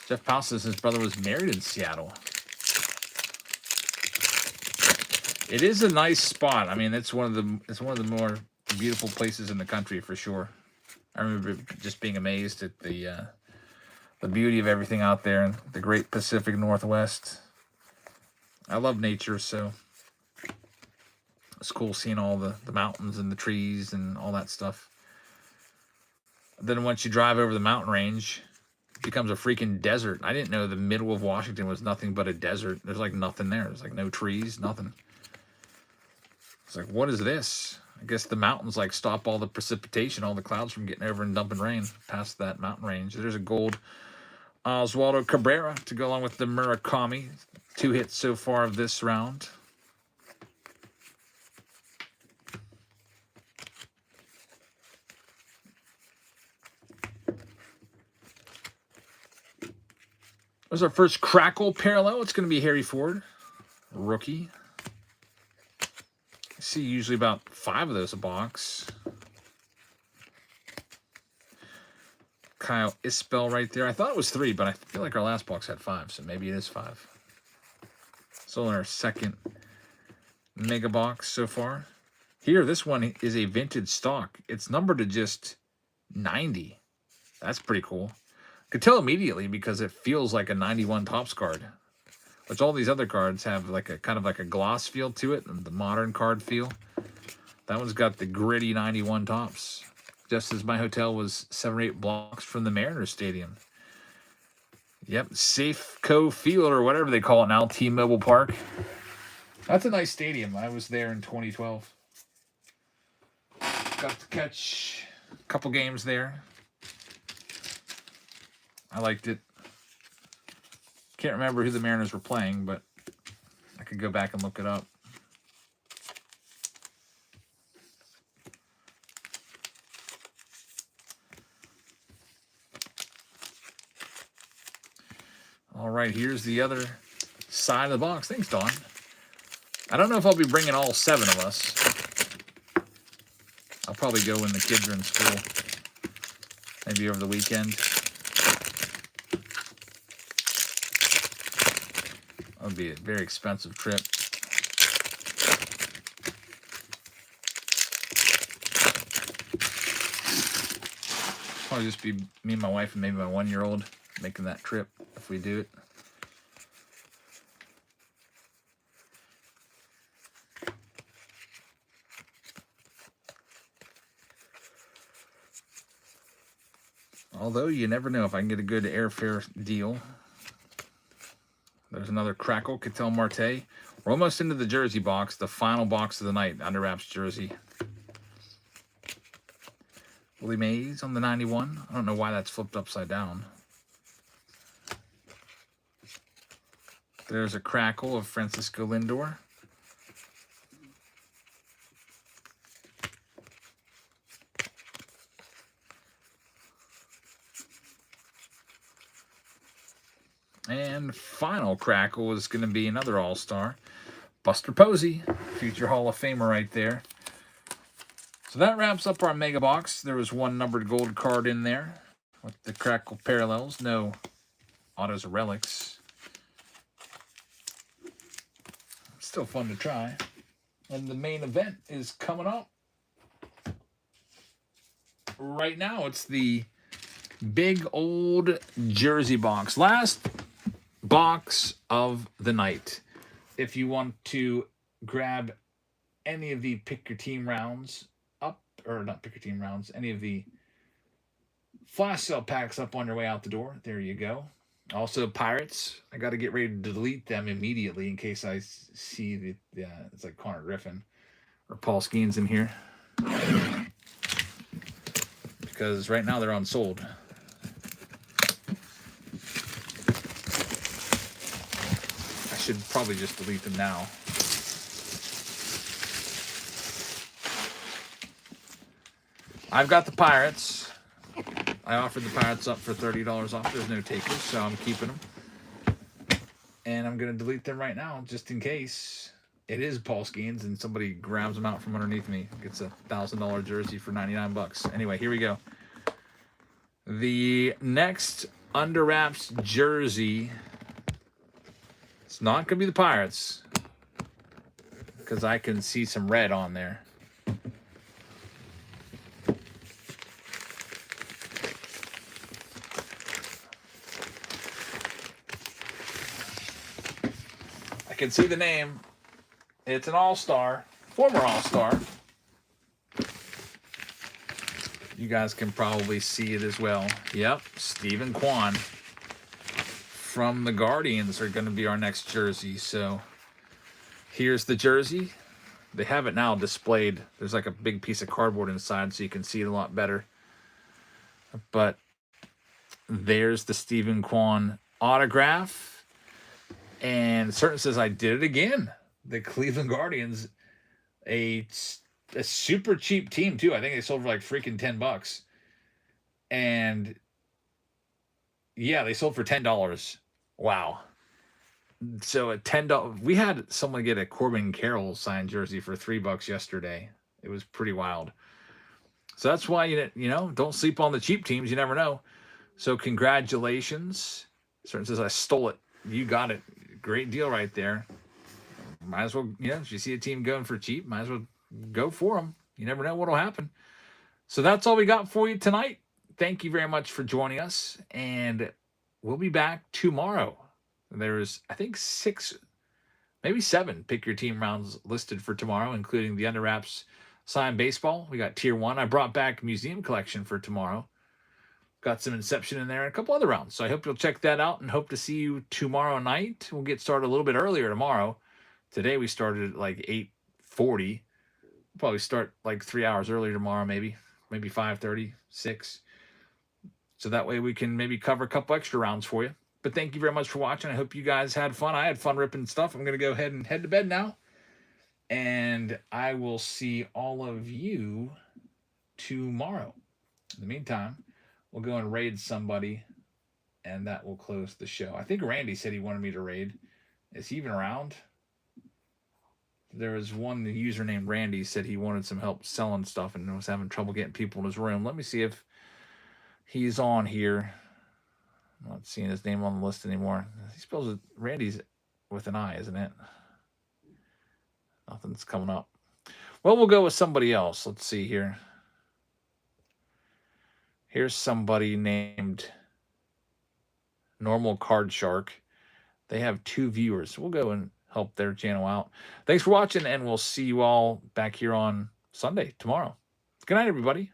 Jeff Powell says his brother was married in Seattle. It is a nice spot. I mean, it's one of the more beautiful places in the country for sure. I remember just being amazed at the beauty of everything out there in the great Pacific Northwest. I love nature, so it's cool seeing all the mountains and the trees and all that stuff. Then once you drive over the mountain range, it becomes a freaking desert. I didn't know the middle of Washington was nothing but a desert. There's like nothing there. There's like no trees, nothing. It's like, what is this? I guess the mountains like stop all the precipitation, all the clouds from getting over and dumping rain past that mountain range. There's a gold Oswaldo Cabrera to go along with the Murakami. 2 hits so far of this round. There's our first Crackle parallel. It's going to be Harry Ford, rookie. I see usually about 5 of those a box. Kyle Isbell right there. I thought it was 3, but I feel like our last box had 5, so maybe it is 5. So in our second mega box so far. Here, this one is a vintage stock. It's numbered to just 90. That's pretty cool. I could tell immediately because it feels like a 91 Topps card, which all these other cards have like a kind of like a gloss feel to it, and the modern card feel. That one's got the gritty 91 Topps, just as my hotel was 7 or 8 blocks from the Mariners Stadium. Yep, Safeco Field or whatever they call it now, T-Mobile Park. That's a nice stadium. I was there in 2012. Got to catch a couple games there. I liked it. Can't remember who the Mariners were playing, but I could go back and look it up. All right, here's the other side of the box. Thanks, Dawn. I don't know if I'll be bringing all 7 of us. I'll probably go when the kids are in school. Maybe over the weekend. That would be a very expensive trip. Probably just be me and my wife and maybe my 1-year-old making that trip if we do it. Although you never know if I can get a good airfare deal. There's another Crackle, Ketel Marte. We're almost into the jersey box, the final box of the night, under wraps jersey. Willie Mays on the 91. I don't know why that's flipped upside down. There's a Crackle of Francisco Lindor. And final Crackle is going to be another All-Star. Buster Posey, future Hall of Famer right there. So that wraps up our mega box. There was one numbered gold card in there with the Crackle parallels. No autos or relics. Still fun to try. And the main event is coming up. Right now, it's the big old jersey box. Last box of the night. If you want to grab any of the pick your team rounds up, or not pick your team rounds, any of the flash sale packs up on your way out the door, there you go. Also Pirates, I got to get ready to delete them immediately in case I see the it's like Connor Griffin or Paul Skeens in here, because right now they're unsold. Should probably just delete them now. I've got the Pirates. I offered the Pirates up for $30 off. There's no takers, so I'm keeping them. And I'm going to delete them right now, just in case it is Paul Skeens and somebody grabs them out from underneath me. Gets a $1,000 jersey for 99 bucks. Anyway, here we go. The next under wraps jersey. It's not going to be the Pirates, because I can see some red on there. I can see the name. It's an all-star, former all-star. You guys can probably see it as well. Yep, Stephen Kwan from the Guardians are going to be our next jersey. So here's the jersey. They have it now displayed. There's like a big piece of cardboard inside so you can see it a lot better. But there's the Stephen Kwan autograph. And certain says, I did it again. The Cleveland Guardians, a super cheap team too. I think they sold for like freaking $10. And yeah, they sold for $10. Wow. So at $10, we had someone get a Corbin Carroll signed jersey for $3 yesterday. It was pretty wild. So that's why don't sleep on the cheap teams. You never know. So congratulations. Certain says I stole it. You got it. Great deal right there. Might as well, if you see a team going for cheap, might as well go for them. You never know what'll happen. So that's all we got for you tonight. Thank you very much for joining us, and we'll be back tomorrow. There's, I think, 6, maybe 7 pick your team rounds listed for tomorrow, including the Under Wraps signed baseball. We got Tier 1. I brought back Museum Collection for tomorrow. Got some Inception in there and a couple other rounds. So I hope you'll check that out and hope to see you tomorrow night. We'll get started a little bit earlier tomorrow. Today we started at like 8:40. We'll probably start like 3 hours earlier tomorrow, maybe 5:30, 6. So that way we can maybe cover a couple extra rounds for you. But thank you very much for watching. I hope you guys had fun. I had fun ripping stuff. I'm going to go ahead and head to bed now. And I will see all of you tomorrow. In the meantime, we'll go and raid somebody, and that will close the show. I think Randy said he wanted me to raid. Is he even around? There was one user named Randy said he wanted some help selling stuff and was having trouble getting people in his room. Let me see if he's on here. I'm not seeing his name on the list anymore. He spells it, Randy's with an I, isn't it? Nothing's coming up. Well, we'll go with somebody else. Let's see here. Here's somebody named Normal Card Shark. They have 2 viewers. We'll go and help their channel out. Thanks for watching, and we'll see you all back here on Sunday, tomorrow. Good night, everybody.